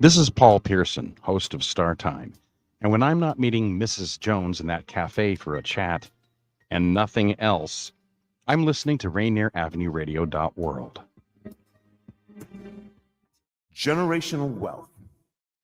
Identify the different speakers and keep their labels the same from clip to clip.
Speaker 1: This is Paul Pearson, host of Star Time. And when I'm not meeting Mrs. Jones in that cafe for a chat and nothing else, I'm listening to Rainier Avenue Radio.world.
Speaker 2: Generational wealth.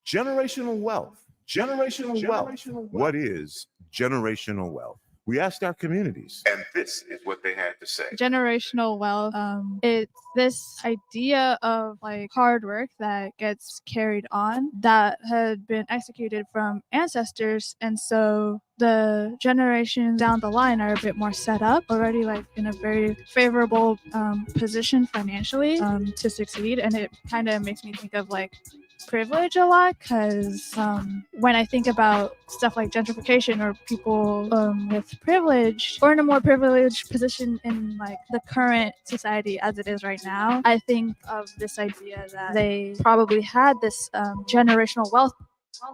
Speaker 2: Generational wealth. Generational wealth. What is generational wealth? We asked our communities, and this is what they had to say.
Speaker 3: Generational wealth, it's this idea of like hard work that gets carried on that had been executed from ancestors, and so the generations down the line are a bit more set up already, like in a very favorable position financially to succeed. And it kind of makes me think of like privilege a lot, because when I think about stuff like gentrification or people with privilege or in a more privileged position in like the current society as it is right now, I think of this idea that they probably had this generational wealth.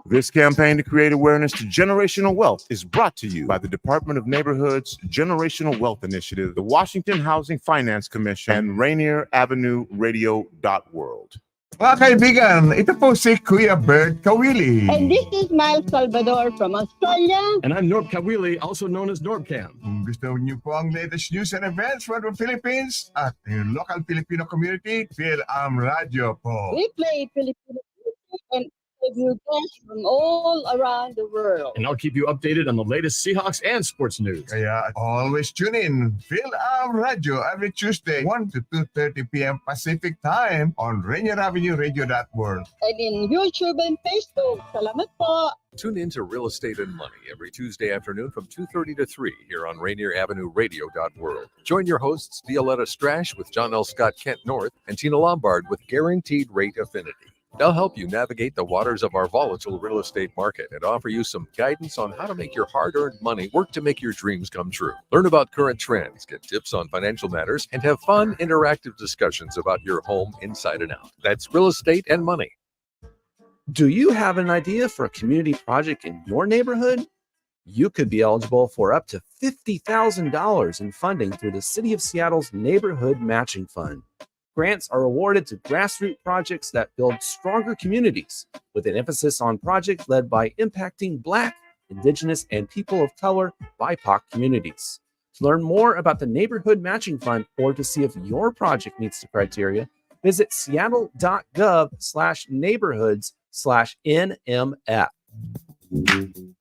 Speaker 2: This campaign to create awareness to generational wealth is brought to you by the Department of Neighborhood's Generational Wealth Initiative, the Washington Housing Finance Commission, and Rainier Avenue Radio.world.
Speaker 4: Mga kaibigan, ito po si Kuya Bert Kawili.
Speaker 5: And this is Miles Salvador from Australia.
Speaker 6: And I'm Norb Kawili, also known as Norbcam.
Speaker 4: Kung gusto niyo po ang latest news and events from the Philippines at the local Filipino community, feel Radio po.
Speaker 5: We play Filipino music and interview guests from all around the world.
Speaker 6: And I'll keep you updated on the latest Seahawks and sports news.
Speaker 4: Kaya always tune in. Feel Radio every Tuesday, 1 to 2:30 p.m. Pacific Time on Rainier Avenue Radio.world.
Speaker 5: And in YouTube and Facebook. Salamat po.
Speaker 7: Tune in to Real Estate and Money every Tuesday afternoon from 2:30 to 3 here on Rainier Avenue Radio.world. Join your hosts Violetta Strash with John L. Scott Kent North and Tina Lombard with Guaranteed Rate Affinity. They'll help you navigate the waters of our volatile real estate market and offer you some guidance on how to make your hard-earned money work to make your dreams come true. Learn about current trends, get tips on financial matters, and have fun, interactive discussions about your home inside and out. That's Real Estate and Money.
Speaker 8: Do you have an idea for a community project in your neighborhood? You could be eligible for up to $50,000 in funding through the City of Seattle's Neighborhood Matching Fund. Grants are awarded to grassroots projects that build stronger communities, with an emphasis on projects led by impacting Black, Indigenous, and people of color BIPOC communities. To learn more about the Neighborhood Matching Fund or to see if your project meets the criteria, visit seattle.gov/neighborhoods/NMF.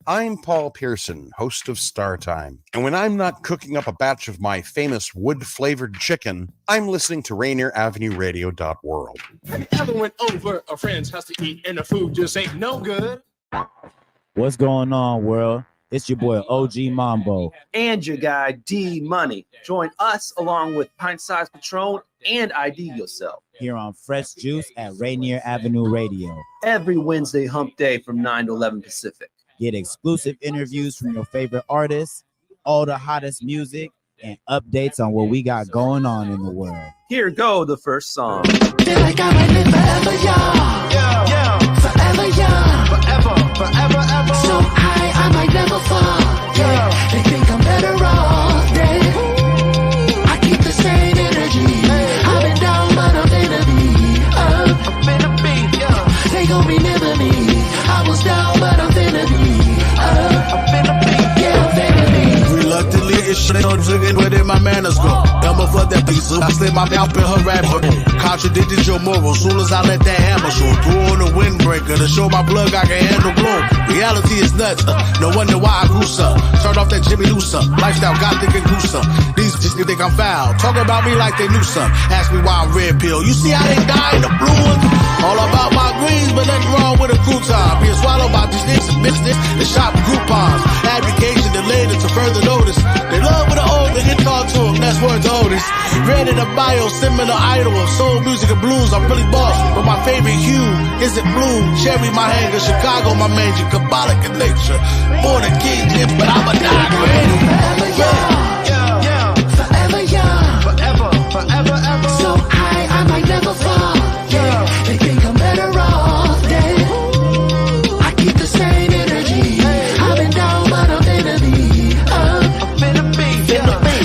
Speaker 1: I'm Paul Pearson, host of Star Time. And when I'm not cooking up a batch of my famous wood-flavored chicken, I'm listening to Rainier Avenue Radio.world.
Speaker 9: Have you ever went over a friend's house to eat and the food just ain't no good?
Speaker 10: What's going on, world? It's your boy OG Mambo.
Speaker 8: And your guy D Money. Join us along with Pint Size Patron and ID Yourself
Speaker 10: Here on Fresh Juice at Rainier Avenue Radio.
Speaker 8: Every Wednesday hump day from 9 to 11 Pacific.
Speaker 10: Get exclusive interviews from your favorite artists, all the hottest music, and updates on what we got going on in the world.
Speaker 8: Here go the first song.
Speaker 11: Feel like I might live forever young. Yeah. Forever young. Forever, ever. So high, I might never fall. Yeah. They think I'm better off. Yeah. I keep the same energy. I've been down, but I'm finna be up. I'm finna be, yeah. They gon' remember me. I was down, but I'm finna be up. I'm finna be, yeah, I'm finna be.
Speaker 12: Reluctantly, it's shit on drinking, where did my manners go? Dumb fuck that piece of I slid my mouth in her rapper. Contradicted your morals, soon as I let that hammer show. Threw on the windbreaker to show my plug I can handle blow. Reality is nuts, no wonder why I grew some. Turn off that Jimmy Looser, lifestyle gothic and gruesome. These just think I'm foul, talking about me like they knew some. Ask me why I'm red pill, you see how they die in the blue one? All about my greens, but nothing wrong with a crouton. Being swallowed by these niggas and business and shop coupons. Advocation delayed until further notice. They love with the old, they get talked to them, that's worth Otis. Read in the bio, similar idol of soul music and blues. I'm really boss, but my favorite hue isn't blue. Cherry my hanger, Chicago my major, Kabbalic in nature. Born a king, but I'm a die ready.
Speaker 11: Forever young. Forever young. Forever, ever. So high, I might never fall. Yeah. They think I'm better off. Yeah. I keep the same energy. I've been down, but I'm finna be up. I'm finna be.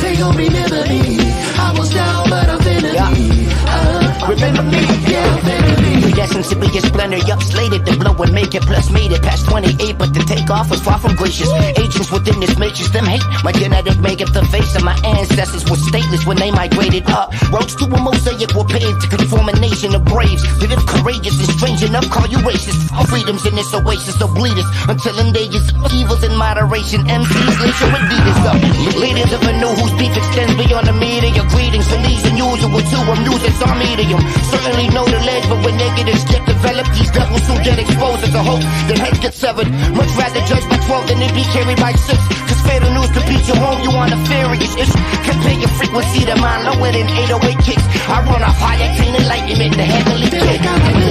Speaker 11: They gon' remember me. I was down, but I'm finna be up. I'm finna be. Yeah, vanity. Yes, and simply a splendor. Yup, slated to blow and make it. Plus made it past 28, but the takeoff was far from gracious. Agents within this matrix, them hate my genetic makeup. The face of my ancestors was stateless when they migrated up. Roads to a mosaic were paved to conform a nation of braves. But if courageous and strange enough, call you racist. All freedoms in this oasis, so bleed us until endangered. Evils in moderation. MCs, let your Adidas up. Leaders of a new whose beef extends beyond the media. Greetings from these unusual to a music's our medium. Certainly know the ledge, but when negatives get developed, these devils soon get exposed as a hope. Then heads get severed. Much rather judge by 12 than it be carried by 6. Cause fatal news could beat you home, you on a furious issue. Compare your frequency to mine, lower than 808 kicks. I run off high octane enlightenment, the heavenly kick. Live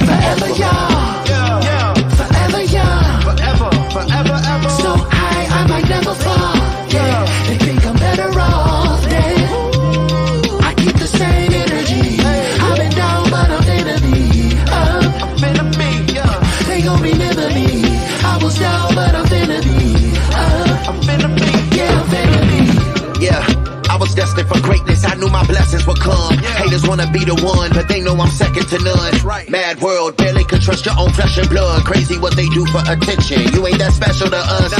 Speaker 11: forever young, forever young, forever ever. So high, I might never fall. Yeah, they think I'm better off dead. I keep the same energy. I've been down, but I'm finna be up. I'm finna be up. They gon' remember me. I was down, but I'm finna be up. I'm finna be, yeah, I'm finna be.
Speaker 13: Yeah, I was destined for greatness. I knew my blessings would come. Haters wanna be the one, but they know I'm second to none. Mad world, barely could trust your own flesh and blood. Crazy what they do for attention. You ain't that special to us.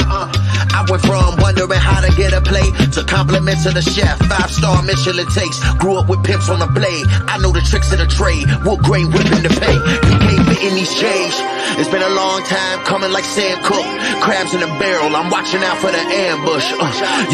Speaker 13: I went from wondering how to get a plate to compliments of the chef. 5-star Michelin takes. Grew up with pimps on the blade. I know the tricks of the trade. Wood grain whipping the pay. You can't fit in these chains. It's been a long time coming like Sam Cooke. Crabs in a barrel. I'm watching out for the ambush.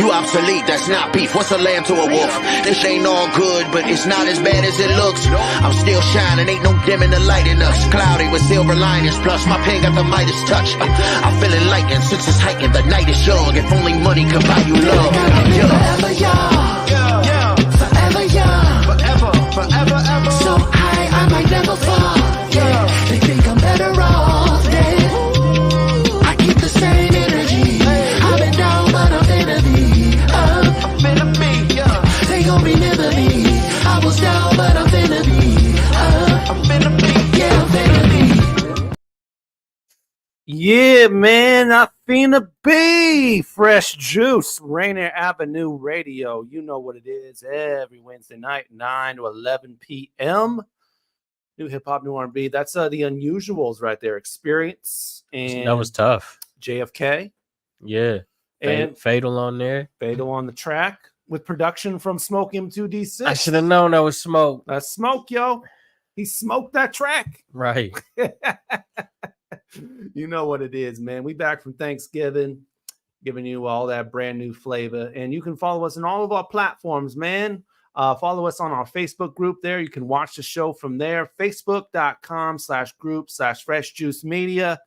Speaker 13: You obsolete. That's not beef. What's a lamb to a wolf? This ain't all good, but it's not as bad as it looks. I'm still shining. Ain't no dimming the light in us. Cloudy with silver linings. Plus my pen got the Midas touch. I'm feeling enlightened since it's heightened. The night is young. If only money could buy you love.
Speaker 11: Forever young, forever young, forever ever. So high, I might never fall. Yeah, they think I'm better off dead. I keep the same energy. I've been down, but I'm finna be up. I'm finna be up. They gon' remember me. I was down, but I'm finna be up. I'm finna be, yeah, I'm finna be.
Speaker 8: Yeah, man, I finna be Fresh Juice, Rainier Avenue Radio. You know what it is. Every Wednesday night, 9 to 11 p.m. New hip hop, new R&B. That's the Unusuals right there. Experience and
Speaker 14: that was tough.
Speaker 8: JFK.
Speaker 14: Yeah,
Speaker 8: and
Speaker 14: Fatal on there.
Speaker 8: Fatal on the track with production from Smoke M2D6.
Speaker 14: I should have known that was Smoke.
Speaker 8: That's Smoke, yo. He smoked that track.
Speaker 14: Right.
Speaker 8: You know what it is, man. We back from Thanksgiving, giving you all that brand new flavor. And you can follow us on all of our platforms, man. Follow us on our Facebook group there. You can watch the show from there. Facebook.com/group/Fresh Juice Media.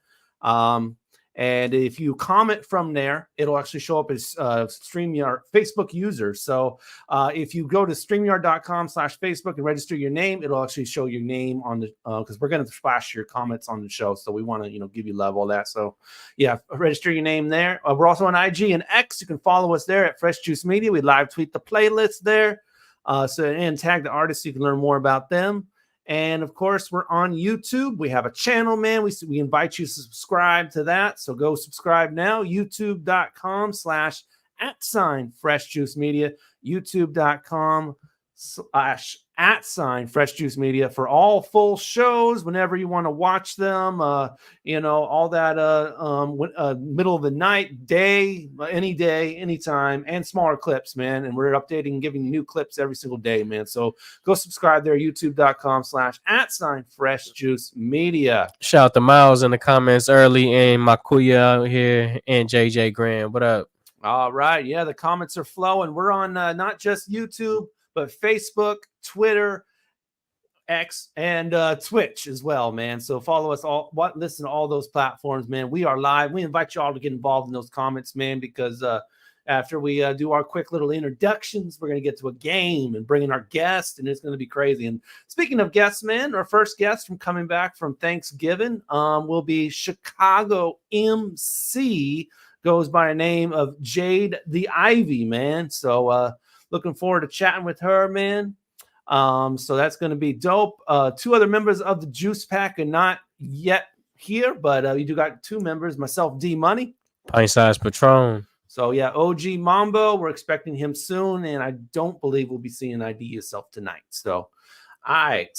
Speaker 8: And if you comment from there, it'll actually show up as StreamYard Facebook user. So if you go to StreamYard.com/Facebook and register your name, it'll actually show your name on the because we're going to splash your comments on the show. So we want to give you love, all that. So yeah, register your name there. We're also on IG and X. You can follow us there at Fresh Juice Media. We live tweet the playlist there. And tag the artists so you can learn more about them. And of course, we're on YouTube. We have a channel, man. We invite you to subscribe to that. So go subscribe now. YouTube.com/@Fresh Juice Media. YouTube.com/@Fresh Juice Media for all full shows whenever you want to watch them. All that middle of the night, day, any day, anytime, and smaller clips, man. And we're updating and giving new clips every single day, man. So go subscribe there, YouTube.com/@Fresh Juice Media.
Speaker 14: Shout out to Miles in the comments early, and Makuya out here, and JJ Graham. What up?
Speaker 8: All right. Yeah, the comments are flowing. We're on not just YouTube, but Facebook, Twitter, X, and Twitch as well, man. So follow us all. Listen to all those platforms, man. We are live. We invite you all to get involved in those comments, man, because after we do our quick little introductions, we're going to get to a game and bring in our guest, and it's going to be crazy. And speaking of guests, man, our first guest from coming back from Thanksgiving will be Chicago MC, goes by the name of Jade The Ivy, man. So looking forward to chatting with her, man. So that's going to be dope. Two other members of the Juice Pack are not yet here, but you do got two members, myself, D Money.
Speaker 14: Pint Size Patron.
Speaker 8: So yeah, OG Mambo, we're expecting him soon, and I don't believe we'll be seeing ID Yourself tonight. So, all right.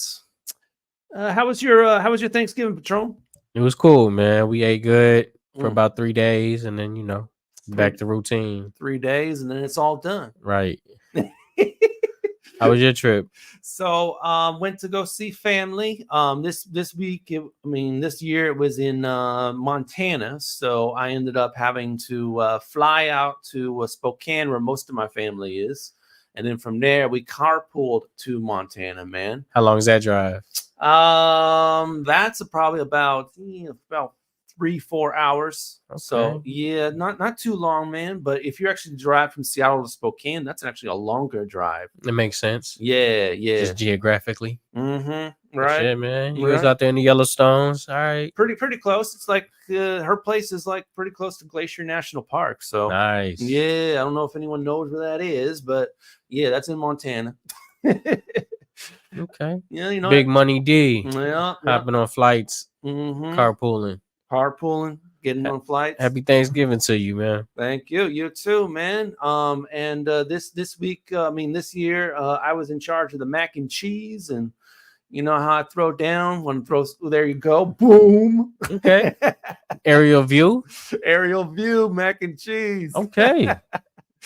Speaker 15: How was your Thanksgiving, Patron?
Speaker 14: It was cool, man. We ate good for
Speaker 15: Mm.
Speaker 14: about 3 days, and then back to routine.
Speaker 15: 3 days, and then it's all done.
Speaker 14: Right. How was your trip?
Speaker 15: So went to go see family. This week, this year it was in Montana. So I ended up having to fly out to Spokane, where most of my family is, and then from there we carpooled to Montana. Man,
Speaker 14: How long is that drive?
Speaker 15: that's probably about 3-4 hours. So yeah, not too long, man. But if you actually drive from Seattle to Spokane, that's actually a longer drive.
Speaker 14: It makes sense.
Speaker 15: Yeah.
Speaker 14: Just geographically.
Speaker 15: Mm-hmm. Right.
Speaker 14: Shit, man. You was out there in the Yellowstones. All right.
Speaker 15: Pretty close. It's like her place is like pretty close to Glacier National Park. So
Speaker 14: Nice.
Speaker 15: yeah, I don't know if anyone knows where that is, but yeah, that's in Montana.
Speaker 14: Okay.
Speaker 15: Yeah,
Speaker 14: Big Money D.
Speaker 15: Yeah.
Speaker 14: Hopping on flights.
Speaker 15: Mhm.
Speaker 14: Carpooling.
Speaker 15: Getting on flights.
Speaker 14: Happy Thanksgiving to you, man.
Speaker 15: Thank you. You too, man. And this week, this year, I was in charge of the mac and cheese, and you know how I throw down when there you go, boom.
Speaker 14: Okay. Aerial view.
Speaker 15: Aerial view, mac and cheese.
Speaker 14: Okay.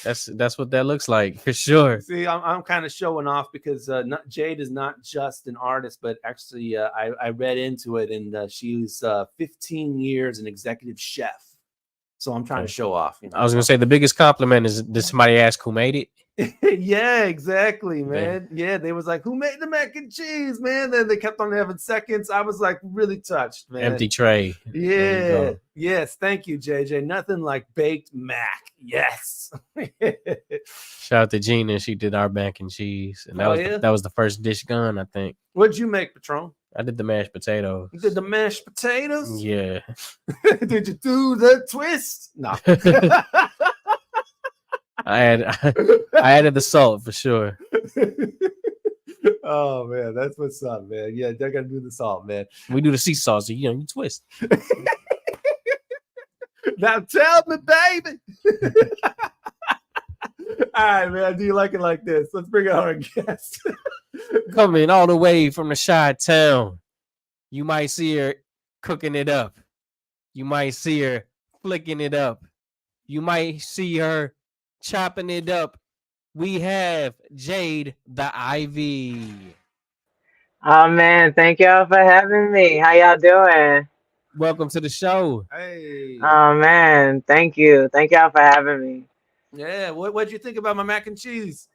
Speaker 14: That's what that looks like for sure.
Speaker 15: See, I'm kind of showing off because Jade is not just an artist, but actually I read into it, and she's 15 years an executive chef. So I'm trying to show off.
Speaker 14: I was gonna say the biggest compliment is did somebody ask who made it?
Speaker 15: Yeah, exactly, man. Yeah, they was like, who made the mac and cheese, man? Then they kept on having seconds. I was like really touched, man.
Speaker 14: Empty tray.
Speaker 15: Yeah. Yes. Thank you, JJ. Nothing like baked mac. Yes.
Speaker 14: Shout out to Gina. She did our mac and cheese. And that was the first dish gone, I think.
Speaker 15: What'd you make, Patron?
Speaker 14: I did the mashed potatoes.
Speaker 15: You did the mashed potatoes?
Speaker 14: Yeah.
Speaker 15: Did you do the twist? No.
Speaker 14: I added the salt for sure.
Speaker 15: Oh man, that's what's up, man. Yeah, they're gonna do the salt, man.
Speaker 14: We do the sea sauce, so you twist.
Speaker 15: Now tell me, baby. All right, man. Do you like it like this? Let's bring out our guest.
Speaker 14: Coming all the way from the Chi-Town. You might see her cooking it up. You might see her flicking it up. You might see her chopping it up. We have Jade the Ivy.
Speaker 16: Oh man, thank y'all for having me. How y'all doing?
Speaker 14: Welcome to the show.
Speaker 15: Hey.
Speaker 16: Oh man, thank you. Thank y'all for having me.
Speaker 15: Yeah, what'd you think about my mac and cheese?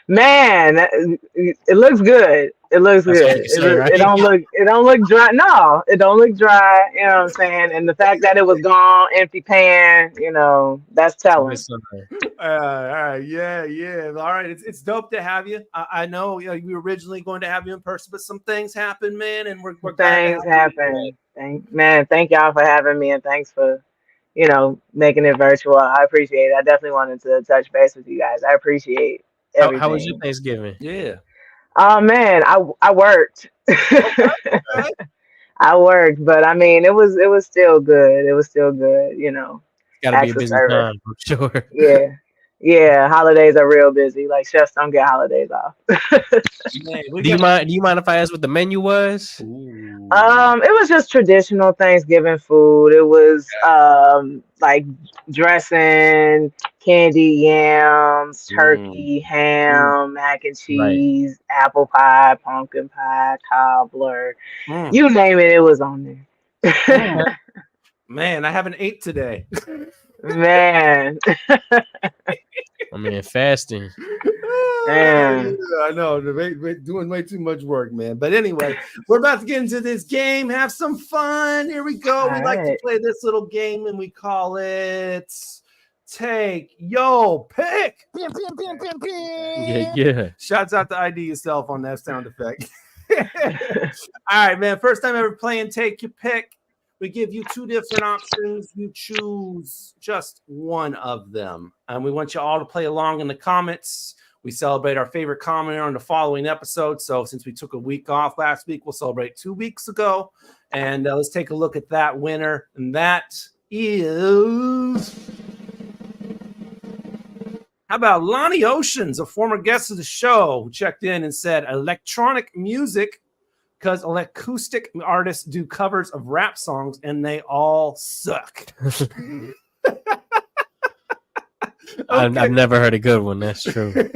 Speaker 16: Man, it looks good. It looks
Speaker 14: That's
Speaker 16: good.
Speaker 14: what you say, right?
Speaker 16: It don't look dry. No, it don't look dry. You know what I'm saying? And the fact that it was gone, empty pan, that's telling.
Speaker 15: All right, yeah. All right, it's dope to have you. I know, we were originally going to have you in person, but some things happen, man, and we're
Speaker 16: Things happen. Thank y'all for having me, and thanks for, making it virtual. I appreciate it. I definitely wanted to touch base with you guys. I appreciate everything.
Speaker 14: How was your Thanksgiving?
Speaker 15: Yeah.
Speaker 16: Oh man, I worked. I worked, but I mean, it was still good. It was still good,
Speaker 14: Gotta be a busy time, for sure.
Speaker 16: Yeah. Holidays are real busy. Like chefs don't get holidays off.
Speaker 14: Man, do you mind if I ask what the menu was?
Speaker 16: It was just traditional Thanksgiving food. It was like dressing, candy yams, turkey, ham, mac and cheese, apple pie, pumpkin pie, cobbler. You name it, it was on there.
Speaker 15: Man, I haven't ate today.
Speaker 16: Man.
Speaker 14: I mean, fasting.
Speaker 16: Man.
Speaker 15: I know, doing way too much work, man. But anyway, we're about to get into this game. Have some fun. Here we go. We like to play this little game, and we call it Take Yo Pick.
Speaker 14: Yeah.
Speaker 15: Shouts out to IDYourself on that sound effect. All right, man. First time ever playing Take Your Pick. We give you two different options. You choose just one of them. And we want you all to play along in the comments. We celebrate our favorite commenter on the following episode. So since we took a week off last week, we'll celebrate 2 weeks ago. And let's take a look at that winner. And that is... How about Lonnie Oceans, a former guest of the show, who checked in and said electronic music because acoustic artists do covers of rap songs and they all suck.
Speaker 14: I've never heard a good one. That's true.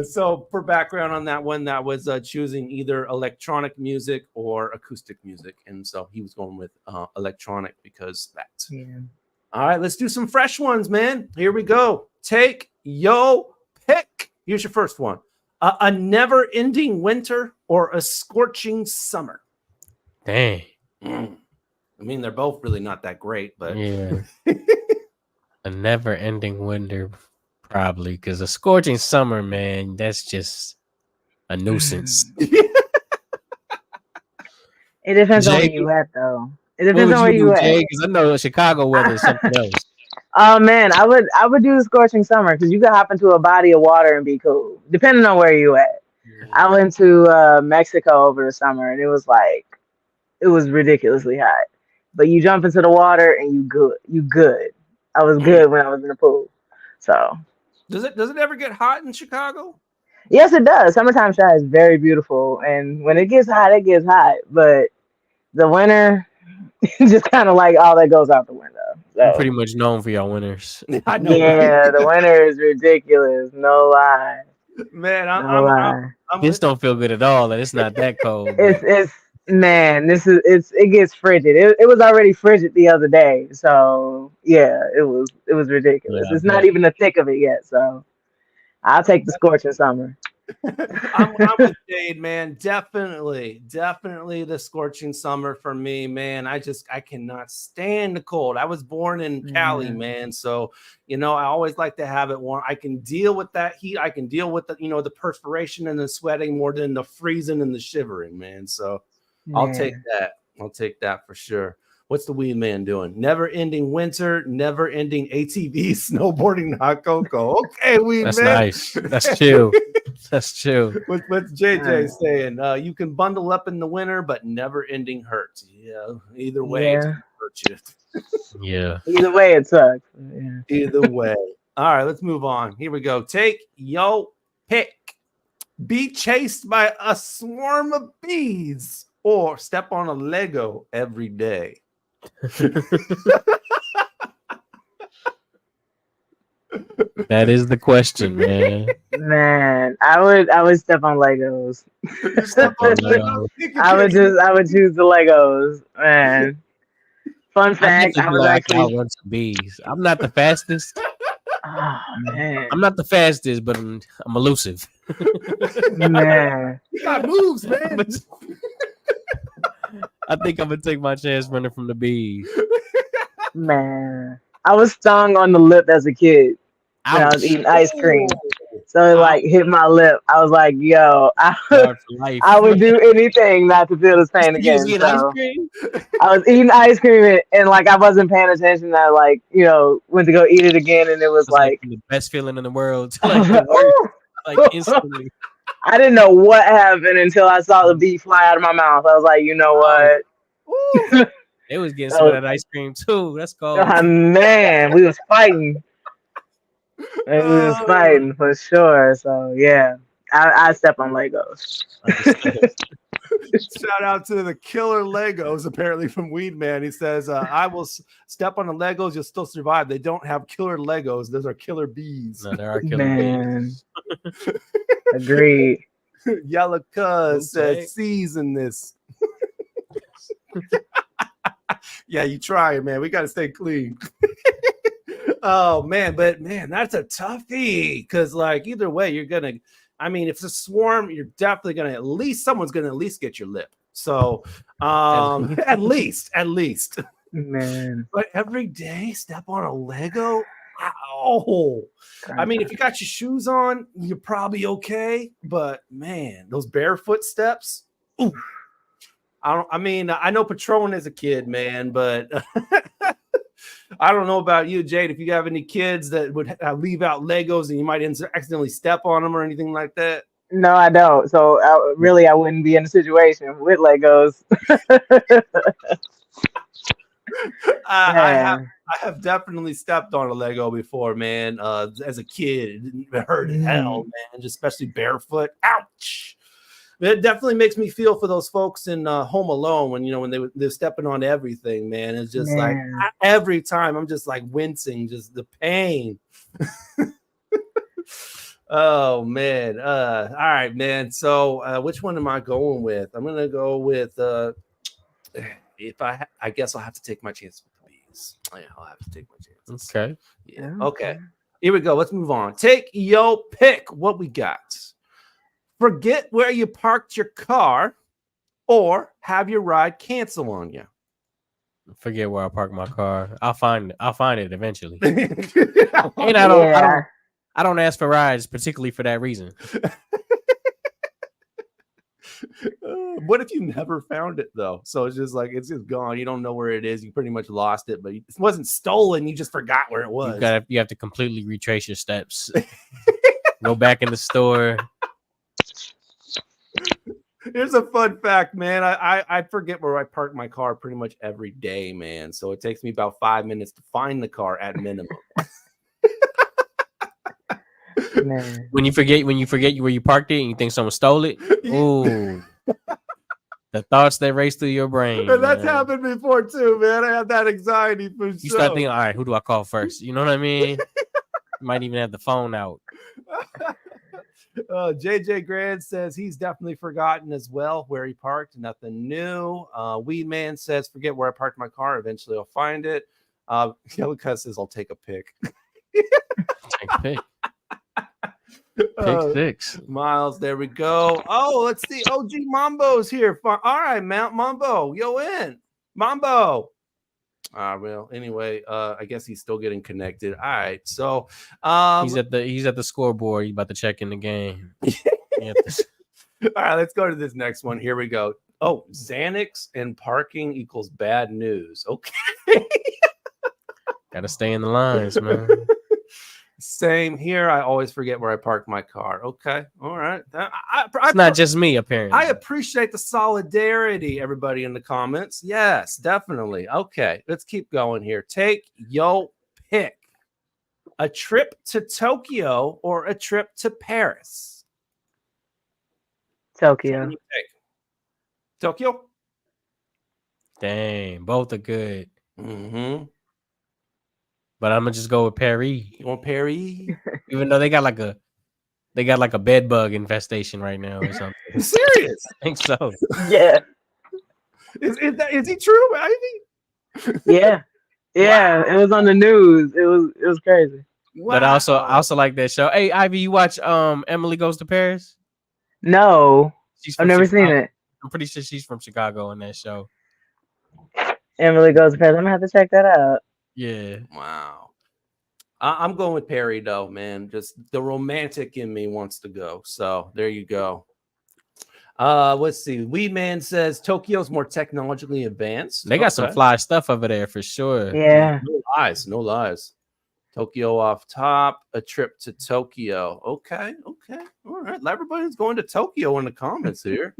Speaker 15: So for background on that one, that was choosing either electronic music or acoustic music. And so he was going with electronic because that's.
Speaker 16: Yeah.
Speaker 15: All right, let's do some fresh ones, man. Here we go. Take your pick. Here's your first one. A never-ending winter or a scorching summer?
Speaker 14: Dang.
Speaker 15: I mean, they're both really not that great, but
Speaker 14: yeah. A never-ending winter, probably, because a scorching summer, man, that's just a nuisance.
Speaker 16: It depends on where you at, though. It depends on where you at.
Speaker 14: Because I know Chicago weather is something else.
Speaker 16: Oh man, I would do the scorching summer because you could hop into a body of water and be cool, depending on where you at. I went to Mexico over the summer and it was ridiculously hot. But you jump into the water and you good. I was good when I was in the pool. So
Speaker 15: does it ever get hot in Chicago?
Speaker 16: yes, it does. Summertime shot is very beautiful, and when it gets hot, it gets hot. But the winter, just kind of like all that goes out the window. So.
Speaker 14: I'm pretty much known for y'all winners.
Speaker 15: I know.
Speaker 16: Yeah, the winter is ridiculous. No lie.
Speaker 15: Man,
Speaker 14: this don't feel good at all. And it's not that cold.
Speaker 16: It gets frigid. It was already frigid the other day. So yeah, it was ridiculous.
Speaker 14: Yeah,
Speaker 16: it's not even the thick of it yet. So I'll take the scorching summer.
Speaker 15: I'm with Jade, man. Definitely the scorching summer for me, man. I cannot stand the cold. I was born in Cali, man. So, I always like to have it warm. I can deal with that heat. I can deal with the perspiration and the sweating more than the freezing and the shivering, man. So I'll take that. I'll take that for sure. What's the weed man doing? Never-ending winter, never-ending ATV, snowboarding, hot cocoa. Okay, weed
Speaker 14: That's
Speaker 15: man.
Speaker 14: Nice. That's chill. That's chill.
Speaker 15: What's JJ saying? You can bundle up in the winter, but never-ending hurts. Yeah, either way, it hurts you.
Speaker 14: Yeah.
Speaker 16: Either way, it sucks. Yeah.
Speaker 15: Either way. All right, let's move on. Here we go. Take your pick. Be chased by a swarm of bees or step on a Lego every day.
Speaker 14: That is the question, man.
Speaker 16: Man, I would step on Legos. I would choose the Legos, man. Fun fact, I was actually
Speaker 14: run some bees. I'm not the fastest.
Speaker 16: Oh man.
Speaker 14: I'm not the fastest, but I'm elusive.
Speaker 16: Man.
Speaker 15: You got moves, man.
Speaker 14: I think I'm gonna take my chance running from the bees.
Speaker 16: Man, I was stung on the lip as a kid when I was eating ice cream. So it hit my lip. I was like, yo, I would do anything not to feel this pain again.
Speaker 14: Ice cream?
Speaker 16: I was eating ice cream and I wasn't paying attention. I went to go eat it again and it was like
Speaker 14: the best feeling in the world. Instantly.
Speaker 16: I didn't know what happened until I saw the bee fly out of my mouth. I was like, you know what?
Speaker 14: It was getting some of that ice cream too. That's cold.
Speaker 16: Oh, man, we was fighting. We was fighting for sure. So yeah, I step on Legos.
Speaker 15: Shout out to the killer Legos, apparently from Weed Man. He says, I will step on the Legos, you'll still survive. They don't have killer Legos. Those are killer bees.
Speaker 14: No, there are killer bees.
Speaker 16: Agreed.
Speaker 15: Yellow Cuz said season this. Yeah, you try it, man. We got to stay clean. Oh, man. But, man, that's a toughie. Because, either way, you're going to, if it's a swarm, you're definitely going to, someone's going to at least get your lip. So, at least.
Speaker 16: Man.
Speaker 15: But every day, step on a Lego? Ow. If you got your shoes on, you're probably okay. But, man, those barefoot steps, ooh. I know Patron as a kid, man, but I don't know about you, Jade. If you have any kids that would leave out Legos and you might accidentally step on them or anything like that.
Speaker 16: No, I don't. So I wouldn't be in a situation with Legos.
Speaker 15: I have definitely stepped on a Lego before, man. As a kid, it hurt as hell, man. Just especially barefoot. Ouch. It definitely makes me feel for those folks in Home Alone when they're stepping on everything, man. It's just like every time I'm just like wincing, just the pain. Oh man. All right, man. So which one am I going with? I'm gonna go with I guess I'll have to take my chance with the bees. Yeah, I'll have to take my chances.
Speaker 14: Okay.
Speaker 15: Yeah. Okay. Here we go. Let's move on. Take your pick. What we got? Forget where you parked your car, or have your ride cancel on you.
Speaker 14: Forget where I parked my car. I'll find it eventually. And I don't ask for rides particularly for that reason.
Speaker 15: What if you never found it though? So it's just like it's just gone. You don't know where it is. You pretty much lost it, but it wasn't stolen. You just forgot where it was.
Speaker 14: You have to completely retrace your steps. Go back in the store.
Speaker 15: Here's a fun fact, man. I forget where I park my car pretty much every day, man. So it takes me about 5 minutes to find the car at minimum.
Speaker 16: Man.
Speaker 14: When you forget where you parked it and you think someone stole it, ooh, the thoughts that race through your brain.
Speaker 15: And that's happened before too, man. I have that anxiety for sure.
Speaker 14: You start thinking, all right, who do I call first? You know what I mean? You might even have the phone out.
Speaker 15: JJ Grand says he's definitely forgotten as well where he parked. Nothing new. Weed Man says, forget where I parked my car. Eventually I'll find it. Yellow Cuss says, I'll take a pic.
Speaker 14: Take a pic. Pick 6.
Speaker 15: Miles, there we go. Oh, let's see. OG Mambo's here. All right, Mount Mambo. Yo, in. Mambo. Well, anyway, I guess he's still getting connected. All right, so
Speaker 14: he's at the scoreboard. He's about to check in the game.
Speaker 15: All right, let's go to this next one. Here we go. Oh, Xanax and parking equals bad news. Okay.
Speaker 14: Gotta stay in the lines, man.
Speaker 15: Same here. I always forget where I park my car. Okay. All right.
Speaker 14: It's not just me, apparently.
Speaker 15: I appreciate the solidarity, everybody in the comments. Yes, definitely. Okay. Let's keep going here. Take your pick. A trip to Tokyo or a trip to Paris?
Speaker 16: Tokyo.
Speaker 15: Tokyo?
Speaker 14: Dang, both are good.
Speaker 15: Mm-hmm.
Speaker 14: But I'm gonna just go with Paris.
Speaker 15: You want Paris?
Speaker 14: Even though they got like a bed bug infestation right now or something.
Speaker 15: Serious?
Speaker 14: I think so.
Speaker 16: Yeah.
Speaker 15: Is he true, Ivy?
Speaker 16: Yeah. Wow. It was on the news. It was crazy.
Speaker 14: Wow. But I also like that show. Hey, Ivy, you watch Emily Goes to Paris?
Speaker 16: No. I've never seen it.
Speaker 14: I'm pretty sure she's from Chicago in that show.
Speaker 16: Emily Goes to Paris. I'm gonna have to check that out.
Speaker 14: Yeah.
Speaker 15: Wow. I'm going with Perry though, man. Just the romantic in me wants to go. So there you go. Let's see. Weed Man says Tokyo's more technologically advanced.
Speaker 14: They got some fly stuff over there for sure.
Speaker 16: Yeah.
Speaker 15: No lies. Tokyo off top, a trip to Tokyo. Okay. All right. Everybody's going to Tokyo in the comments here.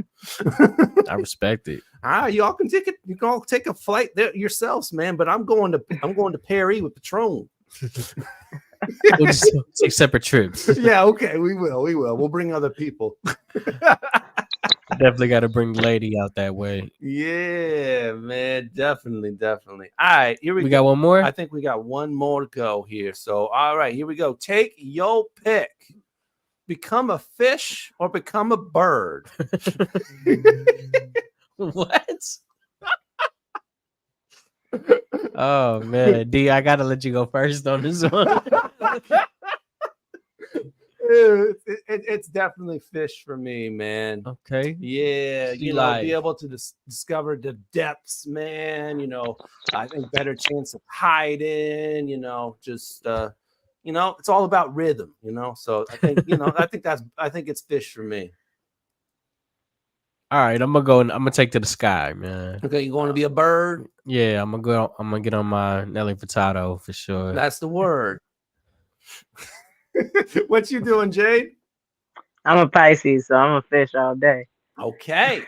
Speaker 14: I respect it.
Speaker 15: Y'all can take it. You can all take a flight there yourselves, man. But I'm going to Paris with Patron.
Speaker 14: We'll just take separate trips.
Speaker 15: Yeah, okay, we will. We'll bring other people.
Speaker 14: Definitely got to bring the lady out that way.
Speaker 15: Yeah, man, definitely. All right, here we go.
Speaker 14: We got one more?
Speaker 15: I think we got one more to go here. So, all right, here we go. Take your pick. Become a fish or become a bird.
Speaker 14: What? Oh man, D, I gotta let you go first on this one.
Speaker 15: It's definitely fish for me, man.
Speaker 14: Okay.
Speaker 15: Yeah, be able to discover the depths, man. I think better chance of hiding. Just it's all about rhythm. So I think I think it's fish for me.
Speaker 14: All right, I'm gonna take to the sky, man.
Speaker 15: Okay, you going to be a bird?
Speaker 14: Yeah, I'm gonna get on my Nelly Furtado for sure.
Speaker 15: That's the word. What you doing, Jade?
Speaker 16: I'm a Pisces, so I'm a fish all day.
Speaker 15: Okay.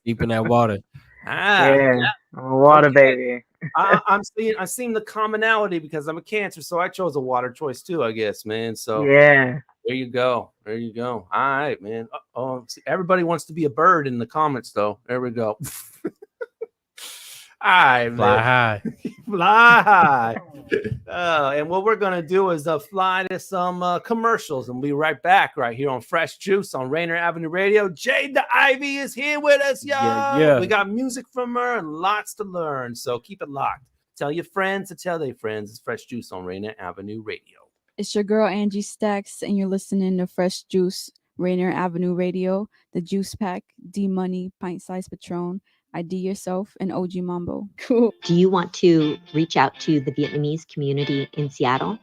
Speaker 14: Deep in that water.
Speaker 16: Yeah. Water, baby.
Speaker 15: I'm seeing the commonality because I'm a Cancer, so I chose a water choice too, I guess, man. So
Speaker 16: yeah,
Speaker 15: there you go. All right, man. See, everybody wants to be a bird in the comments, though. There we go. All right, man.
Speaker 14: Fly high.
Speaker 15: Fly high. And what we're going to do is fly to some commercials, and we'll be right back right here on Fresh Juice on Rainier Avenue Radio. Jade The Ivy is here with us, y'all.
Speaker 14: Yeah.
Speaker 15: We got music from her and lots to learn, so keep it locked. Tell your friends to tell their friends. It's Fresh Juice on Rainier Avenue Radio.
Speaker 17: It's your girl, Angie Stacks, and you're listening to Fresh Juice, Rainier Avenue Radio, The Juice Pack, D-Money, Pint Size Patron, IDYourself, and OG Mambo.
Speaker 18: Cool. Do you want to reach out to the Vietnamese community in Seattle?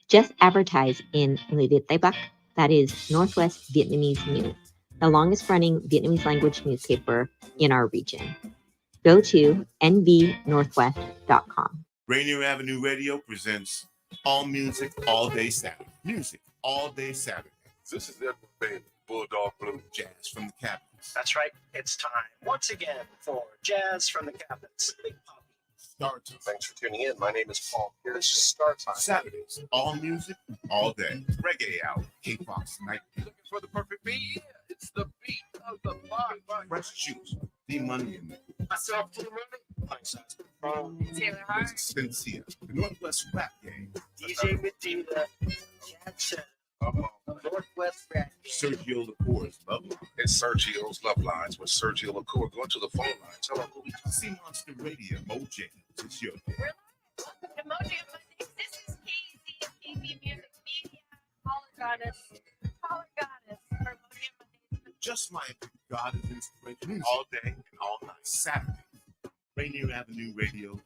Speaker 18: Just advertise in Le Viet Tây Bắc, that is Northwest Vietnamese News, the longest running Vietnamese language newspaper in our region. Go to nvnorthwest.com.
Speaker 2: Rainier Avenue Radio presents All Music, All Day Saturday. Music, all day Saturday. This is Edward Bailey, Bulldog Blue, Jazz from the Cabinets.
Speaker 19: That's right. It's time once again for Jazz from the Cabinets. Big Poppy.
Speaker 2: Start time.
Speaker 19: Thanks for tuning in. My name is Paul. This is Start Time.
Speaker 2: Saturdays, all music, all day. Reggae hour, K-Fox night.
Speaker 7: Looking for the perfect beat? Yeah, it's the beat of the block.
Speaker 2: Fresh Juice, D-Money in there.
Speaker 19: Myself, D-Money. Pint Size Patron. Taylor Hart.
Speaker 2: Cynthia, the Northwest Rap Gang.
Speaker 19: DJ Medina. Jackson. Northwest Rap Gang.
Speaker 2: Sergio Lacour's Love Line.
Speaker 20: It's Sergio's Love Lines with Sergio Lacour. Go to the phone line. Tell him who we talk.
Speaker 2: Sea Monster Radio, Moj. It's your
Speaker 21: Welcome to Mojo Mondays. This is KZ Music Media. Caller Goddess for Mojo Mondays.
Speaker 2: Just like God is inspiration all day and all night. Saturday, Rainier Avenue Radio.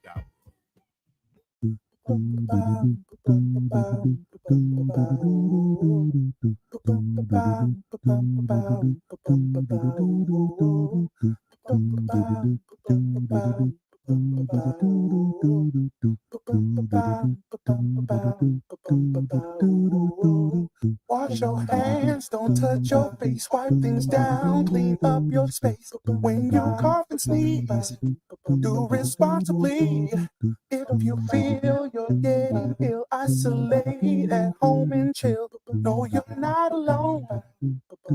Speaker 11: Wash your hands, don't touch your face. Wipe things down, clean up your space. When you cough and sneeze, do responsibly. If you feel you're getting ill, isolate at home and chill. No, you're not alone.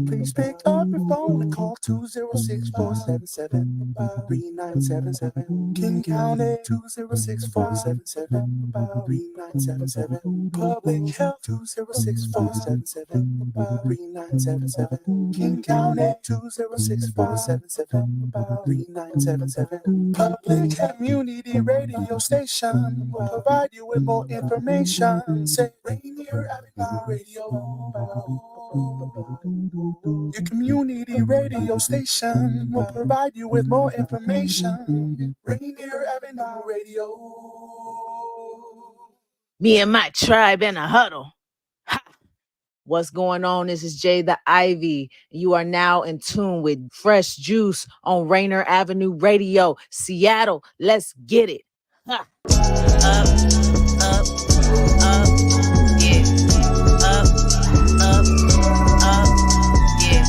Speaker 11: Please pick up your phone and call 206-477-3977. King County 206-477-3977. Public Health 206-477-3977. King County 206-477-3977. Public Community Radio Station will provide you with more information. Say Rainier Avenue Radio. Your community radio station will provide you with more information. Rainier Avenue Radio.
Speaker 22: Me and my tribe in a huddle. Ha! What's going on? This is Jade The Ivy. You are now in tune with Fresh Juice on Rainier Avenue Radio, Seattle. Let's get it. Ha! Up, yeah. Up, yeah.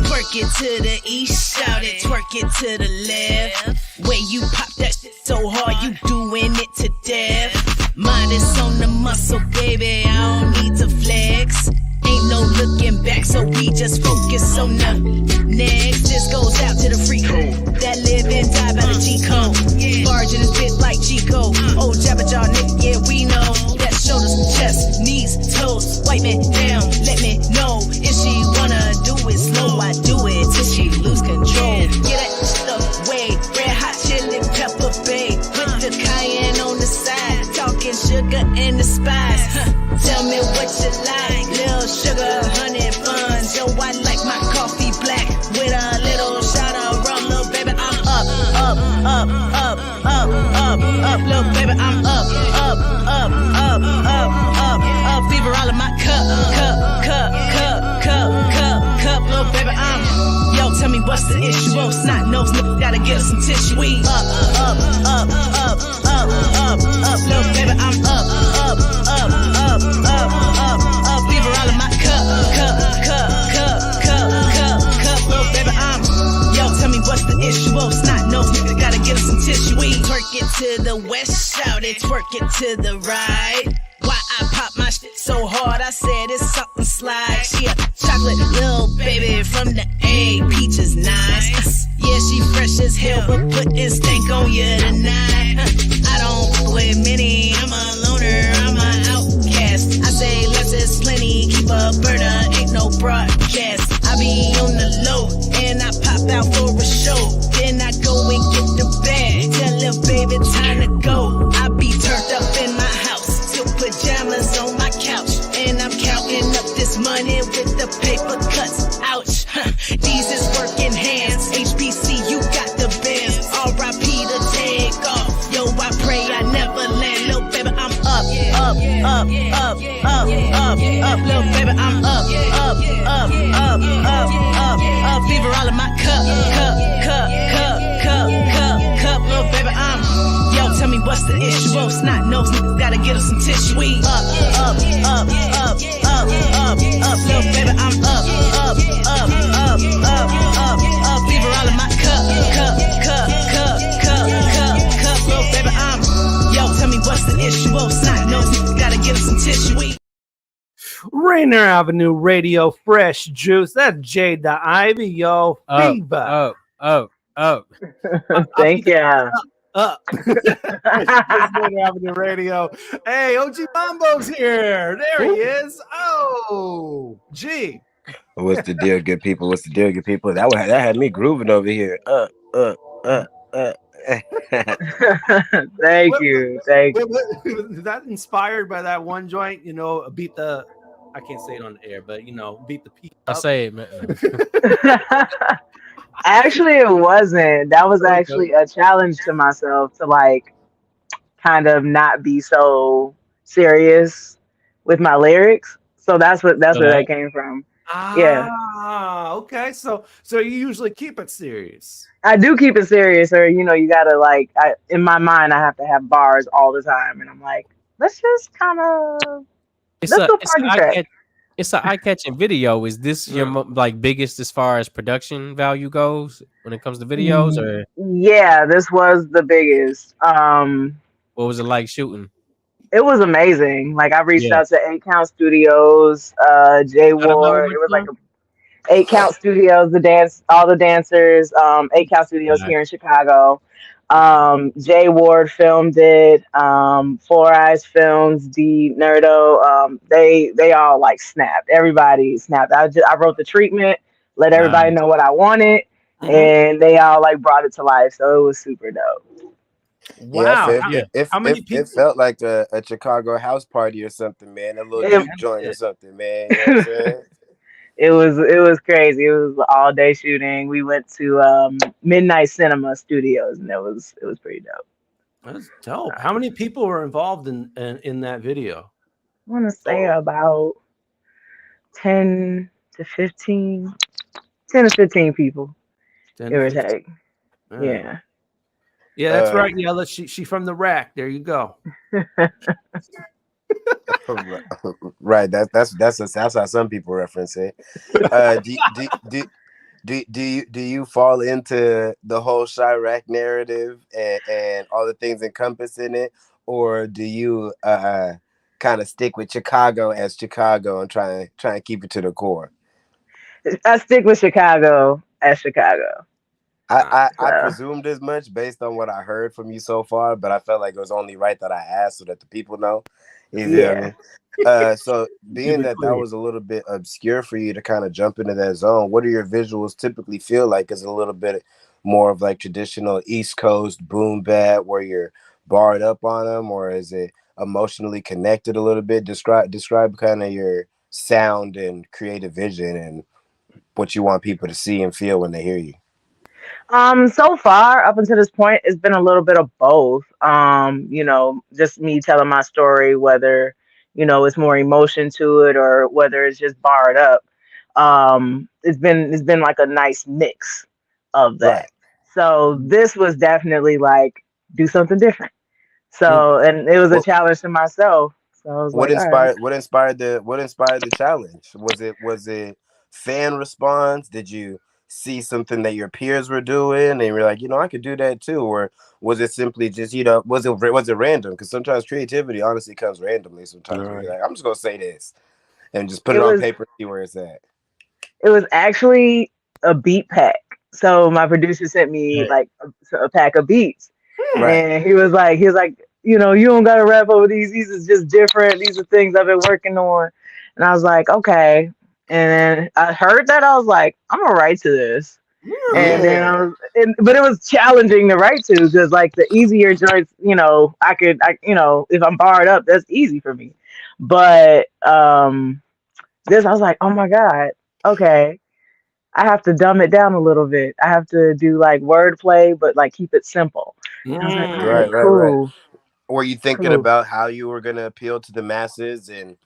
Speaker 22: Twerk it to the east, shout it, twerk it to the left. Where you pop that shit so hard, you doing it to death. Mind is on the muscle, baby, I don't need to flex. Ain't no looking back, so we just focus on the next. This goes out to the freak that live and die by the G-code. Large in his bit like Chico. Oh, Jabba Jaw, nigga, yeah, we know. That shoulders, chest, knees, toes. Wipe me down, let me know. If she wanna do it slow, I do it till she lose control. Get that stuff way, red hot chili pepper bay. Put the cayenne on the side, talking sugar and the spice. Tell me what you like, little sugar, honey buns. Yo, I like my coffee black with a little shot of rum. Little baby, I'm up, little baby, I'm up. Fever all in my cup, little baby, I'm. Yo, tell me what's the issue? Oh, snot nose, nigga, gotta get us some tissue. We up, little baby, I'm up. Fever all in my work it to the right. Why I pop my shit so hard, I said it's something slide. She a chocolate little baby from the A, peach is nice. Yeah, she fresh as hell, but putting stank on you tonight. I don't fuck with many, I'm a loner, I'm an outcast. I say less is plenty, keep a burner, ain't no broadcast. I be on the low, and I pop out for a show. Then I go and get the bag, tell little baby time to go. I be turned up in my house, still pajamas on my couch. And I'm counting up this money with the paper cuts, ouch. These is working hands, HBC, you got the bands. R.I.P. to take off, yo, I pray I never land. Little baby, I'm up, up, up, up, up, up, up. Little baby, I'm up, up, up, up, up, up, up. Fever all in my cup, cup, cup, cup, cup, cup, cup. Little baby, I'm, yo, tell me what's the issue? Oh, snot nose, niggas gotta get us some tissue. We up, up, up, up, up, up, up. Little baby, I'm up, up, up, up, up, up, up. Fever all in my cup, cup, cup, cup, cup, cup, cup. Little baby, I'm, yo, tell me what's the issue? Oh, snot nose, niggas gotta get us some tissue. We
Speaker 15: Rainier Avenue Radio, fresh juice. That's Jade the Ivy, yo. Fever.
Speaker 16: Thank you.
Speaker 15: Up. Rainier Avenue Radio. Hey, OG Mambo's here. There he is. Oh, G.
Speaker 3: What's the deal, good people? What's the deal, good people? That had me grooving over here.
Speaker 16: Thank you.
Speaker 15: Was that inspired by that one joint? You know, beat the. I can't say it on the air, but you know, beat the P.
Speaker 14: I say it, man.
Speaker 16: Actually, it wasn't. That was actually a challenge to myself to like kind of not be so serious with my lyrics. So that's where that came from. Yeah.
Speaker 15: Okay. So you usually keep it serious.
Speaker 16: I do keep it serious, or you know, you gotta like. In my mind, I have to have bars all the time, and I'm like, let's just kind of.
Speaker 14: It's an eye-catching video. Is this your like biggest as far as production value goes when it comes to videos? Or
Speaker 16: yeah, this was the biggest.
Speaker 14: What was it like shooting?
Speaker 16: It was amazing. Like I reached out to 8 Count Studios, Jay Ward. It was like 8 Count Studios, all the dancers. 8 Count Studios here in Chicago. Jay Ward filmed it. Four Eyes Films, D Nerdo. They all like snapped. Everybody snapped. I wrote the treatment, let everybody know what I wanted, and they all like brought it to life. So it was super dope.
Speaker 3: Wow. It felt like a Chicago house party or something, man. A little juke joint or something, man. You know what I'm saying?
Speaker 16: It was crazy. It was all day shooting. We went to Midnight Cinema Studios, and it was pretty dope.
Speaker 15: That's dope. How many people were involved in that video?
Speaker 16: I want to say about 10 to 15 people. Give or take. Yeah.
Speaker 15: Yeah, that's right. Yeah, she from the rack. There you go.
Speaker 3: Right. That's how some people reference it. Do you fall into the whole Chirac narrative and all the things encompassed in it, or do you kind of stick with Chicago as Chicago and try and keep it to the core?
Speaker 16: I stick with Chicago as Chicago.
Speaker 3: I presumed as much based on what I heard from you so far, but I felt like it was only right that I asked so that the people know. So being that was a little bit obscure for you to kind of jump into that zone, what do your visuals typically feel like? Is it a little bit more of like traditional East Coast boom bap where you're barred up on them, or is it emotionally connected a little bit? Describe kind of your sound and creative vision and what you want people to see and feel when they hear you.
Speaker 16: So far up until this point, it's been a little bit of both. You know, just me telling my story, whether, you know, it's more emotion to it or whether it's just barred up. It's been like a nice mix of that. Right. So this was definitely like do something different. So and it was a challenge to myself. So I was
Speaker 3: what inspired the challenge? Was it fan response? Did you see something that your peers were doing and you're like, I could do that too? Or was it simply just, was it random? Because sometimes creativity honestly comes randomly sometimes where you're like, I'm just gonna say this and just put it on paper and see where it's at.
Speaker 16: It was actually a beat pack. So my producer sent me like a pack of beats. And he was like, you don't gotta rap over these. These is just different. These are things I've been working on. And I was like, okay. And then I heard that, I was like, I'm gonna write to this. And then but it was challenging to write to because like the easier joints, I if I'm barred up, that's easy for me. But this, I was like, oh my God, okay. I have to dumb it down a little bit. I have to do like wordplay, but like keep it simple. And I was like, all right, cool.
Speaker 3: Were you thinking about how you were gonna appeal to the masses and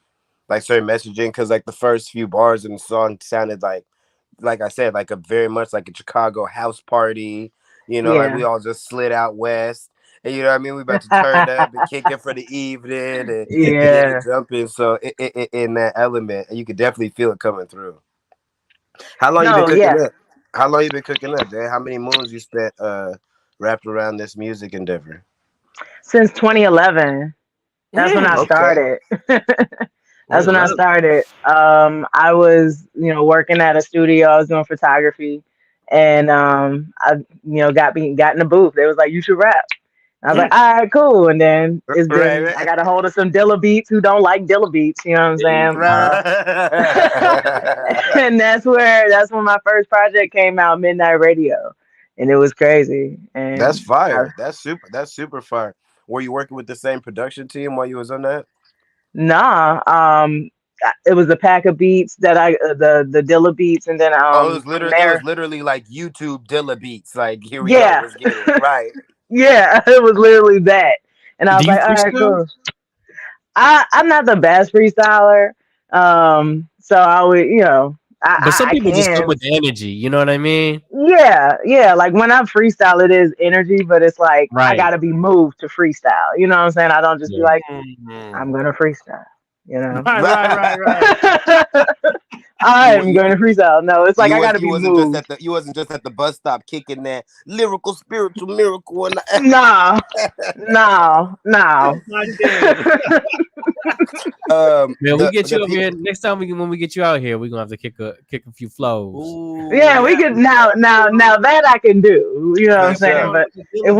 Speaker 3: like certain messaging? Because like the first few bars in the song sounded like I said, like a very much like a Chicago house party. Like we all just slid out west. And you know what I mean? We about to turn up and kick it for the evening and get it jumping. So in that element, and you could definitely feel it coming through. How long you been cooking up? How long you been cooking up, Jay? How many moons you spent wrapped around this music endeavor?
Speaker 16: Since 2011. That's when I started. That's when I started. I was, working at a studio. I was doing photography, and I, got in the booth. They was like, "You should rap." I was like, "All right, cool." And then it's been I got a hold of some Dilla beats who don't like Dilla beats. You know what I'm saying? And that's when my first project came out, Midnight Radio, and it was crazy. And
Speaker 3: that's fire. That's super fire. Were you working with the same production team while you was on that?
Speaker 16: Nah, it was a pack of beats that the Dilla beats, and then
Speaker 3: it was literally like YouTube Dilla beats. Like here we go, let's get it right.
Speaker 16: Yeah, it was literally that, and I was like, all right, cool. I'm not the best freestyler, so I would,
Speaker 14: but some people just come with energy. You know what I mean?
Speaker 16: Yeah. Like when I freestyle, it is energy, but it's like I gotta be moved to freestyle. You know what I'm saying? I don't just be like, I'm gonna freestyle. Right. I'm going to freestyle. No, it's like I gotta be moved.
Speaker 3: You wasn't just at the bus stop kicking that lyrical spiritual miracle.
Speaker 16: No.
Speaker 14: Man, we get you over here next time. When we get you out here, we're gonna have to kick a few flows.
Speaker 16: We could now that I can do. You know what I'm saying? But if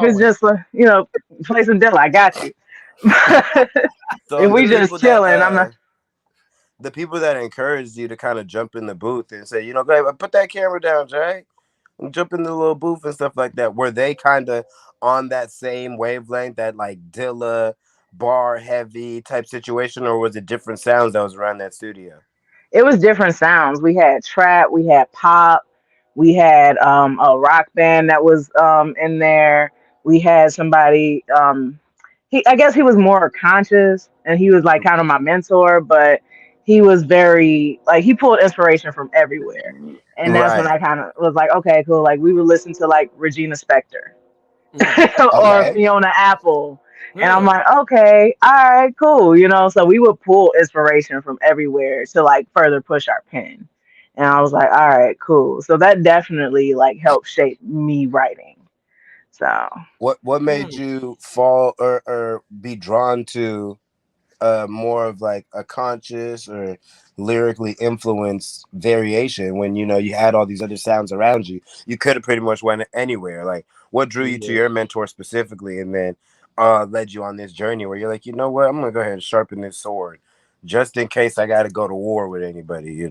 Speaker 16: it's just play some Dilla, I got you.
Speaker 3: So
Speaker 16: if we just chilling, I'm not.
Speaker 3: The people that encouraged you to kind of jump in the booth and say, go ahead, put that camera down, Jay, and jump in the little booth and stuff like that. Were they kind of on that same wavelength, that like Dilla bar heavy type situation, or was it different sounds that was around that studio?
Speaker 16: It was different sounds. We had trap, we had pop, we had a rock band that was in there. We had somebody. I guess he was more conscious, and he was like kind of my mentor, but he was very like he pulled inspiration from everywhere, and that's when I kind of was like, okay, cool. Like we would listen to like Regina Spektor or Fiona Apple, and I'm like, okay, all right, cool, So we would pull inspiration from everywhere to like further push our pen, and I was like, all right, cool. So that definitely like helped shape me writing. So
Speaker 3: what made you fall or be drawn to more of like a conscious or lyrically influenced variation when you had all these other sounds around you? You could have pretty much went anywhere. Like what drew you to your mentor specifically, and then led you on this journey where you're like, you know what, I'm gonna go ahead and sharpen this sword just in case I gotta go to war with anybody,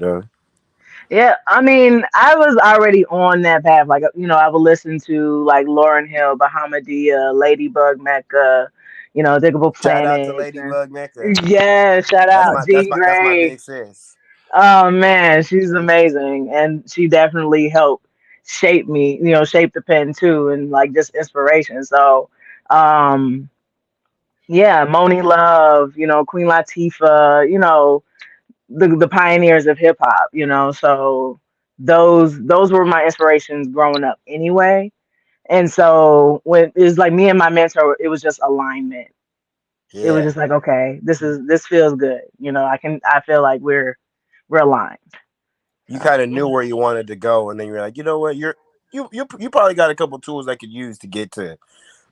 Speaker 16: Yeah, I mean, I was already on that path. Like, I would listen to like Lauryn Hill, Bahamadia, Ladybug Mecca, Diggable Planet.
Speaker 3: Shout out to Ladybug Mecca.
Speaker 16: Yeah, shout out Jean Grey.
Speaker 3: That's my big sis.
Speaker 16: Oh man, she's amazing, and she definitely helped shape me. Shape the pen too, and like just inspiration. So, Moni Love, Queen Latifah, the pioneers of hip hop, so those were my inspirations growing up anyway. And so when it was like me and my mentor, it was just alignment. It was just like, okay, this feels good. I feel like we're aligned.
Speaker 3: You kind of knew where you wanted to go, and then you're like, you know what, you probably got a couple tools I could use to get to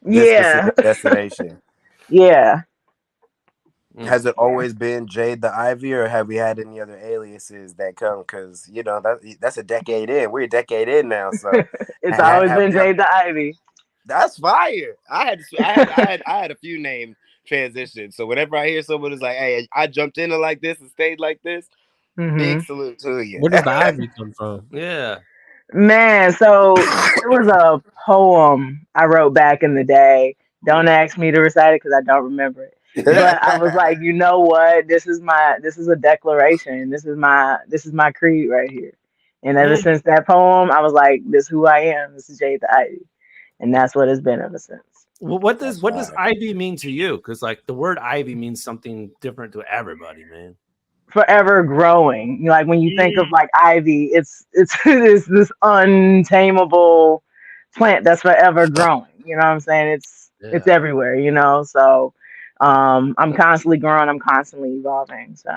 Speaker 3: this specific destination.
Speaker 16: Yeah.
Speaker 3: Has it always been Jade the Ivy, or have we had any other aliases that come? Because that's a decade in. We're a decade in now, so
Speaker 16: It's always been Jade the Ivy.
Speaker 3: That's fire. I had a few name transitions. So whenever I hear someone is like, "Hey, I jumped into like this and stayed like this," big salute to you.
Speaker 14: Where does the Ivy come from?
Speaker 15: Yeah.
Speaker 16: Man, so it was a poem I wrote back in the day. Don't ask me to recite it because I don't remember it. But I was like, you know what? This is a declaration. This is my creed right here. And ever since that poem, I was like, this is who I am. This is Jade the Ivy. And that's what it's been ever since.
Speaker 15: Well, what does ivy mean to you? Because like the word ivy means something different to everybody, man.
Speaker 16: Forever growing. Like when you think of like ivy, it's this untamable plant that's forever growing. You know what I'm saying? It's everywhere, you know. So I'm constantly growing, I'm constantly evolving. So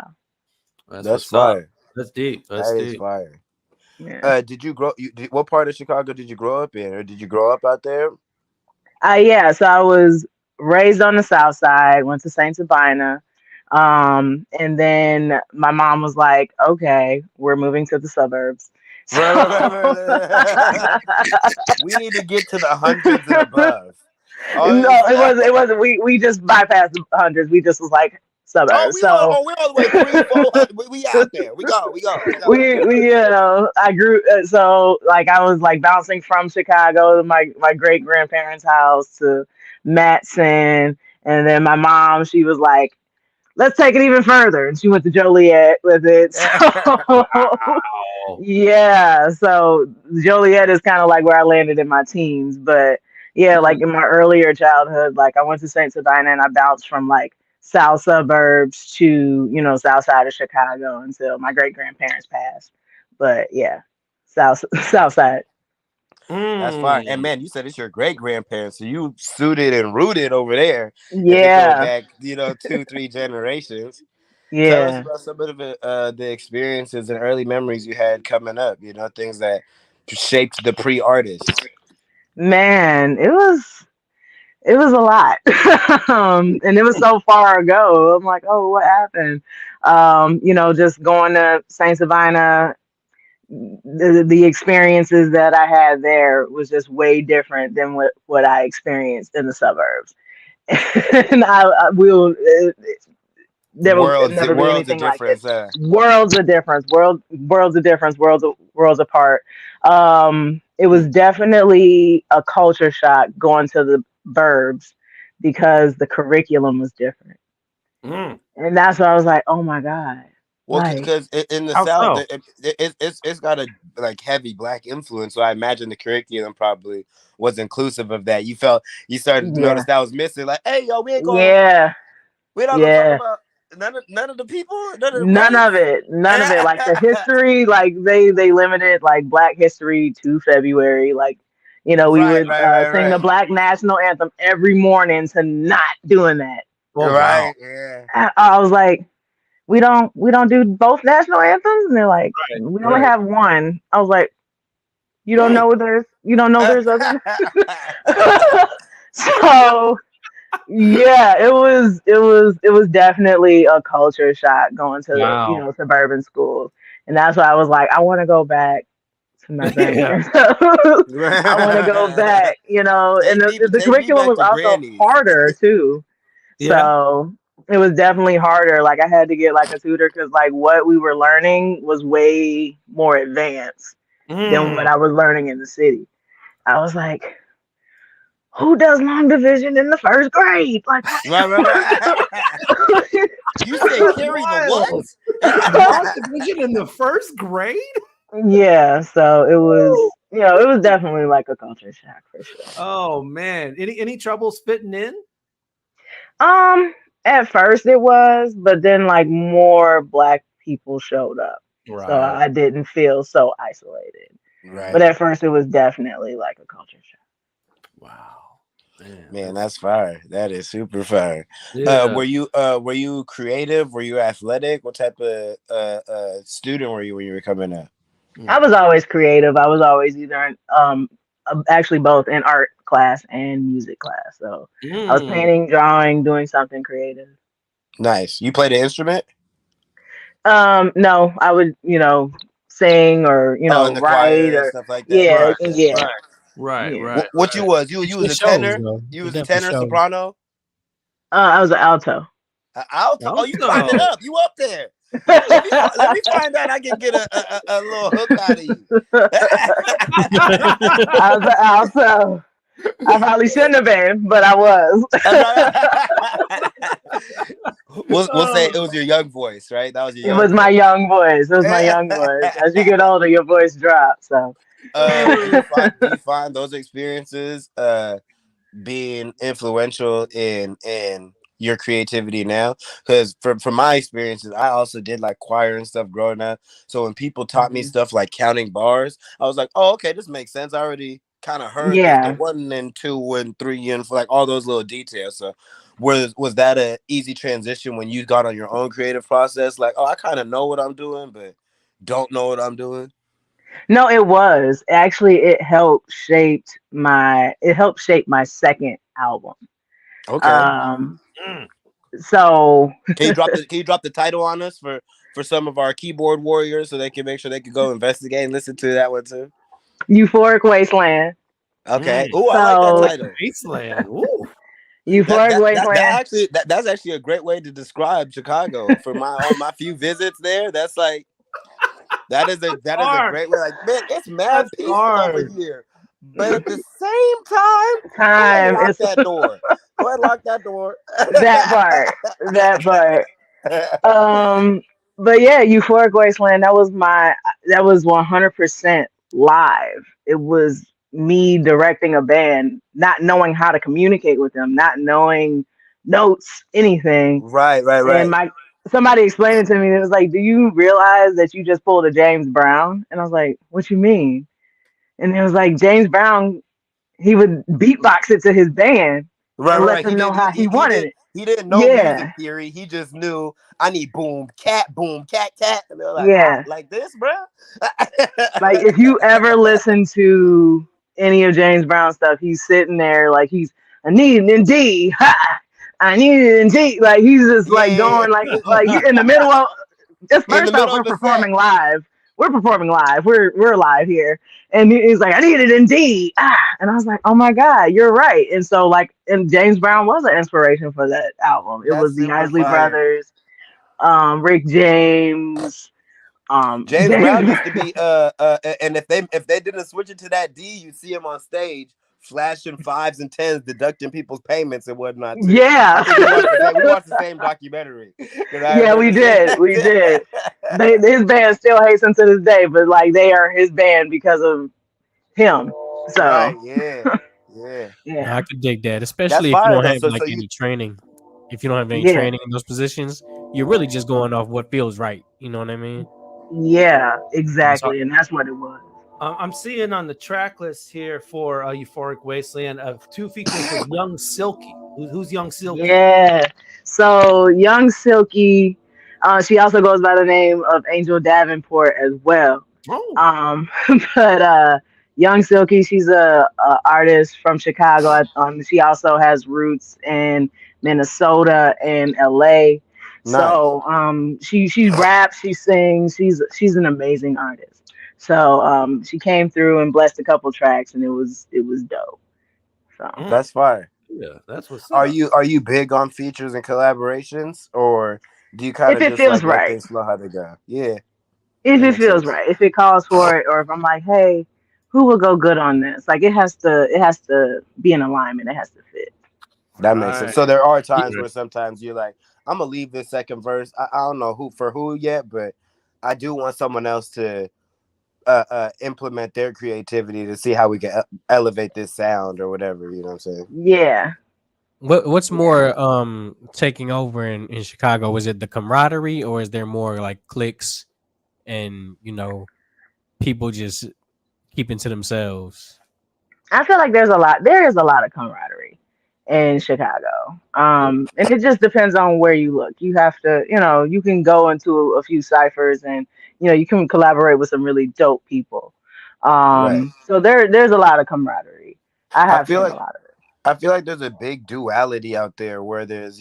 Speaker 3: that's fire.
Speaker 15: That's deep.
Speaker 3: That is fire.
Speaker 16: Yeah.
Speaker 3: Did you grow? What part of Chicago did you grow up in, or did you grow up out there?
Speaker 16: Yeah. So I was raised on the South Side. Went to St. Sabina, and then my mom was like, "Okay, we're moving to the suburbs." So,
Speaker 3: we need to get to the hundreds and above.
Speaker 16: It wasn't. We just bypassed the hundreds. We just was like suburbs.
Speaker 3: We're all the way 300-400. We out there. We go.
Speaker 16: We I grew so like I was like bouncing from Chicago to my great grandparents' house to Matson, and then my mom, she was like, let's take it even further, and she went to Joliet with it. So, yeah, so Joliet is kind of like where I landed in my teens, but yeah, like in my earlier childhood, like I went to St. Sabina and I bounced from like south suburbs to, south side of Chicago until my great grandparents passed. But yeah, south side.
Speaker 3: That's fine. And man, you said it's your great grandparents, so you suited and rooted over there.
Speaker 16: Yeah.
Speaker 3: If you go back, 2-3 generations.
Speaker 16: Yeah.
Speaker 3: Tell us about some of the experiences and early memories you had coming up. Things that shaped the pre-artist.
Speaker 16: Man, it was a lot. And it was so far ago. I'm like, oh, what happened? Just going to St. Sabina, the experiences that I had there was just way different than what I experienced in the suburbs. And there will never be anything like it. Worlds of difference, worlds apart. It was definitely a culture shock going to the burbs because the curriculum was different. And that's why I was like, oh my God.
Speaker 3: Well, because in the South, it's got a heavy Black influence. So I imagine the curriculum probably was inclusive of that. You started to notice that was missing. Like, hey, yo, we ain't going.
Speaker 16: Yeah.
Speaker 3: We don't talk about none of the people.
Speaker 16: None of it. Like the history, like they limited like Black history to February. Like, we would sing the Black national anthem every morning to not doing that.
Speaker 3: Right. Yeah.
Speaker 16: I was like, we don't do both national anthems, and they're like, we only have one. I was like, you don't know there's other. So yeah, it was definitely a culture shock going to suburban schools, and that's why I was like, I want to go back to my grandparents. I want to go back, and the curriculum was also harder too. Yeah. So it was definitely harder. Like I had to get like a tutor because like what we were learning was way more advanced than what I was learning in the city. I was like, who does long division in the first grade? Like,
Speaker 3: right. You said carry the what?
Speaker 15: Long division in the first grade?
Speaker 16: Yeah. So it was, it was definitely like a culture shock for sure.
Speaker 15: Oh man, any troubles fitting in?
Speaker 16: At first it was, but then like more Black people showed up. Right. So I didn't feel so isolated. Right. But at first it was definitely like a culture shock.
Speaker 15: Wow.
Speaker 3: Man, that's fire. That is super fire. Yeah. Were you creative? Were you athletic? What type of student were you when you were coming up?
Speaker 16: I was always creative. I was always either in, actually both in art class and music class. So I was painting, drawing, doing something creative.
Speaker 3: Nice. You play the instrument?
Speaker 16: No, I would, sing or,
Speaker 3: In the
Speaker 16: write
Speaker 3: choir and
Speaker 16: or
Speaker 3: stuff like that.
Speaker 16: yeah,
Speaker 3: Okay.
Speaker 16: yeah.
Speaker 3: Yeah. What you was? You was a tenor? You was a tenor, soprano?
Speaker 16: I was an alto.
Speaker 3: Alto? Oh, you climbed it up. You up there. Let me find out I can get a little hook out of you.
Speaker 16: I was an alto. I probably shouldn't have been, but I was.
Speaker 3: We'll say it was your young voice, right? That was your.
Speaker 16: It was my young voice. It was my young voice. As you get older, your voice drops. So,
Speaker 3: do you find those experiences being influential in your creativity now? Because from my experiences, I also did like choir and stuff growing up. So when people taught me stuff like counting bars, I was like, oh, okay, this makes sense. I already kind of heard the 1 and 2 and 3 and like all those little details. So was that an easy transition when you got on your own creative process? Like, oh, I kind of know what I'm doing, but don't know what I'm doing.
Speaker 16: No, it was actually it helped shape my second album.
Speaker 3: Okay.
Speaker 16: So
Speaker 3: can you drop the title on us for some of our keyboard warriors so they can make sure they can go investigate and listen to that one too?
Speaker 16: Euphoric Wasteland.
Speaker 3: Okay. Oh, I like that title.
Speaker 15: Wasteland. Ooh.
Speaker 16: Euphoric Wasteland.
Speaker 3: That's actually a great way to describe Chicago. For my few visits there, that's like that is a great way. Like, man, it's mad peaceful over here. But at the same time, lock that door. Go ahead, lock that door.
Speaker 16: That part. But yeah, Euphoric Wasteland. That was 100% live. It was me directing a band, not knowing how to communicate with them, not knowing notes, anything.
Speaker 3: Right.
Speaker 16: And somebody explained it to me. It was like, "Do you realize that you just pulled a James Brown?" And I was like, "What you mean?" And it was like James Brown, he would beatbox it to his band and let them know how he wanted it.
Speaker 3: He didn't know music theory. He just knew I need boom, cat. And they're like, like this, bro.
Speaker 16: Like if you ever listen to any of James Brown's stuff, he's sitting there like I need it in D. Ha! I need it in D. Like he's just like going like you're in the middle of. Just first off, we're performing live. We're performing live. We're live here. And he's like, I need it in D. And I was like, oh my God, you're right. And so and James Brown was an inspiration for that album. It was the Isley Brothers, Rick James.
Speaker 3: James Brown used to be and if they didn't switch it to that D, you'd see him on stage flashing 5s and 10s, deducting people's payments and whatnot. Too.
Speaker 16: Yeah.
Speaker 3: We watched the same documentary.
Speaker 16: Yeah, we did. His band still hates him to this day, but like they are his band because of him. So
Speaker 3: right, yeah.
Speaker 14: I could dig that, especially if you don't have any training. If you don't have any training in those positions, you're really just going off what feels right. You know what I mean?
Speaker 16: Yeah, exactly, and that's what it was.
Speaker 15: I'm seeing on the track list here for Euphoric Wasteland of 2 features with Young Silky. Who's Young Silky?
Speaker 16: Yeah. So Young Silky, she also goes by the name of Angel Davenport as well.
Speaker 15: Oh.
Speaker 16: But Young Silky, she's a artist from Chicago. She also has roots in Minnesota and LA. Nice. So she raps, she sings, she's an amazing artist. So she came through and blessed a couple tracks, and it was dope. So
Speaker 3: that's fire.
Speaker 15: Yeah, that's what's
Speaker 3: up. Are you big on features and collaborations, or do you kind of just
Speaker 16: feels
Speaker 3: like
Speaker 16: right.
Speaker 3: let things know how they go? Yeah.
Speaker 16: If it feels right, if it calls for it, or if I'm like, hey, who will go good on this? Like it has to be in alignment. It has to fit.
Speaker 3: That makes sense. So there are times where sometimes you're like, I'm gonna leave this second verse. I don't know who yet, but I do want someone else to implement their creativity to see how we can elevate this sound or whatever. You know what I'm saying?
Speaker 16: Yeah.
Speaker 14: What's more taking over in Chicago? Was it the camaraderie, or is there more like cliques and people just keeping to themselves?
Speaker 16: I feel like there is a lot of camaraderie, in Chicago. And it just depends on where you look. You have to, you can go into a few ciphers and, you can collaborate with some really dope people.
Speaker 3: Right.
Speaker 16: So there's a lot of camaraderie. I
Speaker 3: I
Speaker 16: have
Speaker 3: feel
Speaker 16: seen
Speaker 3: like
Speaker 16: a lot of it.
Speaker 3: I feel like there's a big duality out there where there's,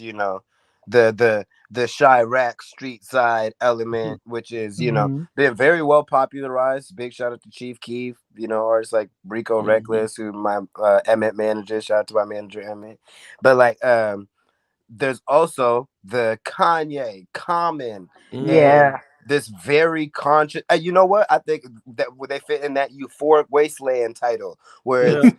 Speaker 3: the Chirac street side element, which is,
Speaker 16: Mhm.
Speaker 3: been very well popularized. Big shout out to Chief Keef, artists like Rico Reckless, who my Emmett manager. Shout out to my manager Emmett. But like there's also the Kanye, Common, and
Speaker 16: Yeah.
Speaker 3: this very conscious. You know what? I think that they fit in that euphoric wasteland title, where
Speaker 15: Yeah.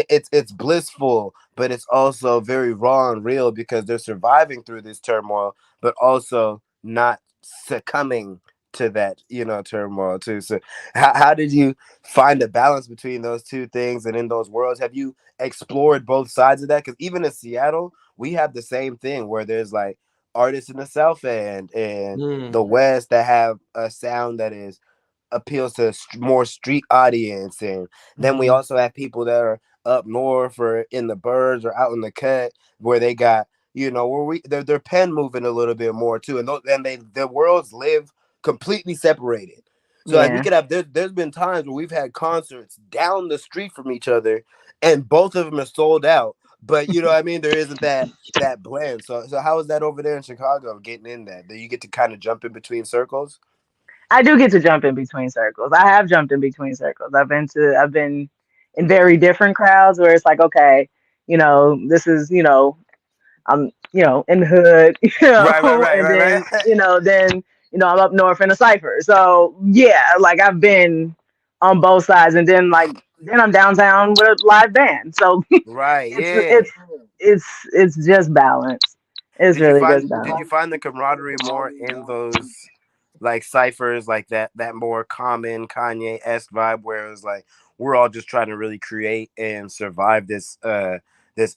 Speaker 3: it's blissful, but it's also very raw and real because they're surviving through this turmoil, but also not succumbing to that turmoil too. So how did you find a balance between those two things, and in those worlds have you explored both sides of that? Because even in Seattle we have the same thing where there's like artists in the South End and the West that have a sound that appeals to more street audience, and then we also have people that are up north or in the burbs or out in the cut where they got where their pen moving a little bit more too, and their worlds live completely separated. So like we
Speaker 16: Yeah.
Speaker 3: could have there's been times where we've had concerts down the street from each other and both of them are sold out, but what I mean, there isn't that blend. So how is that over there in Chicago, getting in that? Do you get to kind of jump in between circles?
Speaker 16: I do get to jump in between circles. I have jumped in between circles. I've been in very different crowds where it's like, okay, this is, I'm, in the hood, and then, I'm up north in a cipher. So yeah, like I've been on both sides, and then I'm downtown with a live band. So
Speaker 3: Right,
Speaker 16: it's just balance. It's
Speaker 3: Did you
Speaker 16: really
Speaker 3: find
Speaker 16: just balance.
Speaker 3: the camaraderie more in those like ciphers, like that more common Kanye-esque vibe where it was like we're all just trying to really create and survive this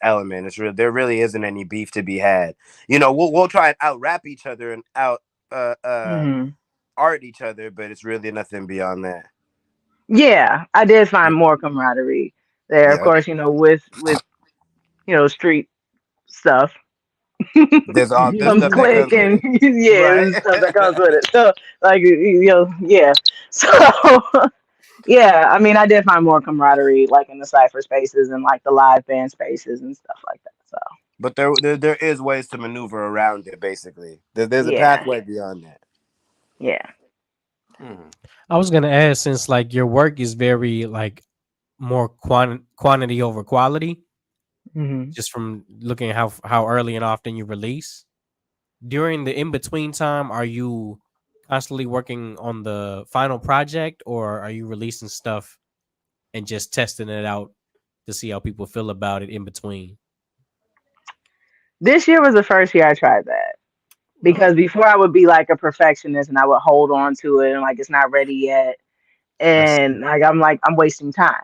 Speaker 3: element? There really isn't any beef to be had. We'll try and out rap each other and out
Speaker 16: Mhm.
Speaker 3: art each other, but it's really nothing beyond that.
Speaker 16: Yeah, I did find more camaraderie there. Of
Speaker 3: Yeah.
Speaker 16: course, with street stuff
Speaker 3: There's
Speaker 16: comes
Speaker 3: stuff that
Speaker 16: click
Speaker 3: comes with
Speaker 16: and
Speaker 3: it.
Speaker 16: yeah,
Speaker 3: Right.
Speaker 16: there's stuff that comes with it. So yeah. So yeah, I mean, I did find more camaraderie like in the cipher spaces and like the live band spaces and stuff like that. So
Speaker 3: But there is ways to maneuver around it. Basically, there's a
Speaker 16: yeah,
Speaker 3: pathway beyond that.
Speaker 16: yeah.
Speaker 14: I was gonna ask, since like your work is very like more quantity over quality,
Speaker 16: Mhm.
Speaker 14: just from looking at how early and often you release. During the in between time, are you constantly working on the final project, or are you releasing stuff and just testing it out to see how people feel about it in between?
Speaker 16: This year was the first year I tried that. Because before I would be like a perfectionist and I would hold on to it and like it's not ready yet. And I'm wasting time.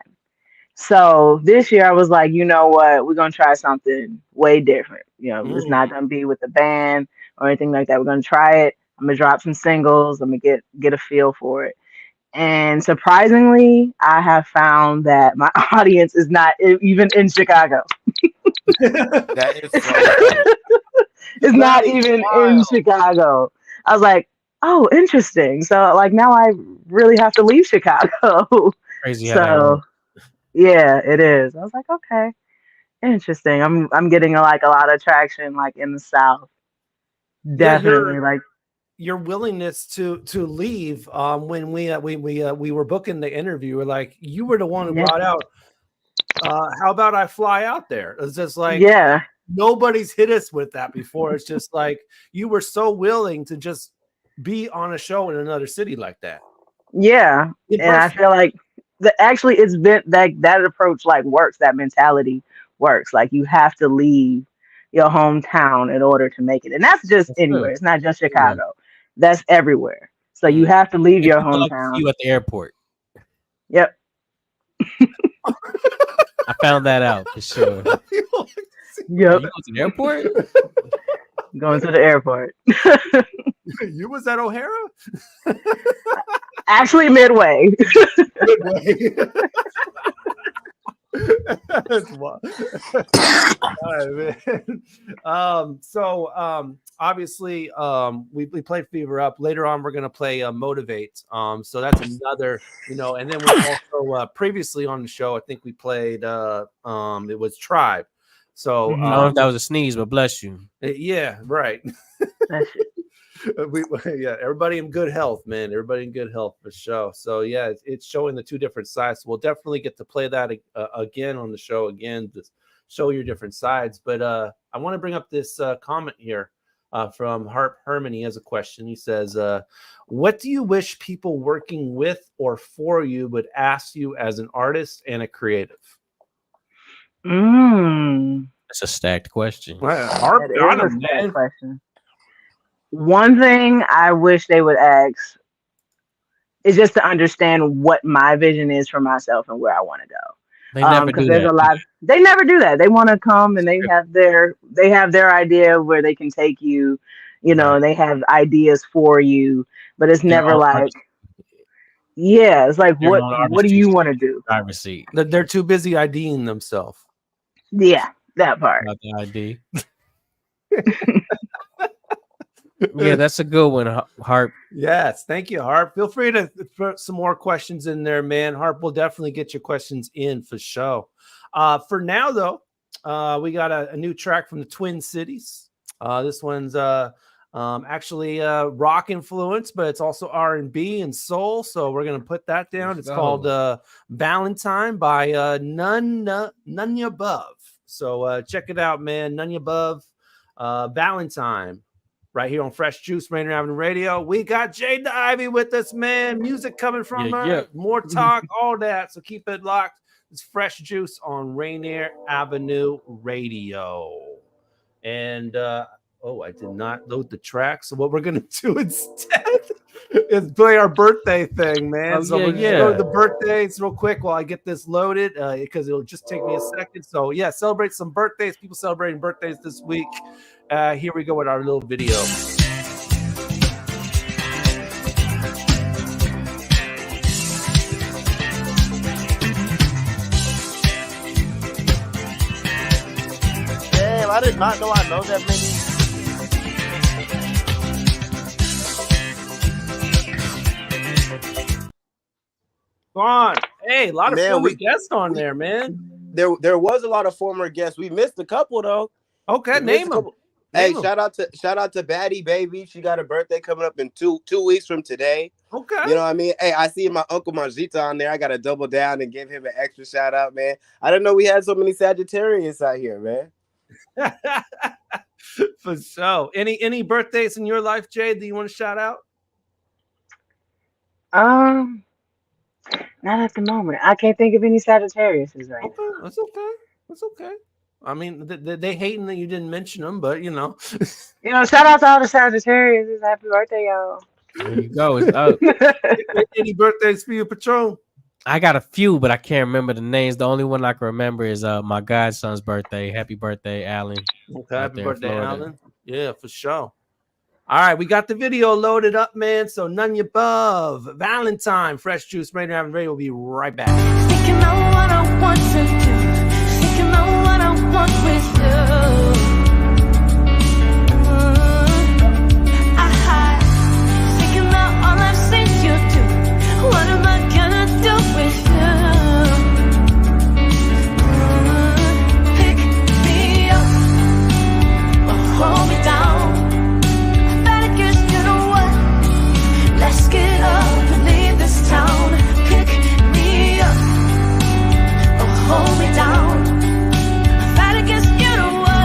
Speaker 16: So this year I was like, you know what, we're gonna try something way different. It's not gonna be with the band or anything like that. We're gonna try it. I'm gonna drop some singles. I'm gonna get a feel for it. And surprisingly, I have found that my audience is not even in Chicago.
Speaker 3: That is so
Speaker 16: It's not even in Chicago. I was like, oh, interesting. So like now I really have to leave Chicago.
Speaker 14: Crazy how that
Speaker 16: So
Speaker 14: works.
Speaker 16: yeah, it is. I was like, okay, interesting. I'm getting a lot of traction like in the South. Definitely like
Speaker 15: your willingness to leave when we were booking the interview. We're like, you were the one who
Speaker 16: Yeah.
Speaker 15: brought out how about I fly out there? It's just like,
Speaker 16: yeah.
Speaker 15: Nobody's hit us with that before. It's just like you were so willing to just be on a show in another city like that.
Speaker 16: Yeah.
Speaker 15: In
Speaker 16: And I
Speaker 15: person.
Speaker 16: feel like actually it's been that approach like works, that mentality works. Like you have to leave your hometown in order to make it. And that's just anywhere. It's not just Chicago. That's everywhere. So you have to leave
Speaker 14: Yeah,
Speaker 16: your
Speaker 14: people like to see
Speaker 16: hometown.
Speaker 14: you at the airport.
Speaker 16: Yep.
Speaker 14: I found that out for sure.
Speaker 16: Yep.
Speaker 14: You go to the airport?
Speaker 16: Going to the airport.
Speaker 15: You was at O'Hara?
Speaker 16: Actually, Midway.
Speaker 15: All right, man. Obviously, we played Fever Up. Later on, we're gonna play Motivate. So that's another, and then we also previously on the show, I think we played it was Tribe. So
Speaker 14: I don't know if that was a sneeze, but bless you.
Speaker 15: Yeah, right. Everybody in good health, man. Everybody in good health for sure. So yeah, it's showing the two different sides. So we'll definitely get to play that again on the show again to show your different sides. But I want to bring up this comment here from Harp Herman. He has a question. He says, "What do you wish people working with or for you would ask you as an artist and a creative?"
Speaker 14: That's a stacked question.
Speaker 15: Harp,
Speaker 16: That is a stacked question. One thing I wish they would ask is just to understand what my vision is for myself and where I want to go.
Speaker 14: They never do that.
Speaker 16: They never do that. They want to come and they have their idea where they can take you, and they have ideas for you, but it's never like, it's like, what do you want to do?
Speaker 14: Driver's seat.
Speaker 15: They're too busy IDing themselves.
Speaker 16: Yeah, that part.
Speaker 14: About the ID. Yeah, that's a good one, Harp.
Speaker 15: Yes, thank you, Harp. Feel free to put some more questions in there, man. Harp will definitely get your questions in for sure. For now, though, we got a new track from the Twin Cities. This one's actually rock influence, but it's also R&B and soul. So we're gonna put that down. It's called "Valentine" by None Above. So check it out, man. None Above, "Valentine." Right here on Fresh Juice, Rainier Avenue Radio. We got Jade The Ivy with us, man. Music coming from her. Yeah. More talk, all that. So keep it locked. It's Fresh Juice on Rainier Avenue Radio. And, I did not load the track. So what we're going to do instead is play our birthday thing, man. So we're going to go to the birthdays real quick while I get this loaded because it'll just take me a second. So, yeah, celebrate some birthdays. People celebrating birthdays this week. Here we go with our little video.
Speaker 3: Damn, I did not know I know that many.
Speaker 15: Go on. Hey, a lot of former guests on there, man.
Speaker 3: There was a lot of former guests. We missed a couple though.
Speaker 15: Okay, name them.
Speaker 3: Hey, shout out to Baddie Baby. She got a birthday coming up in two weeks from today.
Speaker 15: Okay.
Speaker 3: You know what I mean? Hey, I see my Uncle Marjita on there. I got to double down and give him an extra shout out, man. I didn't know we had so many Sagittarius out here, man.
Speaker 15: For sure. Any birthdays in your life, Jade, that you want to shout out?
Speaker 16: Not at the moment. I can't think of any Sagittarius right now.
Speaker 15: Okay, that's okay. That's okay. I mean, they hating that you didn't mention them, but
Speaker 16: shout out to all the Sagittarius. Happy birthday, y'all.
Speaker 14: There you go. It's up.
Speaker 15: Any birthdays for you, Patron?
Speaker 14: I got a few, but I can't remember the names. The only one I can remember is my godson's birthday. Happy birthday, Alan.
Speaker 15: Okay, happy birthday, Alan. Yeah, for sure. All right, we got the video loaded up, man. So None Above, Valentine, Fresh Juice, Rainier Avenue Radio. We'll be right back.
Speaker 11: Thinking of what I want to do. Thinking of what I want with you. Thinking of all I've seen you do. What am I gonna do with you? Pick me up or hold me down. Let's get up and leave this town. Pick me up or hold me down. Fight against you to what?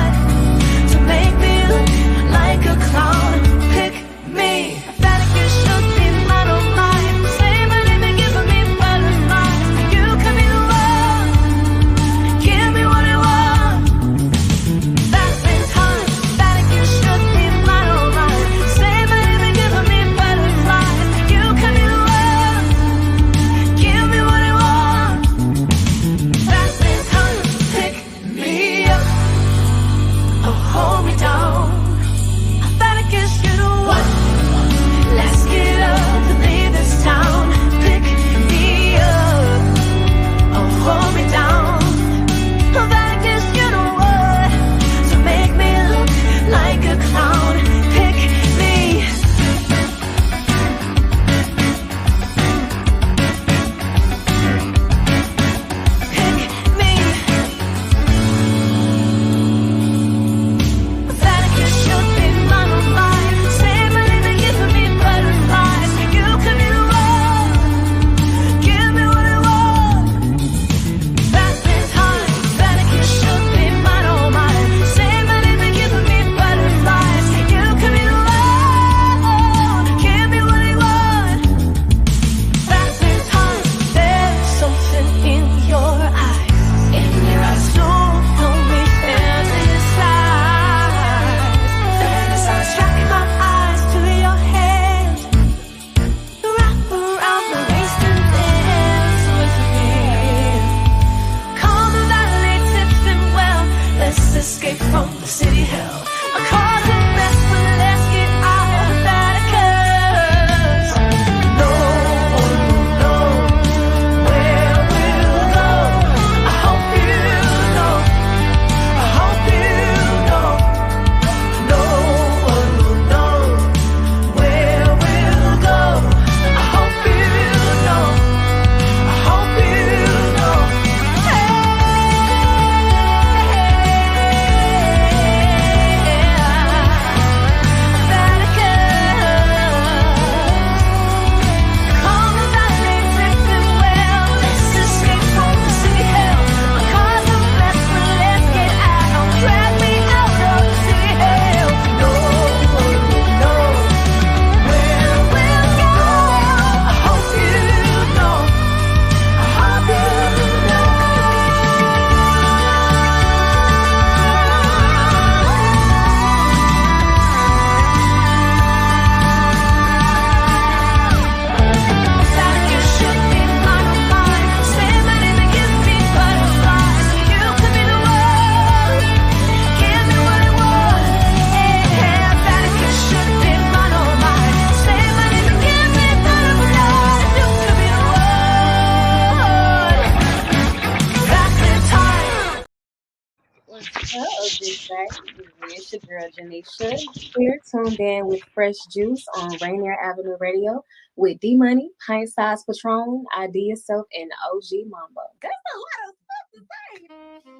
Speaker 4: your girl Janisha. We're tuned in with Fresh Juice on Rainier Avenue Radio with D Money, Pint Size Patron, IDYourself, and OG Mambo. That's a lot of stuff to say.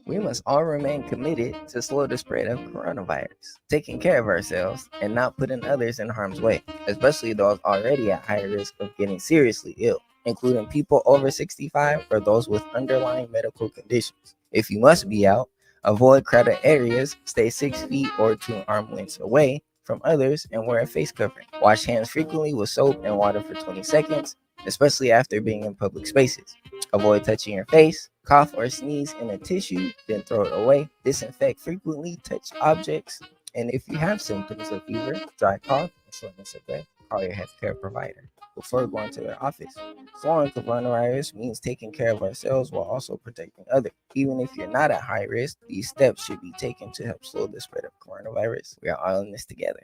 Speaker 6: We must all remain committed to slow the spread of coronavirus, taking care of ourselves and not putting others in harm's way, especially those already at high risk of getting seriously ill, including people over 65 or those with underlying medical conditions. If you must be out, avoid crowded areas, stay 6 feet or 2 arm lengths away from others, and wear a face covering. Wash hands frequently with soap and water for 20 seconds, especially after being in public spaces. Avoid touching your face, cough or sneeze in a tissue, then throw it away. Disinfect frequently touched objects, and if you have symptoms of fever, dry cough, and shortness of breath, call your healthcare provider before going to their office. Slowing coronavirus means taking care of ourselves while also protecting others. Even if you're not at high risk, these steps should be taken to help slow the spread of coronavirus. We are all in this together.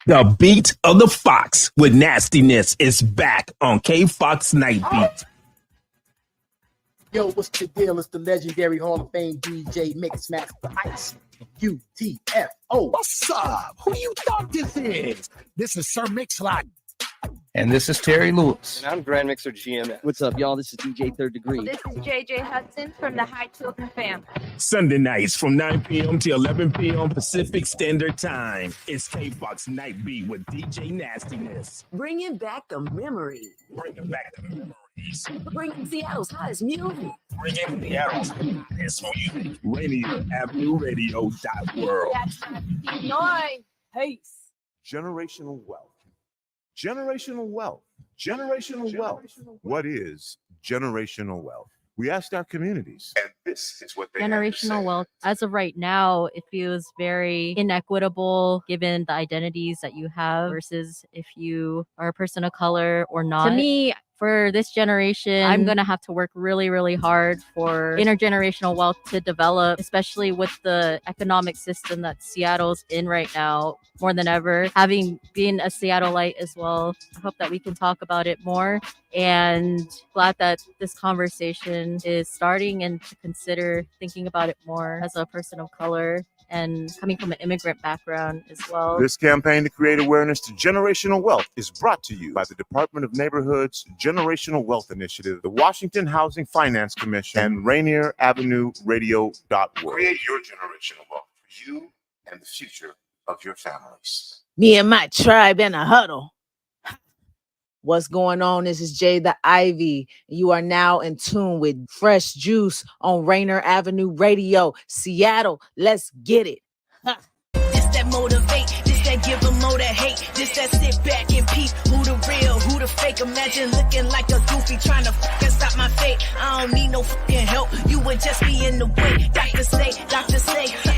Speaker 23: The beat of the Fox with nastiness is back on K-Fox Night Beat.
Speaker 24: Yo, what's the deal? It's the legendary Hall of Fame DJ Mix Master Ice. UTFO.
Speaker 9: What's up? Who you thought this is? This is Sir Mix-a-Lot.
Speaker 25: And this is Terry Lewis.
Speaker 26: And I'm Grand Mixer GMS.
Speaker 25: What's up, y'all? This is DJ Third Degree.
Speaker 21: This is JJ Hudson from the High Children Family.
Speaker 23: Sunday nights from 9 p.m. to 11 p.m. Pacific Standard Time. It's K-Fox Night Beat with DJ Nastiness.
Speaker 27: Bringing back the memory.
Speaker 23: Bringing back the memories.
Speaker 27: Bringing Seattle's hottest music.
Speaker 23: Bringing Seattle's hottest music. Rainier Avenue Radio.world.
Speaker 21: That's right. Peace.
Speaker 2: Generational wealth. Generational wealth. Generational wealth. What is generational wealth? We asked our communities, and this is what they had to
Speaker 28: Generational
Speaker 2: say.
Speaker 28: wealth, as of right now, it feels very inequitable given the identities that you have versus if you are a person of color or not. To me, for this generation, I'm going to have to work really, really hard for intergenerational wealth to develop, especially with the economic system that Seattle's in right now, more than ever. Having been a Seattleite as well, I hope that we can talk about it more. And glad that this conversation is starting and to consider thinking about it more as a person of color and coming from an immigrant background as well.
Speaker 2: This campaign to create awareness to generational wealth is brought to you by the Department of Neighborhood's Generational Wealth Initiative, the Washington Housing Finance Commission, and Rainier Avenue Radio.world. Create your generational wealth for you and the future of your families.
Speaker 27: Me and my tribe in a huddle. What's going on? This is Jade The Ivy. You are now in tune with Fresh Juice on Rainier Avenue Radio. Seattle, let's get it.
Speaker 22: This that motivate, this that give them more that hate, this that sit back and peep. Who the real, who the fake? Imagine looking like a goofy trying to fucking stop my fate. I don't need no fucking help, you would just be in the way. Doctor say,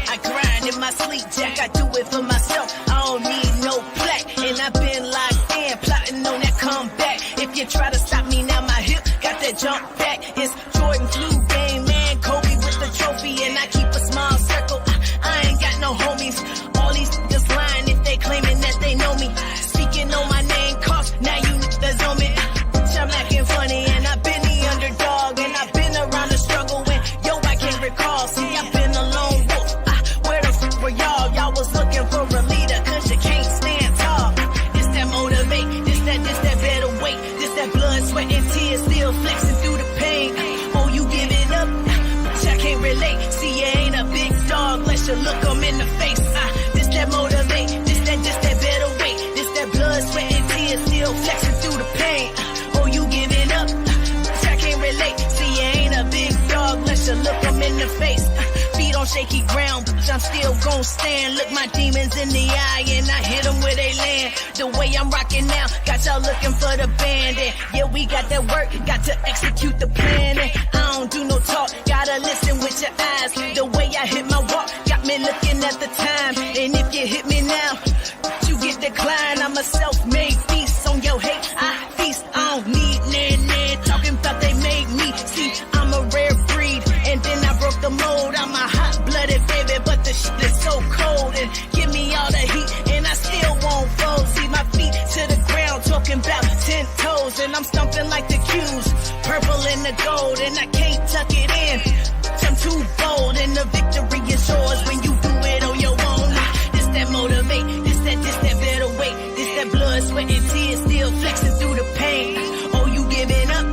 Speaker 22: I grind in my sleep, Jack. I do it for myself. I don't need no plaque, and I've been locked in, plotting on that comeback. If you try to stop me now, my hip got that jump back. It's Jordan flu game, man, Kobe with the trophy, and I keep a small circle. I ain't got no homies. All these niggas lying if they claiming that they know me. Speaking on my name cost, now you niggas on me. I'm acting funny, and I've been the underdog, and I've been around the struggle when, yo, I can't recall. See, I've been a lone wolf. Where the fuck were y'all? Y'all was looking for a leader, cause you can't stand tall. This that motivate, this that better weight. This that blood, sweat, and tears still flexing through the pain. Oh, you giving up? Bitch, I can't relate. See, you ain't a big dog unless you look them in the face. This that motivate, this that better weight. This that blood, sweat, and tears still flexing through the pain. Oh, you giving up? Bitch, I can't relate. See, you ain't a big dog unless you look them in the face. Feet on shaky ground, bitch, I'm still gon' stand. Look my demons in the eye and I hit them where they land. The way I'm rocking now, got y'all looking for the band. And yeah, we got that work, got to execute the plan. And I don't do no talk, gotta listen with your eyes. The way I hit my walk, got me looking at the time. And if you hit me now, you get declined. I'm a self-made feast on your hate. I feast, I don't need nan. Talking about they made me. See, I'm a rare breed. And then I broke the mold. I'm a hot-blooded baby, but the shit is so cold. And give me all the heat, and I still won't fold. See my feet to the ground, talking about 10 toes. And I'm stomping like the Q's, purple and the gold. And I can't tuck it in, I'm too bold. And the victory is yours when you do it on your own. This that motivate. This that better weight. This that blood, sweat, and tears still flexing through the pain. Oh, you giving up?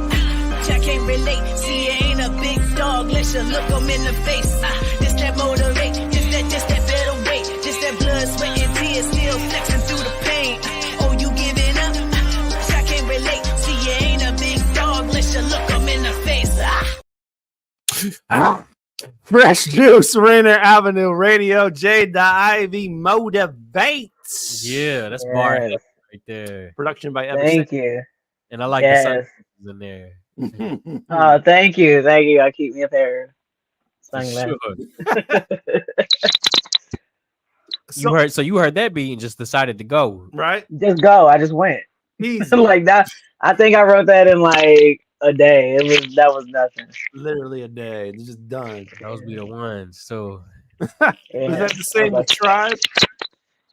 Speaker 22: I can't relate. See, you ain't a big dog. Let's you look 'em in the face. This that motivate. This that better weight. This that blood, sweat, and tears still flexing through the pain. Oh, you giving up? I can't relate. See, you ain't a big dog. Let's you look 'em in the face.
Speaker 15: Fresh Juice, Rainier Avenue Radio, Jade the Ivy motivates.
Speaker 14: Yeah, that's bar right there.
Speaker 15: Production by
Speaker 16: Thank you.
Speaker 14: And I like the sunglasses in there.
Speaker 16: Oh, thank you. Thank you. I'll keep me a pair.
Speaker 14: Sure. You heard that beat and just decided to go.
Speaker 15: Right?
Speaker 16: Just go. I just went.
Speaker 15: Easy.
Speaker 16: Like that. I think I wrote that in like a day. That was nothing.
Speaker 15: Literally a day. It's just done.
Speaker 14: Those be the ones. So
Speaker 15: was that the same with Tribe?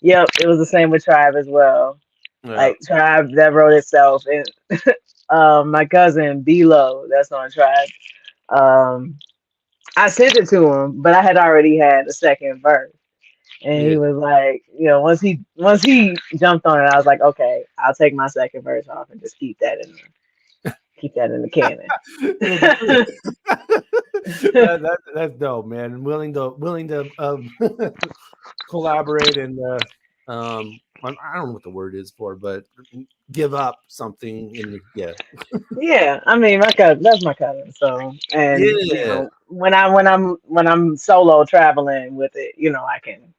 Speaker 16: Yep, it was the same with Tribe as well.
Speaker 15: Yeah.
Speaker 16: Like Tribe that wrote itself, and my cousin B-Lo, that's on Tribe. I sent it to him, but I had already had a second verse, and he was like, once he jumped on it, I was like, okay, I'll take my second verse off and just keep that in the canon.
Speaker 15: That's dope, man. Willing to collaborate and I don't know what the word is for, but give up something
Speaker 16: Yeah, I mean, that's my cousin. So, and when I'm solo traveling with it, I can,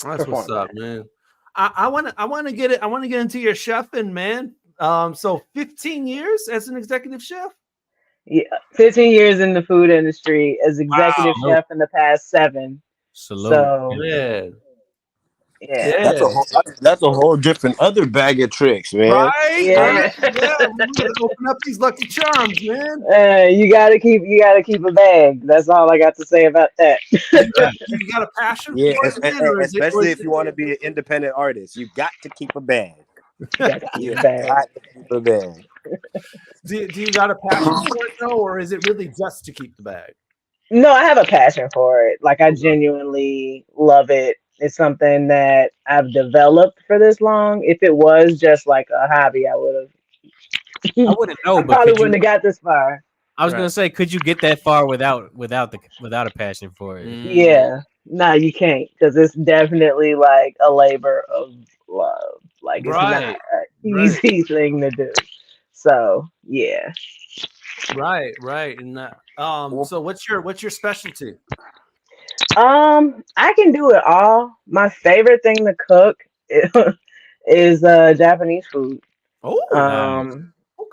Speaker 15: that's what's up, man. I want to get into your chefing, man. So 15 years as an executive chef?
Speaker 16: Yeah, 15 years in the food industry as executive chef in the past 7. So yeah.
Speaker 3: That's a whole different other bag of tricks, man.
Speaker 15: Right?
Speaker 16: Yeah.
Speaker 15: We gotta open up these Lucky Charms, man.
Speaker 16: You gotta keep a bag. That's all I got to say about that.
Speaker 15: You got a passion for it, man,
Speaker 3: especially if you want to be an independent artist, you got to keep a bag.
Speaker 16: You got to keep a bag.
Speaker 15: Do you got a passion for it though, or is it really just to keep the bag?
Speaker 16: No, I have a passion for it. Like I genuinely love it. It's something that I've developed for this long. If it was just like a hobby, I would have.
Speaker 14: I wouldn't know,
Speaker 16: I
Speaker 14: but
Speaker 16: probably wouldn't have got this far.
Speaker 14: I was gonna say, could you get that far without a passion for it?
Speaker 16: Yeah, no, you can't, because it's definitely like a labor of love. Like it's not an easy thing to do. So yeah.
Speaker 15: Right. And so what's your specialty?
Speaker 16: I can do it all. My favorite thing to cook is Japanese food.
Speaker 15: Oh,
Speaker 16: nice.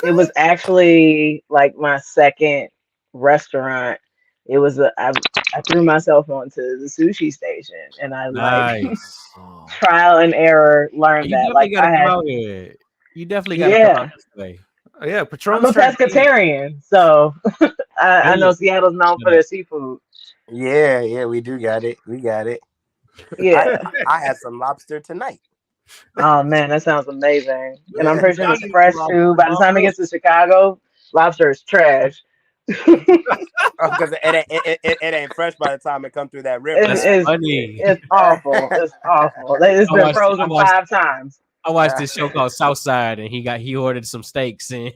Speaker 16: It was actually like my second restaurant. It was I threw myself onto the sushi station, and I trial and error learned that. Like
Speaker 14: you definitely got to come out this way.
Speaker 15: Oh, yeah,
Speaker 16: I'm a pescatarian, so I know Seattle's known for their seafood.
Speaker 3: Yeah, we do got it. We got it.
Speaker 16: Yeah,
Speaker 3: I had some lobster tonight.
Speaker 16: Oh man, that sounds amazing. And I'm pretty sure it's fresh too. By the time it gets to Chicago, lobster is trash.
Speaker 3: Because it ain't fresh by the time it comes through that river.
Speaker 16: It's awful. It's awful. It's been frozen 5 times.
Speaker 14: I watched this show called Southside, and he ordered some steaks, and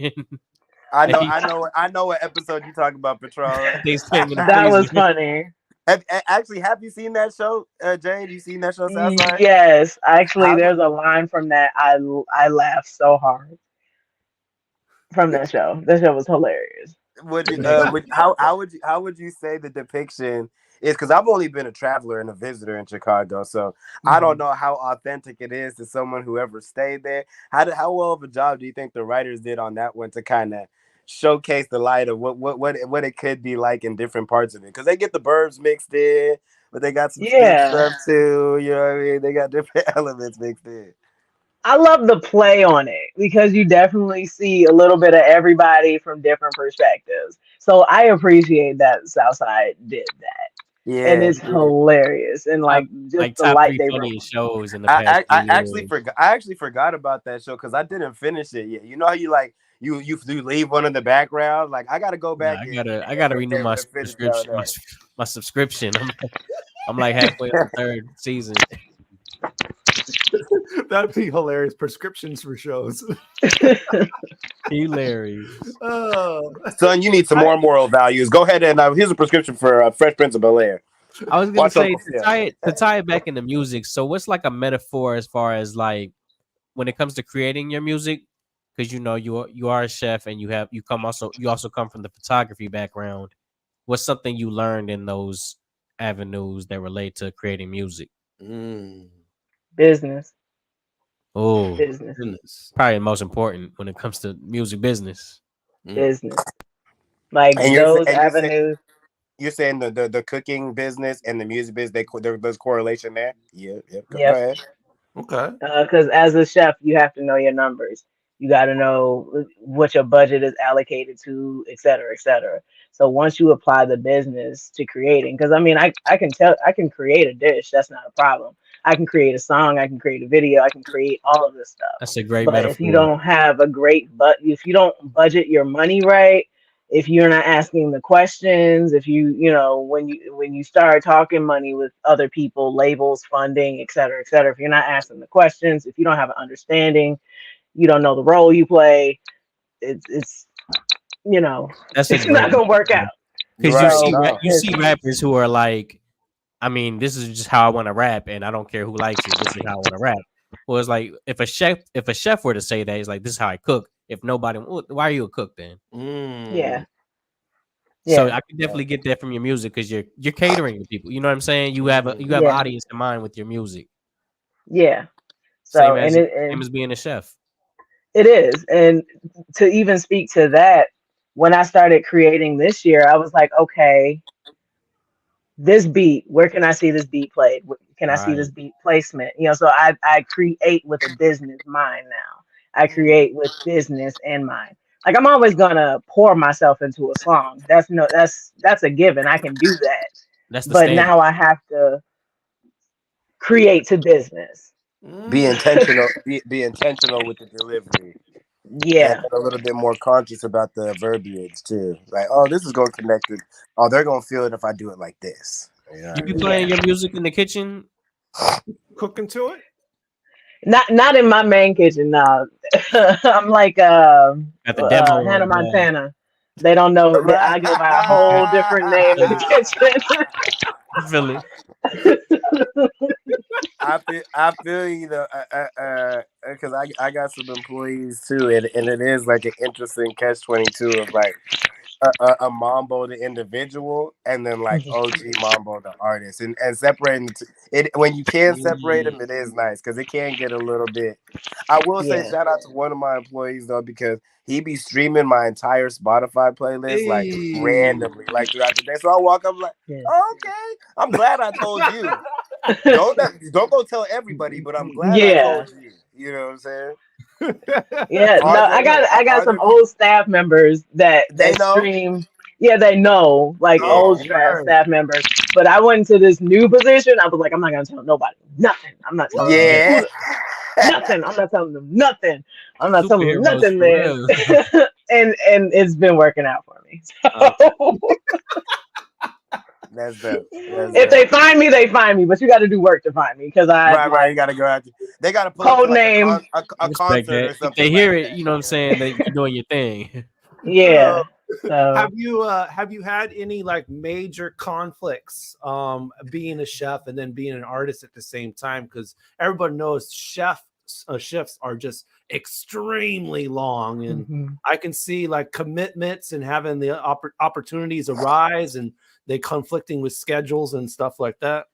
Speaker 3: I know what episode you talking about, Patron.
Speaker 16: That was funny.
Speaker 3: Actually, have you seen that show, Jade? You seen that show, Southside?
Speaker 16: Yes, actually, there's a line from that. I laughed so hard from that show. That show was hilarious.
Speaker 3: How would you say the depiction is? Because I've only been a traveler and a visitor in Chicago, so I don't know how authentic it is to someone who ever stayed there. How well of a job do you think the writers did on that one to kind of showcase the light of what it could be like in different parts of it? Because they get the burbs mixed in, but they got some stuff too. You know what I mean? They got different elements mixed in.
Speaker 16: I love the play on it because you definitely see a little bit of everybody from different perspectives. So I appreciate that Southside did that.
Speaker 3: Yeah,
Speaker 16: and it's hilarious and just the light they
Speaker 14: funny shows in the past.
Speaker 3: I actually forgot about that show because I didn't finish it yet. You know how you leave one in the background? Like I gotta go back.
Speaker 14: I gotta renew my subscription. I'm like halfway on the 3rd season.
Speaker 15: That'd be hilarious. Prescriptions for shows.
Speaker 14: Hilarious.
Speaker 15: Oh,
Speaker 3: Son, you need some more moral values. Go ahead and here's a prescription for Fresh Prince of Bel-Air.
Speaker 14: I was gonna
Speaker 3: Watch
Speaker 14: say
Speaker 3: Uncle Phil.
Speaker 14: to tie it back into music. So what's like a metaphor as far as like when it comes to creating your music? Because you are a chef and you also come from the photography background. What's something you learned in those avenues that relate to creating music?
Speaker 16: Business.
Speaker 14: Oh,
Speaker 16: Business.
Speaker 14: probably the most important when it comes to music business.
Speaker 16: Business. Like
Speaker 3: And
Speaker 16: those avenues.
Speaker 3: You're saying the cooking business and the music business, there's correlation there? Yeah. Go
Speaker 16: Yep.
Speaker 3: ahead.
Speaker 15: Okay.
Speaker 16: Because as a chef, you have to know your numbers. You got to know what your budget is allocated to, et cetera, et cetera. So once you apply the business to creating, because I mean, I can create a dish. That's not a problem. I can create a song. I can create a video. I can create all of this stuff.
Speaker 14: That's a great
Speaker 16: But
Speaker 14: metaphor.
Speaker 16: if you don't have if you don't budget your money right, if you're not asking the questions, if when you start talking money with other people, labels, funding, et cetera, if you're not asking the questions, if you don't have an understanding, you don't know the role you play, it's
Speaker 14: That's
Speaker 16: not gonna work out.
Speaker 14: Because you see rappers who are like, I mean, this is just how I want to rap, and I don't care who likes it. This is how I want to rap. Well, it's like if a chef were to say that, it's like, this is how I cook. If nobody, why are you a cook then?
Speaker 16: Yeah.
Speaker 14: So I can definitely get that from your music because you're catering to people. You know what I'm saying? You have an audience in mind with your music.
Speaker 16: Yeah.
Speaker 14: So same as being a chef.
Speaker 16: It is. And to even speak to that, when I started creating this year, I was like, okay, this beat, where can I see this beat played? Can I see this beat placement? So I create with a business mind now. I create with business in mind. Like I'm always gonna pour myself into a song. That's a given. I can do that.
Speaker 14: That's the
Speaker 16: but
Speaker 14: standard.
Speaker 16: now I have to create to business.
Speaker 3: Be intentional. Be intentional with the delivery.
Speaker 16: Yeah.
Speaker 3: And a little bit more conscious about the verbiage too. Like, oh, this is going to connect it. Oh, they're going to feel it if I do it like this.
Speaker 14: You be playing your music in the kitchen,
Speaker 15: cooking to it?
Speaker 16: Not in my main kitchen. No, I'm like
Speaker 14: at the demo
Speaker 16: Hannah Montana. They don't know that I go by a whole different name in the kitchen.
Speaker 14: Philly.
Speaker 3: I feel you though, because I got some employees too, and it is like an interesting catch-22 of like a Mambo the individual, and then like OG Mambo the artist, and separating it when you can separate them, it is nice because it can get a little bit. I will say shout out to one of my employees though, because he be streaming my entire Spotify playlist like randomly, like throughout the day. So I walk up like, okay, I'm glad I told you. Don't go tell everybody, but I'm glad I told you. You know what I'm saying?
Speaker 16: Yeah, no, I got some old staff members that stream. Yeah, they know, like old staff members. But I went into this new position. I was like, I'm not gonna tell nobody nothing. I'm not telling them nothing. I'm not telling them nothing. I'm not telling them nothing, man. and it's been working out for me. So.
Speaker 3: That's dope.
Speaker 16: If they find me, they find me. But you got to do work to find me because
Speaker 3: right. You got to go out. They got to put
Speaker 16: code name
Speaker 3: a concert or something.
Speaker 14: If they hear it, you know what I'm saying. They doing your thing.
Speaker 16: Yeah.
Speaker 15: Have you had any like major conflicts being a chef and then being an artist at the same time? Because everybody knows shifts are just extremely long, and I can see like commitments and having the opportunities arise and they conflicting with schedules and stuff like that.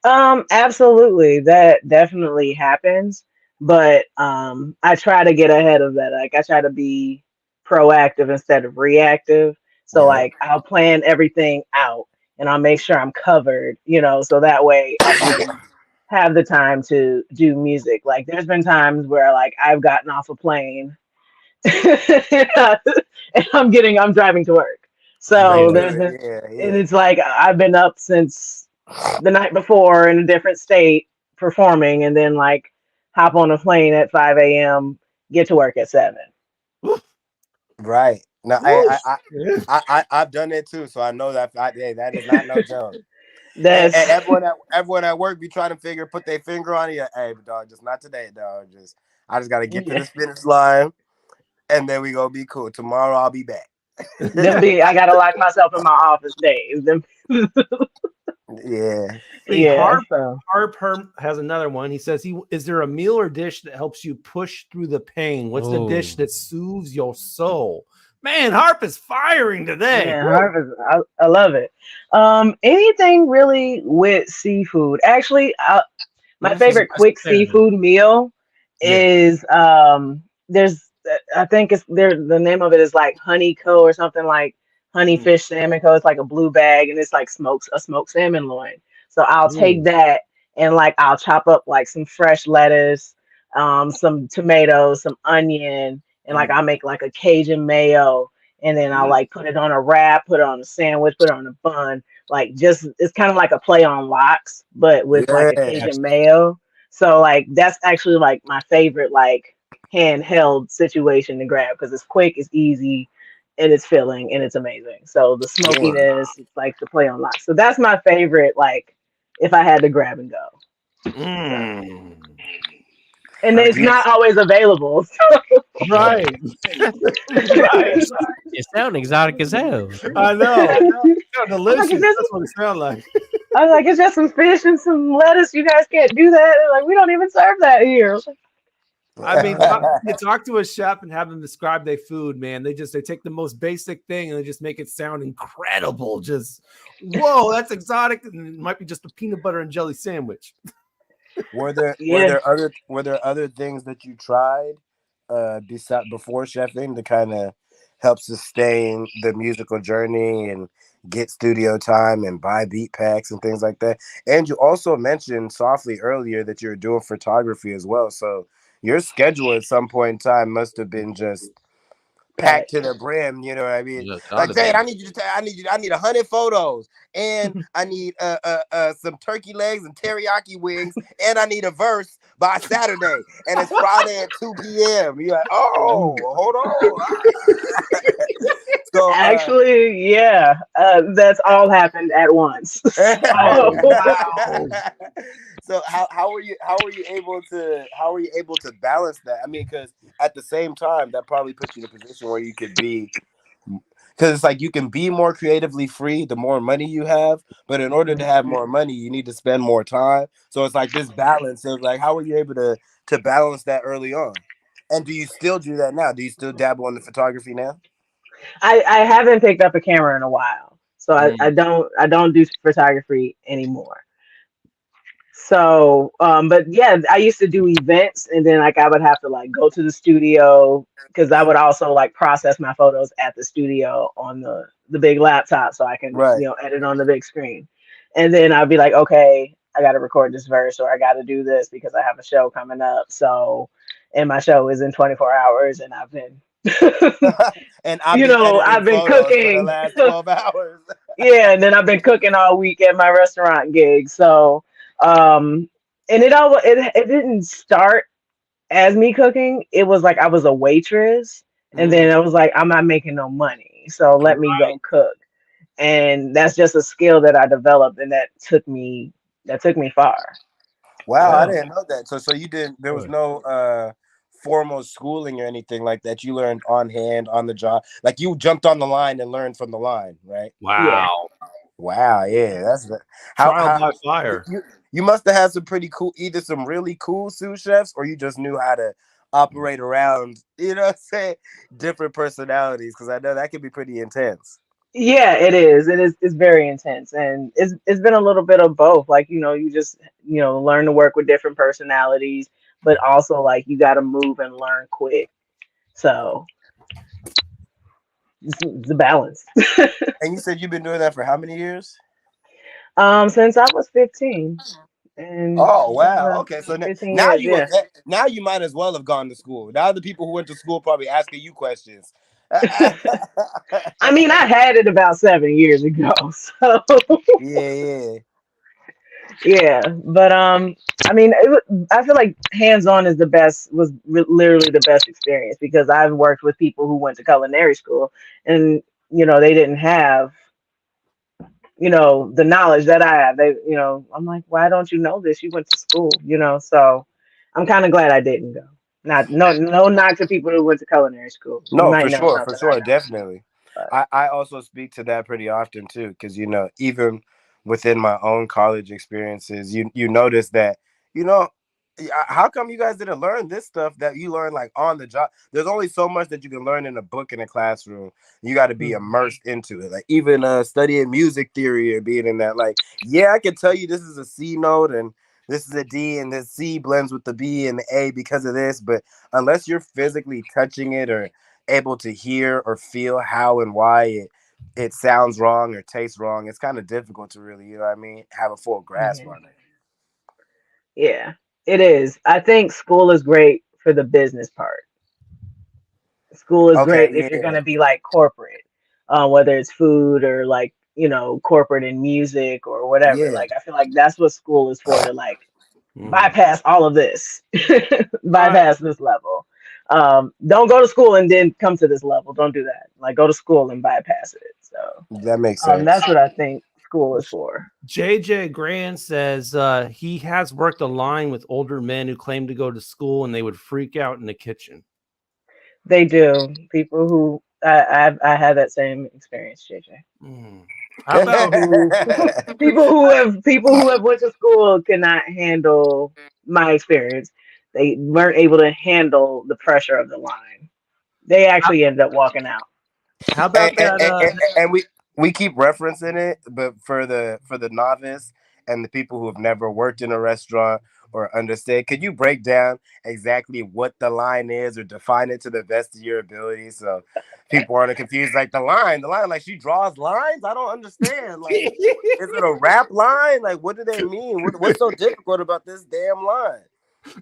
Speaker 16: Absolutely, that definitely happens, but I try to get ahead of that. Like I try to be proactive instead of reactive. So like I'll plan everything out and I'll make sure I'm covered, so that way I can have the time to do music. Like there's been times where like I've gotten off a plane and I'm driving to work. So and it's like I've been up since the night before in a different state performing, and then like hop on a plane at 5 a.m., get to work at 7.
Speaker 3: Right. No, I've done it too, so I know that that is not no joke.
Speaker 16: That's
Speaker 3: and everyone at work be trying to put their finger on it. Hey, but dog, just not today, dog. I just gotta get to this finish line, and then we gonna be cool. Tomorrow I'll be back.
Speaker 16: I gotta lock myself in my office days.
Speaker 3: Yeah.
Speaker 15: Harp has another one. He says, is there a meal or dish that helps you push through the pain? What's the dish that soothes your soul? Man, Harp is firing today.
Speaker 16: Yeah, Harp is, I love it. Anything really with seafood. Actually, my favorite quick seafood meal is there's I think it's there. The name of it is like Honey Co. or something like Honey Fish Salmon Co. It's like a blue bag and it's like a smoked salmon loin. So I'll take that and like I'll chop up like some fresh lettuce, some tomatoes, some onion, and like I'll make like a Cajun mayo, and then I'll like put it on a wrap, put it on a sandwich, put it on a bun. Like it's kind of like a play on lox, but with like a Cajun mayo. So like that's actually like my favorite like handheld situation to grab because it's quick, it's easy, and it's filling and it's amazing. So the smokiness, it's like the play on lox. So that's my favorite. Like if I had to grab and go. And it's not always available.
Speaker 15: Right.
Speaker 14: It sounds exotic as hell.
Speaker 15: I know. Delicious. That's what it sounds like.
Speaker 16: I was like, it's just some fish and some lettuce. You guys can't do that. They're like, we don't even serve that here.
Speaker 15: I mean, you talk to a chef and have them describe their food, man. They take the most basic thing and they just make it sound incredible. Just, whoa, that's exotic. And it might be just a peanut butter and jelly sandwich.
Speaker 3: Were there other things that you tried before chefing to kind of help sustain the musical journey and get studio time and buy beat packs and things like that? And you also mentioned softly earlier that you're doing photography as well. So your schedule at some point in time must have been just packed to the brim, you know what I mean? Like, Jade, I need 100 photos, and I need some turkey legs and teriyaki wings, and I need a verse by Saturday, and it's Friday at 2 p.m. You're like, oh, hold on. So
Speaker 16: actually, that's all happened at once.
Speaker 3: So how are you able to balance that? I mean, because at the same time, that probably puts you in a position where you could be, because it's like you can be more creatively free the more money you have, but in order to have more money, you need to spend more time. So it's like this balance of like, how are you able to balance that early on? And do you still do that now? Do you still dabble in the photography now?
Speaker 16: I haven't picked up a camera in a while, so I don't do photography anymore. So, but yeah, I used to do events, and then like I would have to like go to the studio because I would also like process my photos at the studio on the big laptop, so I can edit on the big screen. And then I'd be like, okay, I got to record this verse, or I got to do this because I have a show coming up. So, and my show is in 24 hours, and I've been.
Speaker 3: And
Speaker 16: I've been cooking
Speaker 3: for the last 12 hours.
Speaker 16: Yeah, and then I've been cooking all week at my restaurant gig. So, and it didn't start as me cooking. It was like I was a waitress, and then I was like, I'm not making no money, so let me go cook. And that's just a skill that I developed, and that took me far.
Speaker 3: Wow, I didn't know that. So you didn't. There was no formal schooling or anything like that. You learned on hand, on the job. Like you jumped on the line and learned from the line, right?
Speaker 15: Wow.
Speaker 3: Wow, yeah, that's
Speaker 15: trial by fire.
Speaker 3: You must have had some pretty cool, either some really cool sous chefs, or you just knew how to operate around, you know what I'm saying, different personalities, because I know that can be pretty intense.
Speaker 16: Yeah, it is. It's very intense, and it's been a little bit of both. Like, you just learn to work with different personalities, but also like you got to move and learn quick. So it's the balance.
Speaker 3: And you said you've been doing that for how many years?
Speaker 16: Since I was 15. And
Speaker 3: oh wow, okay. So now
Speaker 16: years,
Speaker 3: now you might as well have gone to school. Now the people who went to school probably asking you questions.
Speaker 16: I mean, I had it about 7 years ago. So yeah. But I mean, I feel like hands-on is literally the best experience, because I've worked with people who went to culinary school, and they didn't have the knowledge that I have. I'm like, why don't you know this? You went to school, so I'm kind of glad I didn't go. No knock to people who went to culinary school. You
Speaker 3: No,
Speaker 16: might
Speaker 3: for
Speaker 16: know
Speaker 3: sure,
Speaker 16: something I don't.
Speaker 3: definitely. I also speak to that pretty often too, because even within my own college experiences, you notice that how come you guys didn't learn this stuff that you learn like on the job? There's only so much that you can learn in a book in a classroom. You got to be immersed into it. Like even studying music theory and being in that, like, yeah, I can tell you this is a C note and this is a D and the C blends with the B and the A because of this, but unless you're physically touching it or able to hear or feel how and why it sounds wrong or tastes wrong, it's kind of difficult to really, have a full grasp on it.
Speaker 16: Yeah, it is. I think school is great for the business part. School is great if you're going to be like corporate, whether it's food or like, corporate in music or whatever.
Speaker 3: Yeah.
Speaker 16: Like, I feel like that's what school is for, to like bypass all of this, bypass this level. Don't go to school and then come to this level. Don't do that. Like, go to school and bypass it. So
Speaker 3: that makes sense.
Speaker 16: That's what I think school is for.
Speaker 15: JJ Grand says he has worked a line with older men who claim to go to school and they would freak out in the kitchen.
Speaker 16: They do. People who I had that same experience, JJ.
Speaker 15: How about
Speaker 16: people who have went to school cannot handle my experience. They weren't able to handle the pressure of the line. They actually ended up walking out.
Speaker 15: How about that?
Speaker 3: And we keep referencing it, but for the novice and the people who have never worked in a restaurant or understand, could you break down exactly what the line is or define it to the best of your ability so people aren't confused? Like the line, like she draws lines? I don't understand. Like, is it a rap line? Like, what do they mean? What's so difficult about this damn line?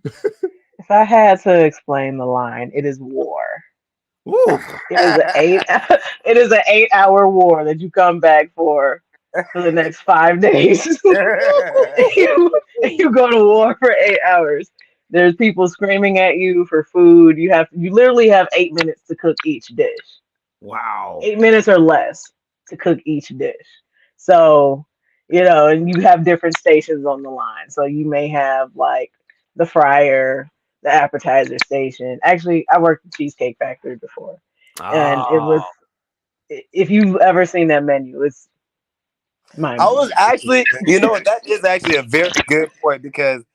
Speaker 16: If I had to explain the line, it is war.
Speaker 15: Ooh.
Speaker 16: It is an 8-hour war that you come back for the next 5 days. you go to war for 8 hours. There's people screaming at you for food. You literally have 8 minutes to cook each dish.
Speaker 15: Wow.
Speaker 16: 8 minutes or less to cook each dish. So, and you have different stations on the line. So you may have like the fryer, the appetizer station. Actually, I worked at Cheesecake Factory before. And it was, if you've ever seen that menu, it's mind-blowing.
Speaker 3: I was actually, that is actually a very good point, because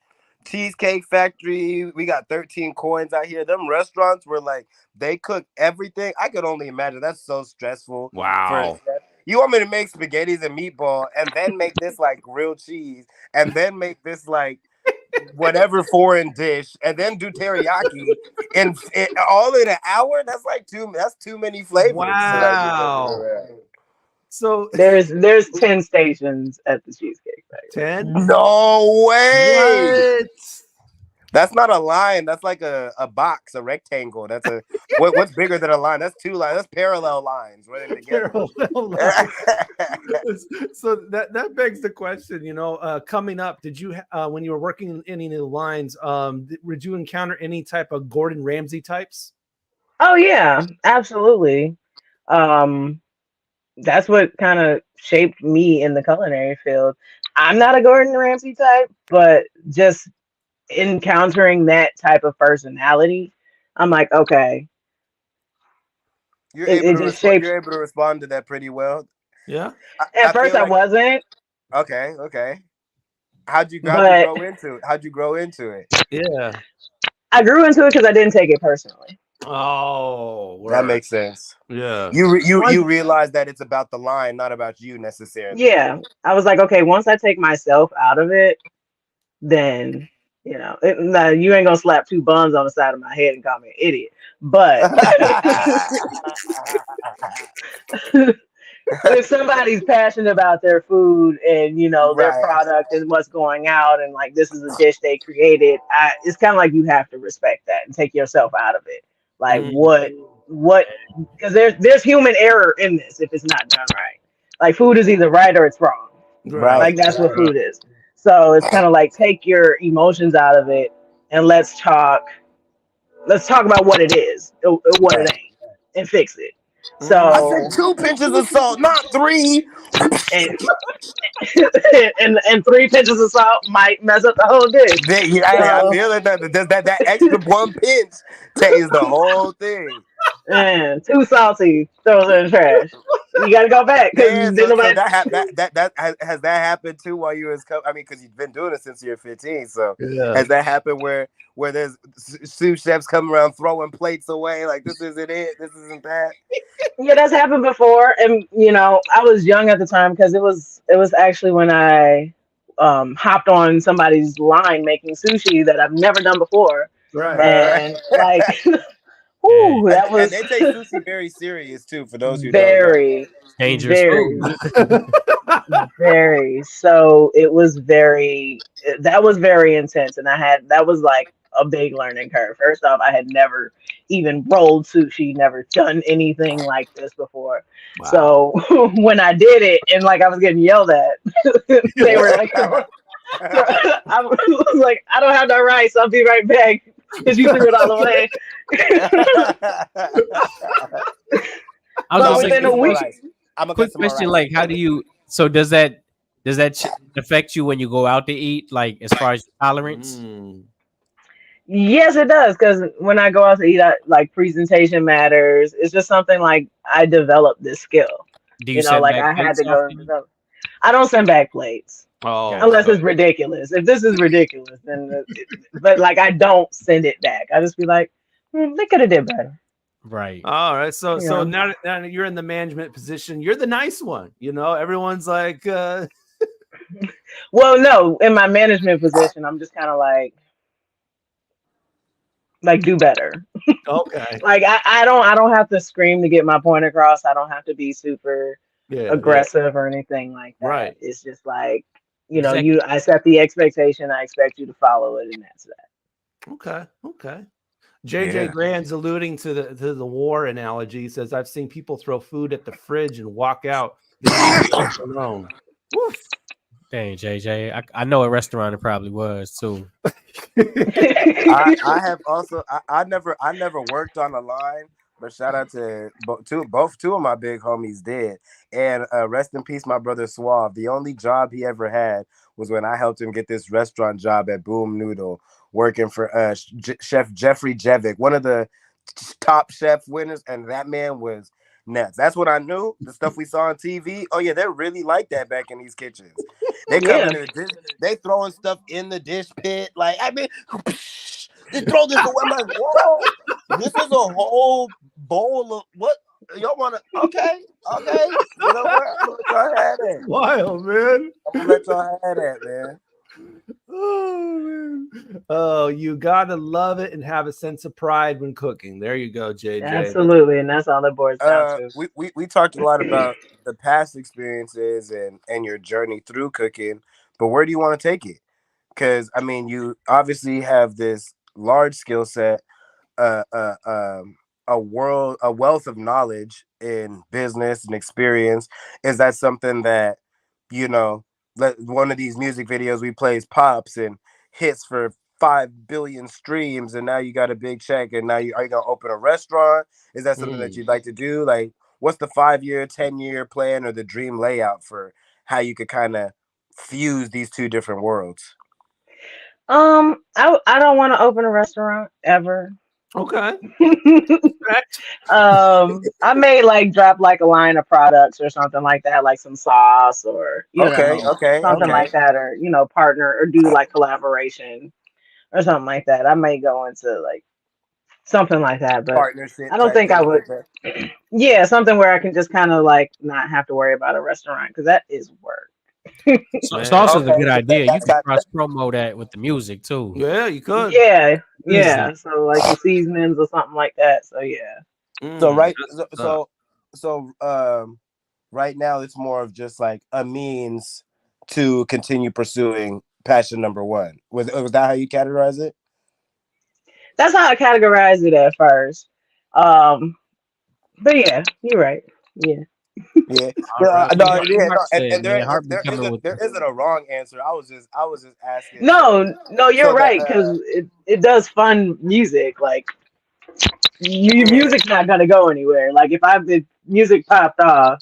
Speaker 3: Cheesecake Factory, we got 13 coins out here. Them restaurants were like, they cook everything. I could only imagine. That's so stressful.
Speaker 15: Wow.
Speaker 3: You want me to make spaghettis and meatball and then make this like grilled cheese and then make this like whatever foreign dish and then do teriyaki and all in an hour? That's like too many flavors.
Speaker 15: Wow. So
Speaker 16: there's 10 stations at the Cheesecake Factory.
Speaker 15: 10?
Speaker 3: No way.
Speaker 15: What?
Speaker 3: That's not a line. That's like a box, a rectangle. That's what's bigger than a line? That's 2 lines. That's parallel lines running together.
Speaker 15: Parallel lines. So that begs the question, coming up, did you when you were working in any of the lines, did you encounter any type of Gordon Ramsay types?
Speaker 16: Oh yeah, absolutely. That's what kind of shaped me in the culinary field. I'm not a Gordon Ramsay type, but just encountering that type of personality, I'm like, okay.
Speaker 3: You're able to respond to that pretty well.
Speaker 15: Yeah.
Speaker 16: At first, I wasn't.
Speaker 3: Okay. How'd you grow into it?
Speaker 15: Yeah.
Speaker 16: I grew into it because I didn't take it personally.
Speaker 15: Oh,
Speaker 3: that makes sense.
Speaker 15: Yeah.
Speaker 3: You realize that it's about the line, not about you necessarily.
Speaker 16: Yeah. I was like, okay, once I take myself out of it, then you ain't gonna slap 2 buns on the side of my head and call me an idiot. But if somebody's passionate about their food and their product and what's going out and like this is a dish they created, it's kind of like you have to respect that and take yourself out of it. Like what? Because there's human error in this if it's not done right. Like food is either right or it's wrong.
Speaker 3: Right.
Speaker 16: Like that's what food is. So it's kind of like take your emotions out of it and let's talk about what it is, what it ain't, and fix it. So
Speaker 3: I said 2 pinches of salt, not 3.
Speaker 16: and, and 3 pinches of salt might mess up the whole dish.
Speaker 3: I feel it. That extra 1 pinch changes the whole thing.
Speaker 16: And too salty, throws it in the trash. You gotta go back because
Speaker 3: Man, so that has that happened too while you was I mean, because you've been doing it since you're 15. So has that happened where there's sous chefs coming around throwing plates away like this isn't it, this isn't that?
Speaker 16: Yeah, that's happened before, and I was young at the time because it was actually when I hopped on somebody's line making sushi that I've never done before, and like. Ooh, that was.
Speaker 3: And they take sushi very serious too. For those who
Speaker 16: very
Speaker 14: dangerous,
Speaker 16: very. So it was that was very intense, and that was like a big learning curve. First off, I had never even rolled sushi, never done anything like this before. Wow. So when I did it, and like I was getting yelled at, they were like, I was like, I don't have no rice. I'll be right back. Because you threw it all away.
Speaker 14: I was
Speaker 16: within a week.
Speaker 14: Quick question: like, how do you? So does that affect you when you go out to eat? Like, as far as tolerance?
Speaker 16: Yes, it does. Because when I go out to eat, like presentation matters. It's just something like I developed this skill.
Speaker 14: Do you send
Speaker 16: like
Speaker 14: back
Speaker 16: I had to
Speaker 14: plates
Speaker 16: go.
Speaker 14: often?
Speaker 16: I don't send back plates.
Speaker 14: Oh,
Speaker 16: unless it's ridiculous. If this is ridiculous, then but like I don't send it back. I just be like, they could have did better.
Speaker 14: Right.
Speaker 15: All right. So now that you're in the management position, you're the nice one. Everyone's like.
Speaker 16: Well, no, in my management position, I'm just kind of like do better.
Speaker 15: Okay.
Speaker 16: Like I don't have to scream to get my point across. I don't have to be super aggressive or anything like that.
Speaker 15: Right.
Speaker 16: It's just like. I set the expectation. I expect you to follow it, and that's that.
Speaker 15: Okay. JJ Grand's alluding to the war analogy. He says, "I've seen people throw food at the fridge and walk out alone." Woof.
Speaker 14: Dang, JJ, I know a restaurant it probably was too.
Speaker 3: I have also. I never worked on a line. But shout out to two of my big homies did. And rest in peace, my brother Suave. The only job he ever had was when I helped him get this restaurant job at Boom Noodle, working for Chef Jeffrey Jevick, one of the top chef winners. And that man was nuts. That's what I knew. The stuff we saw on TV. Oh, yeah, they're really like that back in these kitchens. They come in the dish, they throwing stuff in the dish pit. Like, I mean, just throw this away. I'm like, whoa, this is a whole bowl of what? Y'all want to? Okay. You know what? I'm gonna let y'all have that.
Speaker 15: Wild, man.
Speaker 3: I'm gonna let y'all have that, man.
Speaker 15: Oh, man. Oh, you gotta love it and have a sense of pride when cooking. There you go, JJ.
Speaker 16: Absolutely, and that's all the boys down to.
Speaker 3: We talked a lot about the past experiences and your journey through cooking, but where do you want to take it? Because I mean, you obviously have this large skill set, a wealth of knowledge in business and experience. Is that something that one of these music videos we plays pops and hits for 5 billion streams, and now you got a big check, and now are you gonna open a restaurant? Is that something that you'd like to do? Like, what's the 5-year, 10-year plan or the dream layout for how you could kind of fuse these two different worlds?
Speaker 16: I don't want to open a restaurant ever.
Speaker 15: Okay.
Speaker 16: I may like drop like a line of products or something like that, like some sauce or something like that, or partner or do like collaboration or something like that. I may go into like something like that, but
Speaker 3: partnership.
Speaker 16: I don't think I would. Yeah, something where I can just kind of like not have to worry about a restaurant because that is work.
Speaker 14: So it's also a good idea. You can cross promo that with the music too.
Speaker 15: Yeah, you could.
Speaker 16: Yeah. So like the seasonings or something like that. So yeah.
Speaker 3: So right now it's more of just like a means to continue pursuing passion number one. Was that how you categorize it?
Speaker 16: That's how I categorized it at first. But yeah, you're right. Yeah.
Speaker 3: Yeah. There isn't a wrong answer. I was just asking.
Speaker 16: No, you're right, because it does fund music. Like music's not gonna go anywhere. Like if the music popped off,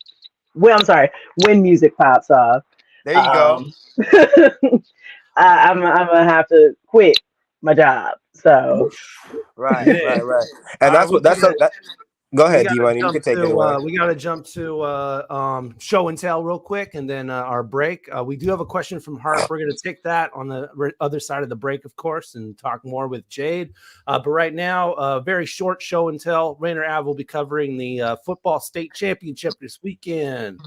Speaker 16: I'm sorry, when music pops off.
Speaker 3: There you go.
Speaker 16: I'm gonna have to quit my job. So
Speaker 3: Right. And
Speaker 15: All
Speaker 3: that's
Speaker 15: right,
Speaker 3: what that's that. Go ahead, D Money. You can take it away.
Speaker 15: We got to jump to show and tell real quick, and then our break. We do have a question from Hart. We're going to take that on the other side of the break, of course, and talk more with Jade. But right now, a very short show and tell. Rainier Ave will be covering the football state championship this weekend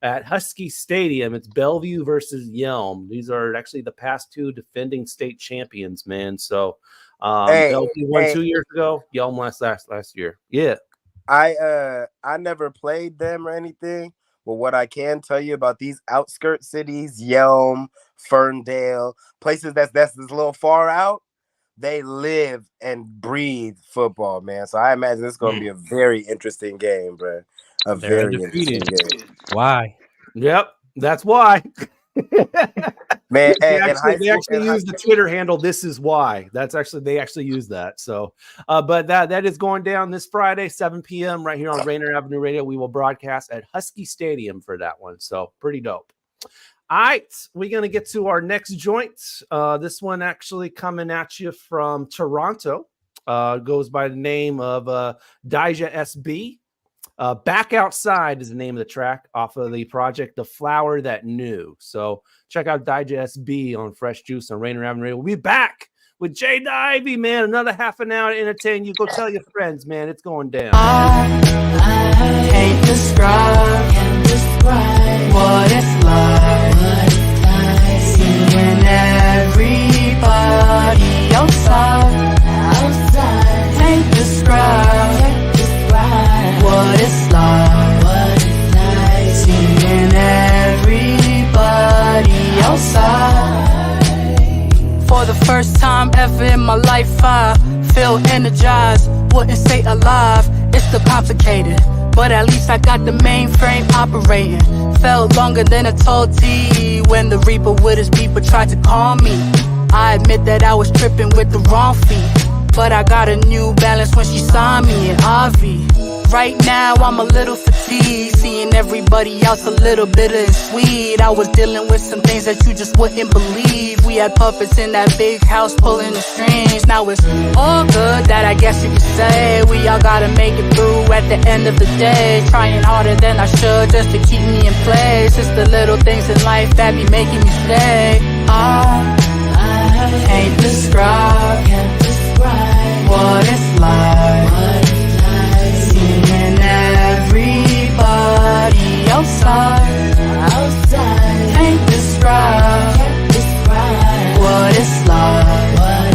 Speaker 15: at Husky Stadium. It's Bellevue versus Yelm. These are actually the past two defending state champions, man. So Bellevue won 2 years ago. Yelm last year. Yeah.
Speaker 3: I never played them or anything, but what I can tell you about these outskirt cities, Yelm, Ferndale, places that's a little far out, they live and breathe football, man. So I imagine it's going to be a very interesting game, bro. Very interesting game.
Speaker 14: Why?
Speaker 15: Yep, that's why.
Speaker 3: Man,
Speaker 15: they actually use the Twitter handle. This is why. They actually use that. So, but that is going down this Friday, 7 p.m. right here on Rainier Avenue Radio. We will broadcast at Husky Stadium for that one. So pretty dope. All right, we're gonna get to our next joint. This one actually coming at you from Toronto. Goes by the name of Dija SB. Back Outside is the name of the track off of the project The Flower That Knew. So check out Digest B on Fresh Juice on Rainier Avenue Radio. We'll be back with Jade The Ivy, man. Another half an hour to entertain you. Go tell your friends, man. It's going down.
Speaker 11: I can't describe what it's like. Seeing everybody outside. Can't describe what it's like, seeing everybody outside. For the first time ever in my life, I feel energized, wouldn't say alive, it's still complicated, but at least I got the mainframe operating. Felt longer than a tall T when the Reaper with his beeper tried to call me. I admit that I was tripping with the wrong feet, but I got a New Balance when she saw me in RV. Right now I'm a little fatigued, seeing everybody else a little bitter and sweet. I was dealing with some things that you just wouldn't believe. We had puppets in that big house pulling the strings. Now it's all good, that I guess you could say. We all gotta make it through at the end of the day. Trying harder than I should just to keep me in place. It's the little things in life that be making me stay. I can't describe what it's like. Seeing everybody outside. Can't describe what it's like.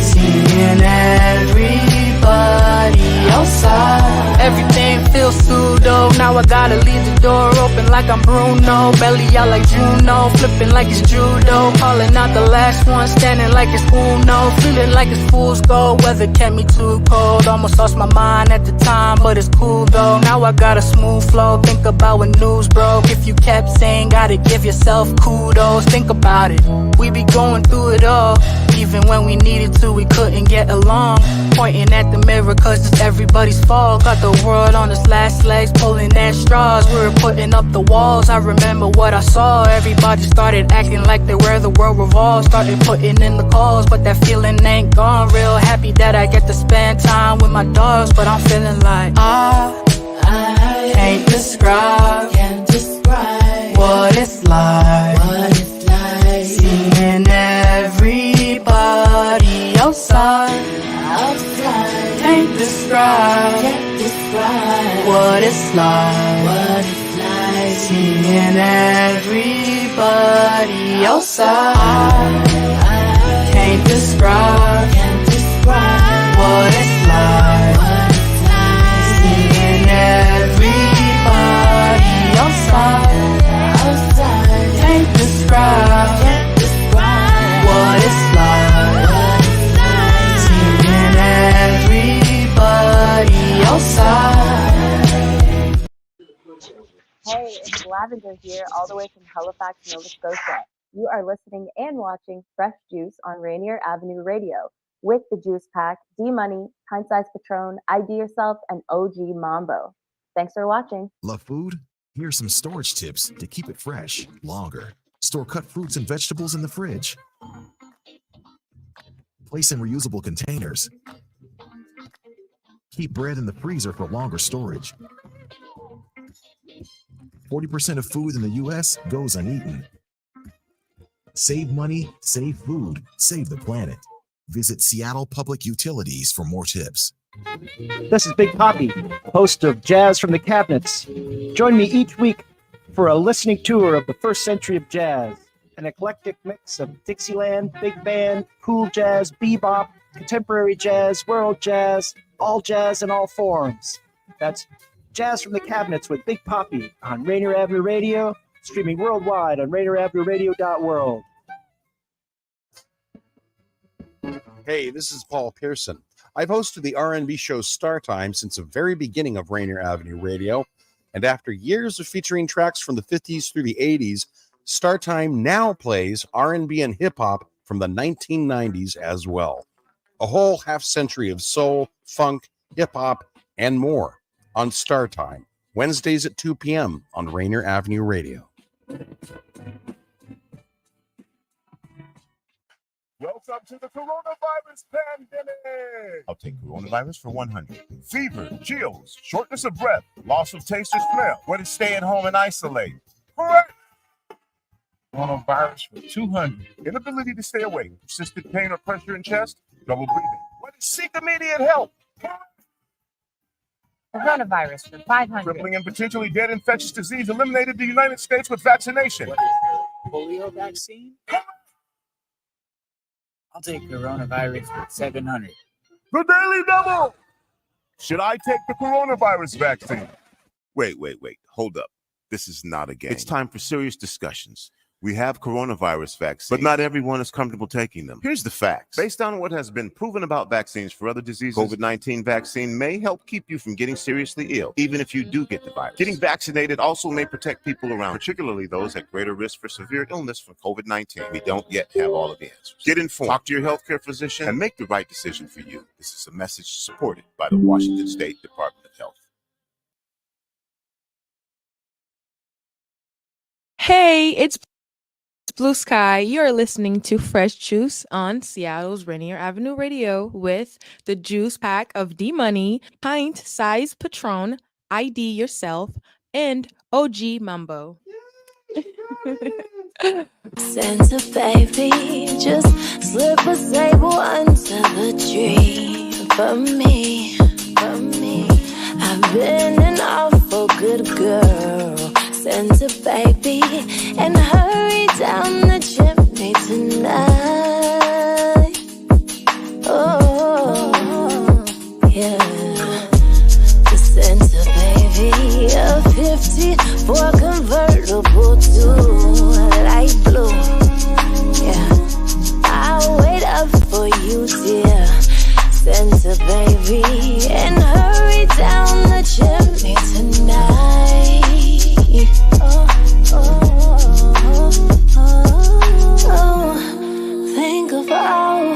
Speaker 11: Seeing everybody outside. Everything feels pseudo. Now I gotta leave the door open like I'm Bruno. Belly out like Juno, flipping like it's judo. Calling out the last one, standing like it's Uno. Feeling like it's fool's gold, weather kept me too cold. Almost lost my mind at the time, but it's cool though. Now I got a smooth flow, think about when news broke. If you kept saying gotta give yourself kudos, think about it. We be going through it all, even when we needed to, we couldn't get along. Pointing at the mirror cause it's everybody's fault. Got the world on its last legs, pulling at straws. We were putting up the walls, I remember what I saw. Everybody started acting like they were the world revolves. Started putting in the calls, but that feeling ain't gone. Real happy that I get to spend time with my dogs, but I'm feeling like I can't describe what it's like. Seeing everybody outside. Can't describe what it's like. Seeing everybody outside. Can't describe what it's like. Seeing everybody outside. Can't describe what it's like. Seeing everybody outside.
Speaker 1: Hey, it's Lavender here, all the way from Halifax, Nova Scotia. You are listening and watching Fresh Juice on Rainier Avenue Radio with the Juice Pack, D-Money, Pint Size Patron, ID Yourself, and OG Mambo. Thanks for watching.
Speaker 5: Love food? Here's some storage tips to keep it fresh longer. Store cut fruits and vegetables in the fridge. Place in reusable containers. Keep bread in the freezer for longer storage. 40% of food in the U.S. goes uneaten. Save money, save food, save the planet. Visit Seattle Public Utilities for more tips.
Speaker 8: This is Big Poppy, host of Jazz from the Cabinets. Join me each week for a listening tour of the first century of jazz, an eclectic mix of Dixieland, big band, cool jazz, bebop, contemporary jazz, world jazz, all jazz in all forms. That's Jazz from the Cabinets with Big Poppy on Rainier Avenue Radio, streaming worldwide on RainierAvenueRadio.world.
Speaker 10: Hey, this is Paul Pearson. I've hosted the R&B show Star Time since the very beginning of Rainier Avenue Radio, and after years of featuring tracks from the 50s through the 80s, Star Time now plays R&B and hip-hop from the 1990s as well. A whole half-century of soul, funk, hip-hop, and more on Star Time, Wednesdays at 2 p.m. on Rainier Avenue Radio.
Speaker 2: Welcome to the coronavirus pandemic. I'll take coronavirus for 100. Fever, chills, shortness of breath, loss of taste or smell. What is stay at home and isolate? Correct. Coronavirus for 200. Inability to stay awake, persistent pain or pressure in chest, double breathing. What is seek immediate help?
Speaker 12: Coronavirus for 500.
Speaker 2: Crippling and potentially dead infectious disease eliminated the United States with vaccination.
Speaker 12: What is the polio vaccine? I'll take coronavirus for 700.
Speaker 2: The Daily Double! Should I take the coronavirus vaccine? Wait. Hold up. This is not a game. It's time for serious discussions. We have coronavirus vaccines, but not everyone is comfortable taking them. Here's the facts. Based on what has been proven about vaccines for other diseases, COVID-19 vaccine may help keep you from getting seriously ill, even if you do get the virus. Getting vaccinated also may protect people around, particularly those at greater risk for severe illness from COVID-19. We don't yet have all of the answers. Get informed, talk to your healthcare physician, and make the right decision for you. This is a message supported by the Washington State Department of Health.
Speaker 13: Hey, it's Blue Sky. You're listening to Fresh Juice on Seattle's Rainier Avenue Radio with the juice pack of D-Money, Pint Size Patron, IDYourself, and OG Mambo.
Speaker 17: Santa baby, just slip a sable under the tree for me. I've been an awful good girl, Santa baby, and hurry down the chimney tonight. Oh, yeah. The Santa baby, a 54 convertible to light blue. Yeah, I'll wait up for you, dear Santa baby, and hurry down the chimney tonight. Think of all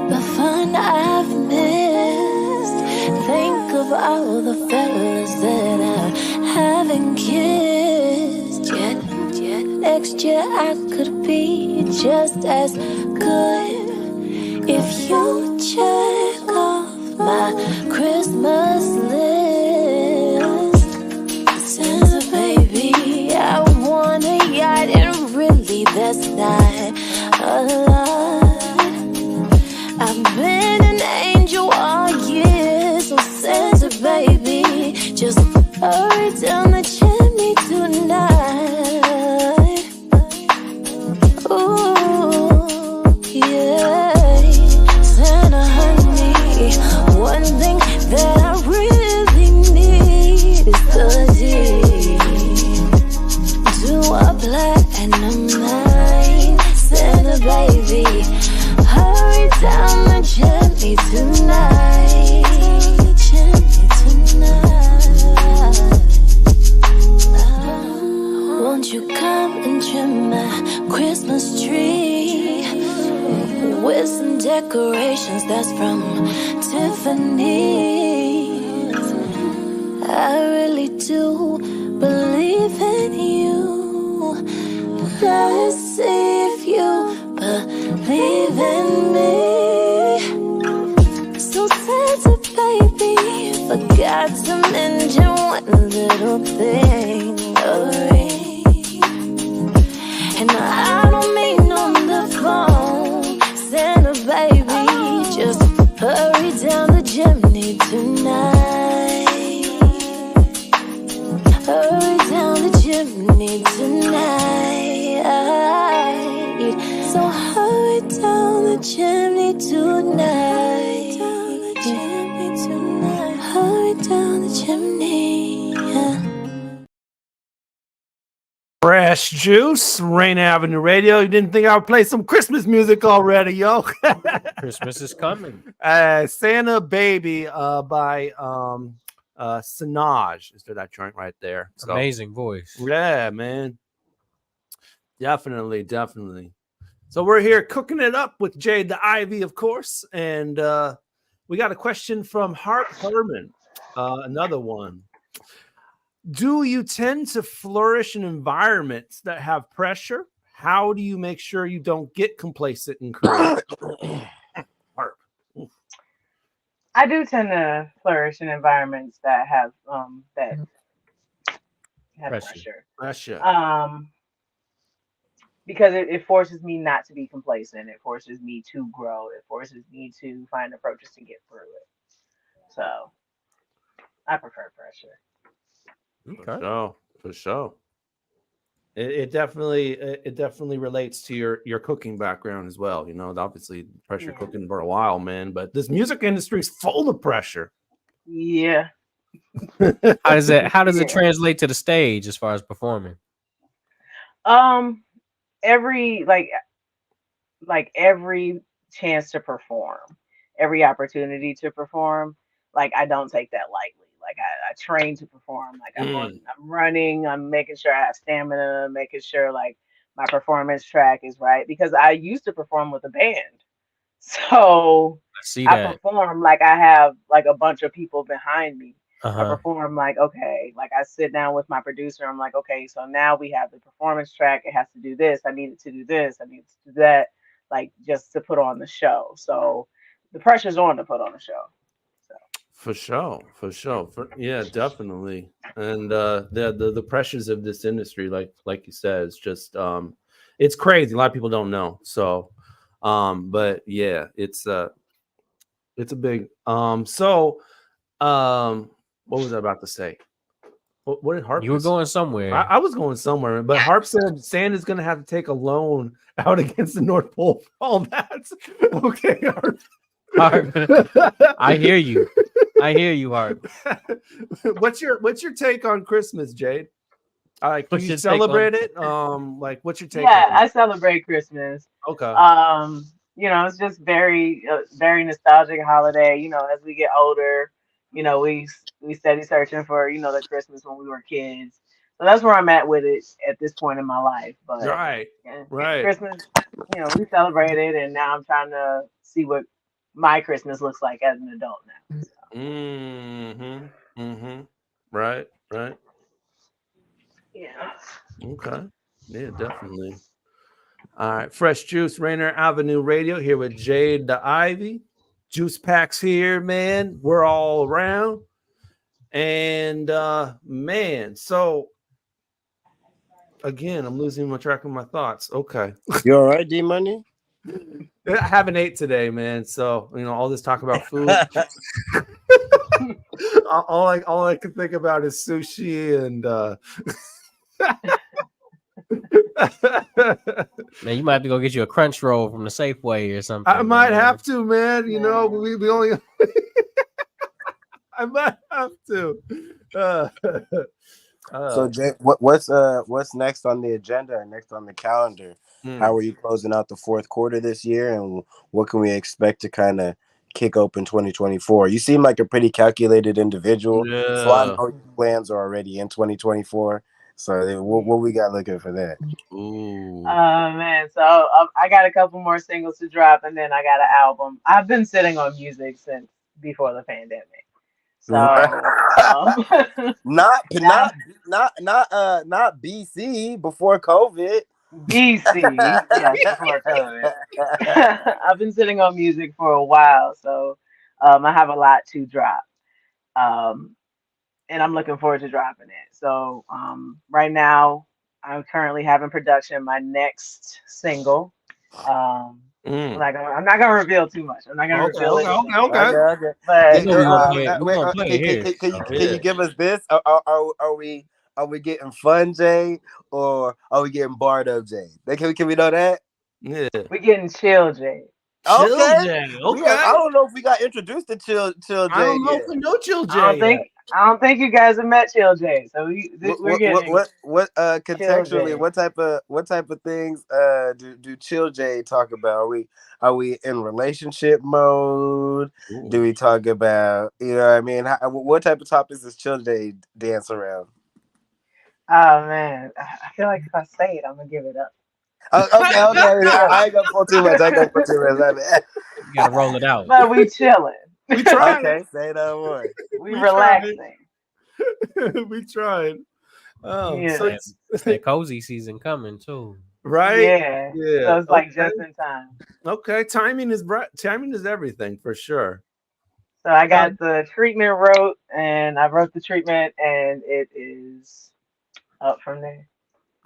Speaker 17: the fun I've missed. Think of all the fellas that I haven't kissed yet. Next year I could be just as good if you check off my Christmas list. Santa baby, I want a yacht, and really that's not a lot. I've been an angel all year, so Santa baby, just hurry down the chimney tonight. Ooh, yeah. Santa honey, one thing that I really need is the deed to a platinum line. Santa baby, hurry down the chimney tonight. baby, forgot to mention one little thing. Hurry. And I don't mean on the phone, Santa baby, just hurry down the chimney tonight. Hurry down the chimney tonight. So hurry down the chimney tonight. Hurry down the chimney.
Speaker 15: Fresh Juice, Rainier Avenue Radio. You didn't think I would play some Christmas music already, yo?
Speaker 14: Christmas is coming.
Speaker 15: Santa Baby by Sinaj is that joint right there. So,
Speaker 14: Amazing voice.
Speaker 15: yeah, man. Definitely. So we're here cooking it up with Jade the Ivy, of course. And we got a question from Hart Herman. Another one. Do you tend to flourish in environments that have pressure? How do you make sure you don't get complacent and crazy?
Speaker 16: I do tend to flourish in environments that have pressure. Because it forces me not to be complacent. It forces me to grow. It forces me to find approaches to get through it. So I prefer pressure.
Speaker 15: For sure. It definitely relates to your cooking background as well. You know, obviously pressure cooking for a while, man. But this music industry is full of pressure.
Speaker 16: Yeah.
Speaker 14: How does it translate to the stage as far as performing?
Speaker 16: Every chance to perform, every opportunity to perform, like I don't take that lightly. Like I train to perform. Like I'm running, I'm making sure I have stamina, making sure like my performance track is right, because I used to perform with a band. So I perform like I have like a bunch of people behind me. I perform like, okay, like I sit down with my producer. I'm like, okay, so now we have the performance track. It has to do this. I need it to do this. I need it to do that, like just to put on the show. So the pressure's on to put on the show.
Speaker 15: For sure. Yeah, definitely. And the pressures of this industry, like you said, it's just it's crazy. A lot of people don't know. So but yeah, it's a big what was I about to say? What did Harp?
Speaker 14: You were going somewhere.
Speaker 15: I was going somewhere, but Harp said Santa's gonna have to take a loan out against the North Pole for all that. Okay, Harp.
Speaker 14: I hear you, Harp.
Speaker 15: What's your take on Christmas, Jade? Like, do you celebrate it? Like, what's your take?
Speaker 16: Yeah, I celebrate Christmas.
Speaker 15: Okay.
Speaker 16: You know, it's just very nostalgic holiday. You know, as we get older, you know, we steady searching for, you know, the Christmas when we were kids. So that's where I'm at with it at this point in my life. But
Speaker 15: right.
Speaker 16: Christmas, you know, we celebrated, and now I'm trying to see what my Christmas looks like as an adult now. So.
Speaker 15: Right.
Speaker 16: Yeah.
Speaker 15: Okay. Yeah, definitely. All right. Fresh Juice, Rainier Avenue Radio, here with Jade the Ivy. Juice packs here, man. We're all around. And man, so again, I'm losing my track of my thoughts. Okay.
Speaker 3: You all right, D Money?
Speaker 15: I haven't ate today, man. So, you know, all this talk about food. all I can think about is sushi and
Speaker 14: Man, you might have to go get you a crunch roll from the Safeway or something.
Speaker 15: I might have to, man. You know, we only I might have to.
Speaker 3: So, Jay, what's next on the agenda and next on the calendar? How are you closing out the fourth quarter this year, and what can we expect to kind of kick open 2024? You seem like a pretty calculated individual, so I know your plans are already in 2024. So, what we got looking for that?
Speaker 15: Ooh.
Speaker 16: Man, so I got a couple more singles to drop, and then I got an album. I've been sitting on music since before the pandemic. So
Speaker 3: not BC before COVID.
Speaker 16: BC, yes, before COVID. I've been sitting on music for a while, so I have a lot to drop. And I'm looking forward to dropping it. So right now, I'm currently having production my next single. I'm not gonna reveal too much. I'm not gonna reveal it.
Speaker 3: Okay.
Speaker 16: But
Speaker 3: Can you give us this? Are we getting fun, Jay, or are we getting barred up, Jay? Can we know that?
Speaker 15: Yeah,
Speaker 16: we getting chill, Jay.
Speaker 15: Chill Jay. Okay.
Speaker 3: I don't know if we got introduced to Chill Jay.
Speaker 15: I don't know if we know Chill Jay.
Speaker 16: I don't think you guys have met Chill Jay. So we're getting
Speaker 3: what contextually?
Speaker 16: Jay.
Speaker 3: What type of things do Chill Jay talk about? Are we in relationship mode?
Speaker 15: Ooh.
Speaker 3: Do we talk about, you know what I mean? What type of topics does Chill Jay dance around?
Speaker 16: Oh man, I feel like if I say it, I'm gonna give it up.
Speaker 3: Okay. I ain't gonna pull too much.
Speaker 14: You gotta roll it out.
Speaker 16: But we chilling.
Speaker 15: We trying.
Speaker 3: Okay, say no more.
Speaker 16: We relaxing.
Speaker 15: We trying. Oh,
Speaker 16: Yeah.
Speaker 15: so
Speaker 14: It's that cozy season coming too.
Speaker 15: right?
Speaker 16: Yeah. So it's like just in time.
Speaker 15: Okay, timing is everything for sure.
Speaker 16: So I got the treatment wrote, and I wrote the treatment, and it is up from there.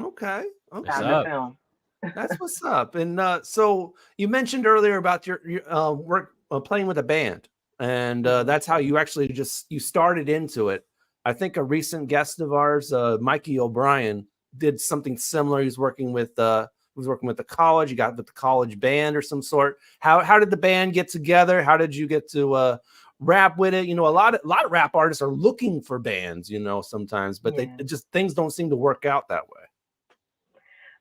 Speaker 15: Okay.
Speaker 16: Time to film.
Speaker 15: That's what's up. And so you mentioned earlier about your work playing with a band, and that's how you actually you started into it. I think a recent guest of ours, Mikey O'Brien, did something similar. He was working with the college. He got with the college band or some sort. How did the band get together? How did you get to rap with it? You know, a lot of rap artists are looking for bands, you know, sometimes, but things don't seem to work out that way.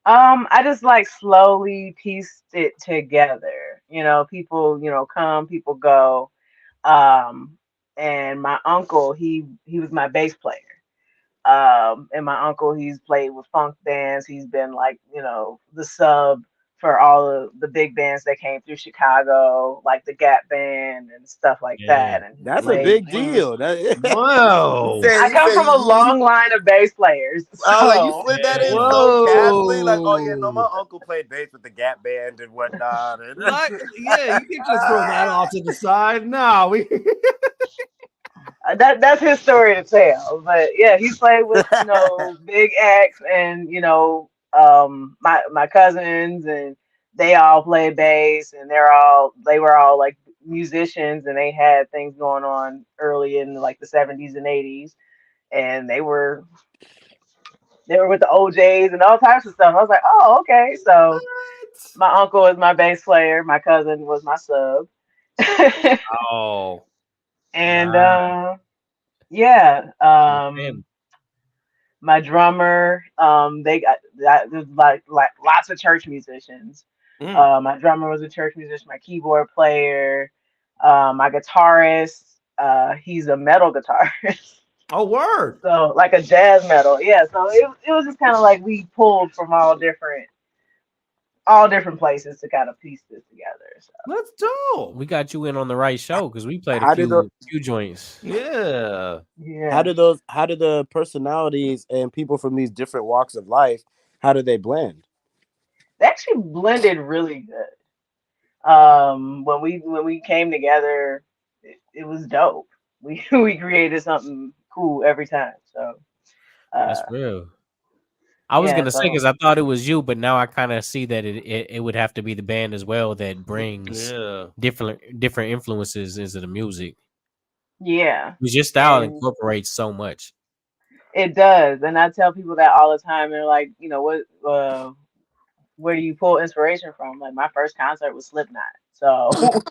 Speaker 16: I just like slowly pieced it together. You know, people, come, people go. And my uncle, he was my bass player. And my uncle, he's played with funk bands. He's been like, the sub for all of the big bands that came through Chicago, like the Gap Band and stuff like that. And
Speaker 3: that's a big deal.
Speaker 15: Whoa!
Speaker 16: I come from a long line of bass players.
Speaker 3: Oh, you slid that in so casually, like, oh yeah, no, my uncle played bass with the Gap Band and whatnot. And
Speaker 15: yeah, you can just throw that off to the side. No, we.
Speaker 16: That's his story to tell. But yeah, he played with big acts and my cousins, and they all played bass, and they were all like musicians, and they had things going on early in like the 70s and 80s, and they were with the OJs and all types of stuff. I was like, oh, okay. So my uncle is my bass player, my cousin was my sub.
Speaker 15: Oh.
Speaker 16: And my drummer, they got there's like lots of church musicians. My drummer was a church musician, my keyboard player, my guitarist, he's a metal guitarist.
Speaker 15: Oh, word.
Speaker 16: So like a jazz metal. Yeah. So it was just kind of like we pulled from all different places to kind of piece this together. So.
Speaker 15: That's dope.
Speaker 14: We got you in on the right show because we played
Speaker 3: How
Speaker 14: a
Speaker 3: did
Speaker 14: few joints.
Speaker 15: Yeah.
Speaker 3: How do the personalities and people from these different walks of life, how do they blend?
Speaker 16: They actually blended really good. When we came together, it was dope. We created something cool every time. So
Speaker 14: that's real. I was gonna say because I thought it was you, but now I kind of see that it would have to be the band as well that brings different influences into the music.
Speaker 16: Yeah,
Speaker 14: because your style incorporates so much.
Speaker 16: It does, and I tell people that all the time. They're like, where do you pull inspiration from? Like my first concert was Slipknot. So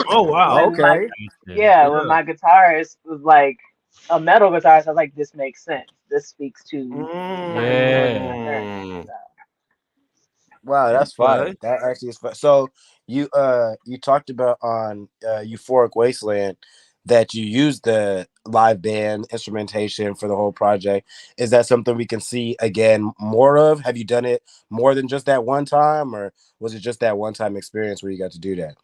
Speaker 15: oh wow, okay,
Speaker 16: when my guitarist was like a metal guitarist, I was like, this makes sense. This speaks to
Speaker 3: Wow, that's fire. That actually is fun. So you talked about on Euphoric Wasteland that you used the live band instrumentation for the whole project. Is that something we can see again more of? Have you done it more than just that one time, or was it just that one time experience where you got to do that?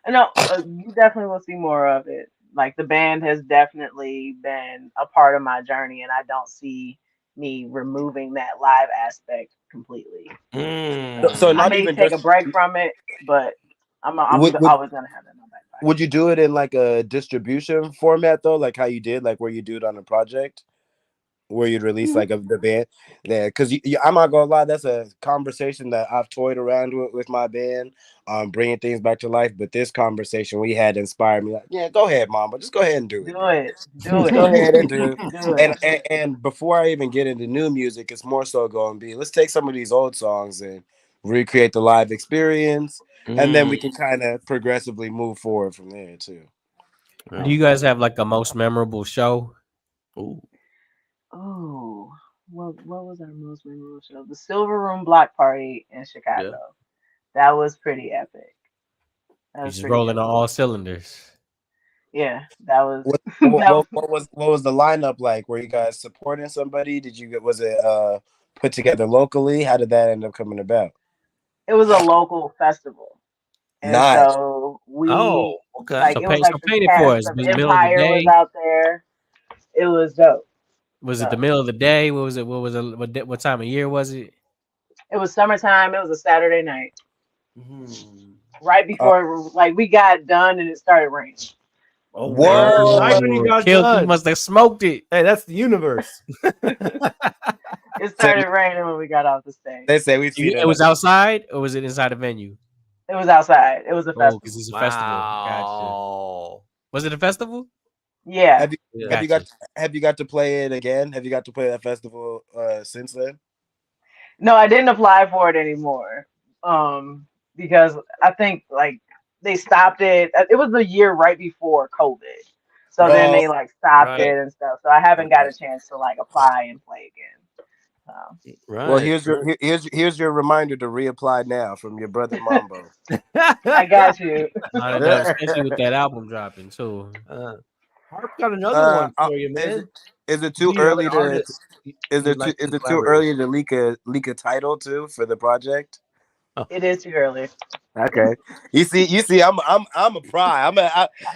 Speaker 16: No, you definitely will see more of it. Like the band has definitely been a part of my journey, and I don't see me removing that live aspect completely.
Speaker 3: So not
Speaker 16: I may
Speaker 3: even
Speaker 16: take
Speaker 3: just
Speaker 16: a break from it, but I'm always gonna have that in my back
Speaker 3: Would you do it in like a distribution format though, like how you did, like where you do it on a project, where you'd release like the band? Yeah, because I'm not gonna lie, that's a conversation that I've toyed around with my band, bringing things back to life. But this conversation we had inspired me. Like, yeah, go ahead, Mama, just go ahead and do it.
Speaker 16: Do it.
Speaker 3: Just go ahead and do it.
Speaker 16: Do it.
Speaker 3: And before I even get into new music, it's more so going to be, let's take some of these old songs and recreate the live experience, and then we can kind of progressively move forward from there too.
Speaker 14: Do you guys have like a most memorable show?
Speaker 16: Oh, what was our most memorable show? The Silver Room Block Party in Chicago.
Speaker 14: Yeah.
Speaker 16: That was pretty epic.
Speaker 14: You just rolling on all cylinders.
Speaker 16: Yeah, that was.
Speaker 3: What was the lineup like? Were you guys supporting somebody? Was it put together locally? How did that end up coming about?
Speaker 16: It was a local festival. And
Speaker 3: nice.
Speaker 16: So we
Speaker 14: okay.
Speaker 16: Like,
Speaker 14: so
Speaker 16: it was like
Speaker 14: paint it for us.
Speaker 16: Empire was out there. It was dope.
Speaker 14: Was it the middle of the day? What was it? What time of year was it?
Speaker 16: It was summertime. It was a Saturday night. Right before like we got done and it started raining.
Speaker 15: Oh, whoa! Right when you got done.
Speaker 14: You must have smoked it.
Speaker 15: Hey, that's the universe.
Speaker 16: It started raining when we got off the stage.
Speaker 3: They say
Speaker 14: it was outside, or was it inside a venue?
Speaker 16: It was outside. It was a festival.
Speaker 14: Because it's a festival. Gotcha. Was it a festival?
Speaker 16: Yeah.
Speaker 3: Have you got to play it again? Have you got to play that festival since then?
Speaker 16: No, I didn't apply for it anymore. Because I think like they stopped it. It was the year right before COVID. So then they like stopped it and stuff. So I haven't got a chance to like apply and play again.
Speaker 3: Right. Well, here's your reminder to reapply now from your brother Mambo.
Speaker 16: I got you.
Speaker 14: Especially with that album dropping too.
Speaker 15: Harp got another one for you, man.
Speaker 3: Is it too early to? Is it too early to leak a title too for the project?
Speaker 16: It is too early.
Speaker 3: Okay. You see, I'm a pry.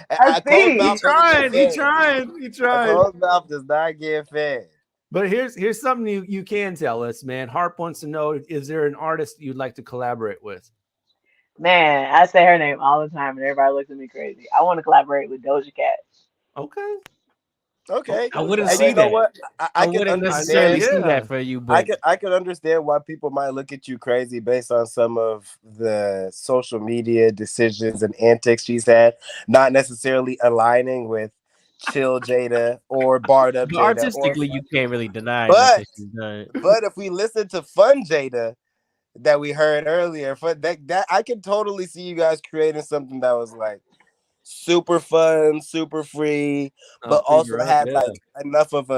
Speaker 15: I see. He tried.
Speaker 3: Closed mouth does not get fed.
Speaker 15: But here's something you can tell us, man. Harp wants to know: is there an artist you'd like to collaborate with?
Speaker 16: Man, I say her name all the time, and everybody looks at me crazy. I want to collaborate with Doja Cat.
Speaker 3: Okay.
Speaker 14: I wouldn't see that.
Speaker 3: What? I
Speaker 14: wouldn't necessarily see that for you, but
Speaker 3: I could understand why people might look at you crazy based on some of the social media decisions and antics she's had, not necessarily aligning with Chill Jada or Barred Up Jada.
Speaker 14: Artistically, you can't really deny
Speaker 3: but
Speaker 14: she's done.
Speaker 3: But if we listen to Fun Jada that we heard earlier, that I can totally see you guys creating something that was like super fun, super free, but also had like enough of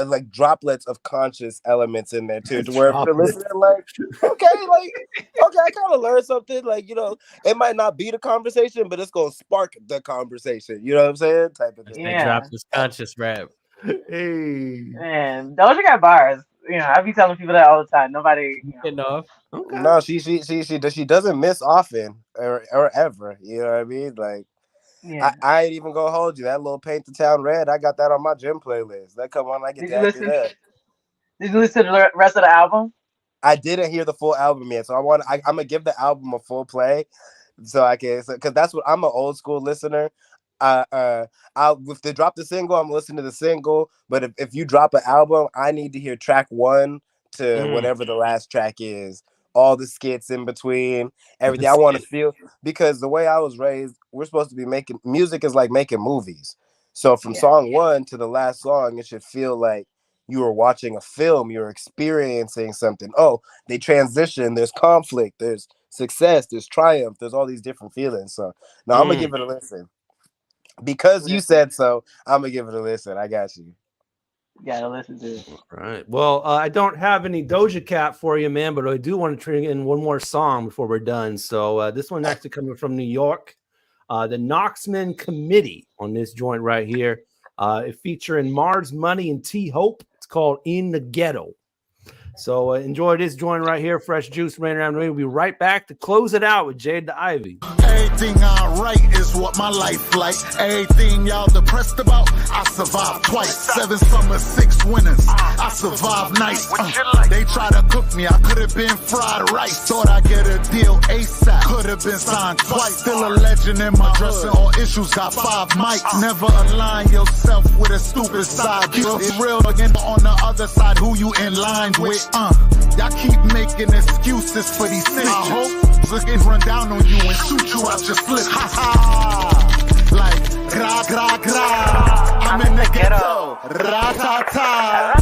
Speaker 3: like droplets of conscious elements in there too, to where if you're listening, like, okay, I kind of learned something. Like, it might not be the conversation, but it's gonna spark the conversation. You know what I'm saying? Type of thing.
Speaker 14: Yeah. Dropless conscious rap.
Speaker 15: Hey,
Speaker 16: man, Doja got bars. I be telling people that all the time. Nobody
Speaker 14: enough.
Speaker 3: Okay. No, she doesn't miss often or ever. You know what I mean? Like,
Speaker 16: yeah.
Speaker 3: I ain't even gonna hold you. That little Paint the Town Red, I got that on my gym playlist. That come on, I get that.
Speaker 16: Did you listen to the rest of the album?
Speaker 3: I didn't hear the full album yet, so I'm gonna give the album a full play, so I can, because that's what I'm an old school listener. If they drop the single, I'm listening to the single. But if you drop an album, I need to hear track 1 to whatever the last track is. All the skits in between, everything. I want to feel, because the way I was raised, we're supposed to be making music is like making movies. So from song 1 to the last song, it should feel like you were watching a film. You're experiencing something. Oh, they transition. There's conflict. There's success. There's triumph. There's all these different feelings. So now I'm gonna give it a listen. Because you said so, I'm gonna give it a listen. I got you.
Speaker 16: Gotta listen to it.
Speaker 15: All right. Well, I don't have any Doja Cat for you, man, but I do want to bring in one more song before we're done. So this one actually coming from New York, the Knoxman Committee on this joint right here. It featuring Mars Money and T Hope. It's called In the Ghetto. So enjoy this joint right here, Fresh Juice, Rainier Avenue. We'll be right back to close it out with Jade the Ivy.
Speaker 11: Hey,
Speaker 4: everything I write is what my life like. Everything y'all depressed about, I survived twice. 7 summers, 6 winters, I survived nights. They try to cook me, I could have been fried rice. Thought I'd get a deal ASAP, could have been signed twice. Still a legend in my dressing, all issues got 5 mics. Never align yourself with a stupid side. It's real again on the other side, who you in line with. Y'all keep making excuses for these snitches. I hope looking run down on you and shoot you out your slip. Ha ha! Like gra gra gra. I'm in the ghetto. Ra ta ta.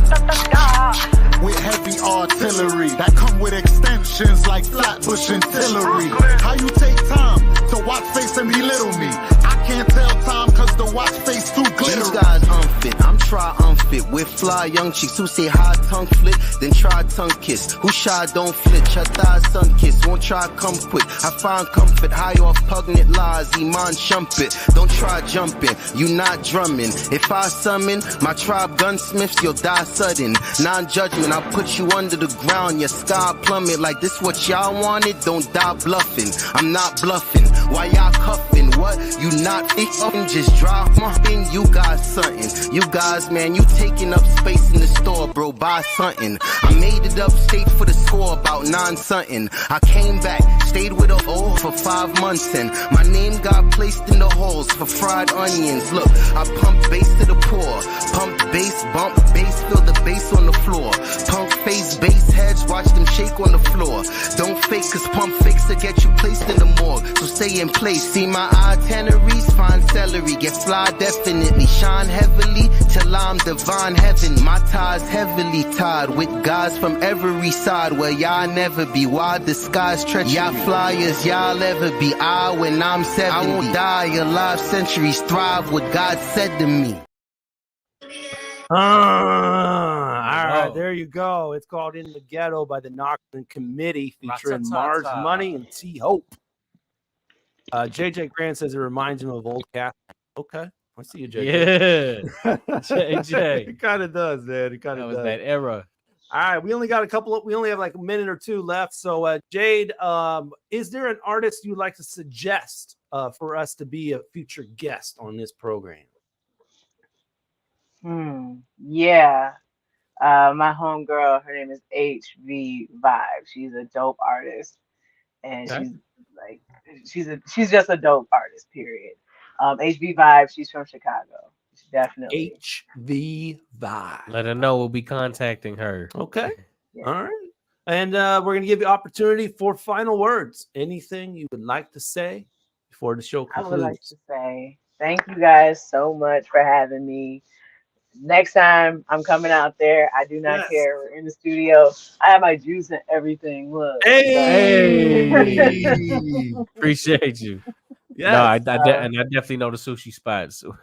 Speaker 4: With heavy artillery that come with extensions like Flatbush artillery. How you take time to watch face and belittle me? I can't tell time cause the watch face too glittery.
Speaker 6: These guys unfit, I'm triumphant with fly young chicks who say high tongue flick, then try tongue kiss. Who shy don't flinch, her thighs sun kiss, won't try come quick. I find comfort high off pugnant lies, Iman shumpet. Don't try jumping, you not drumming. If I summon my tribe gunsmiths, you'll die sudden. Non-judgment, I'll put you under the ground, your sky plummet like this what y'all wanted. Don't die bluffing, I'm not bluffing. Why y'all cuffing? What? You not fixing? Just drop my thing. You got something. You guys, man, you taking up space in the store, bro. Buy something. I made it upstate for the score about 9 something. I came back, stayed with a O for 5 months, and my name got placed in the holes for fried onions. Look, I pump bass to the poor. Pump bass, bump bass, feel the bass on the floor. Pump face, bass heads, watch them shake on the floor. Don't fake, cause pump fakes to get you placed in the morgue. So stay in place. See my itineraries, find celery. Get fly definitely, shine heavily till I'm divine heaven. My ties heavily tied with guys from every side where y'all never be. Why the sky's treachery? Y'all flyers, y'all ever be. When I'm 70, I won't die alive. Centuries thrive what God said to me.
Speaker 15: All right, there you go. It's called In the Ghetto by the Knoxville Committee, featuring Mars Money and T Hope. JJ Grant says it reminds him of old cat. Okay, I see you, JJ.
Speaker 14: Yeah, JJ.
Speaker 15: It kind of does, man. It kind of does.
Speaker 14: That era.
Speaker 15: All right, we only have like a minute or two left. So, Jade, is there an artist you'd like to suggest for us to be a future guest on this program?
Speaker 16: Yeah. My homegirl, her name is HV Vibe. She's a dope artist, and she's just a dope artist. Period. HV Vibe. She's from Chicago. She's definitely
Speaker 15: HV Vibe.
Speaker 14: Let her know we'll be contacting her.
Speaker 15: Okay. Yeah. All right. And we're gonna give you opportunity for final words. Anything you would like to say before the show concludes?
Speaker 16: I would like to say thank you guys so much for having me. Next time I'm coming out there, I do not care. We're in the studio. I have my juice and everything. Look.
Speaker 14: Hey. Appreciate you.
Speaker 15: Yeah.
Speaker 14: No, I definitely know the sushi spots. So.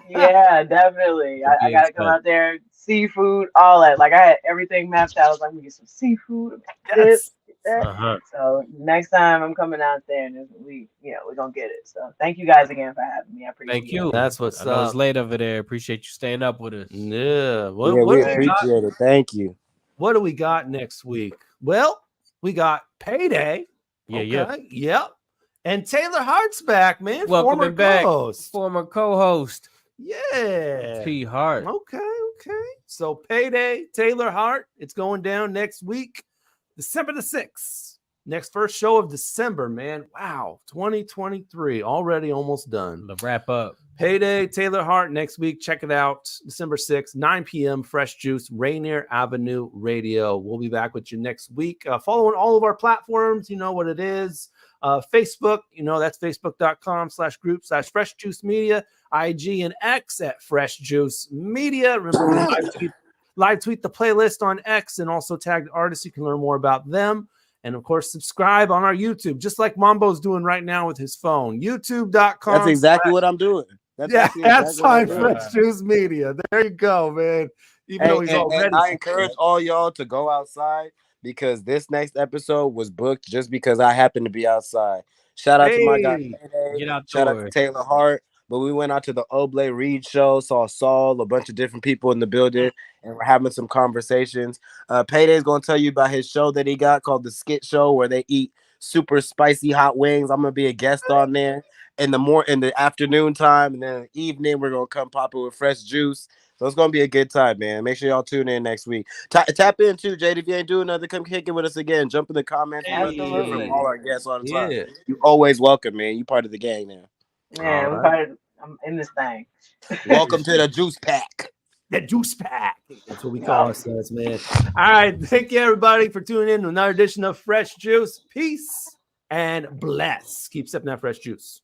Speaker 16: Yeah, definitely. I gotta come out there. Seafood, all that. Like I had everything mapped out. I was like, I'm gonna get some seafood. This, that. So next time I'm coming out there, and we're gonna get it. So thank you guys again for having me. I appreciate it.
Speaker 14: Thank you.
Speaker 15: That's what's up.
Speaker 14: It's late over there. Appreciate you staying up with us.
Speaker 15: Yeah.
Speaker 3: We appreciate it. Thank you.
Speaker 15: What do we got next week? Well, we got Payday. Yep. And Taylor Hart's back, man.
Speaker 14: Welcome back. Former co-host.
Speaker 15: Yeah.
Speaker 14: T Hart.
Speaker 15: Okay. So Payday, Taylor Hart. It's going down next week, December the 6th. Next first show of December, man. Wow. 2023. Already almost done.
Speaker 14: The wrap up.
Speaker 15: Payday, Taylor Hart next week. Check it out. December 6th, 9 p.m. Fresh Juice, Rainier Avenue Radio. We'll be back with you next week. Following all of our platforms. You know what it is. Facebook, that's facebook.com/group/Fresh Juice Media. IG and X at Fresh Juice Media. Remember, live tweet the playlist on X and also tag the artists. You can learn more about them. And of course, subscribe on our YouTube, just like Mambo's doing right now with his phone. YouTube.com.
Speaker 3: That's exactly what I'm doing.
Speaker 15: That's Fresh Juice Media. There you go, man. Even though he's already.
Speaker 3: I encourage all y'all to go outside because this next episode was booked just because I happened to be outside. Shout out to my guy. Shout out to Taylor Hart. But we went out to the Oblate Reed show, saw Saul, a bunch of different people in the building, and we're having some conversations. Payday's going to tell you about his show that he got called The Skit Show, where they eat super spicy hot wings. I'm gonna be a guest on there in the afternoon time, and then in the evening we're gonna come pop it with fresh juice. So it's gonna be a good time, man. Make sure y'all tune in next week. Tap in too, Jade. If you ain't doing nothing, come kick it with us again. Jump in the comments. We love to hear from all our guests all the time.
Speaker 7: Yeah.
Speaker 3: You always welcome, man. You part of the gang now.
Speaker 16: Yeah, I'm in this thing.
Speaker 3: Welcome to the juice pack.
Speaker 15: The juice pack. That's what we call ourselves, man. All right. Thank you, everybody, for tuning in to another edition of Fresh Juice. Peace and bless. Keep sipping that fresh juice.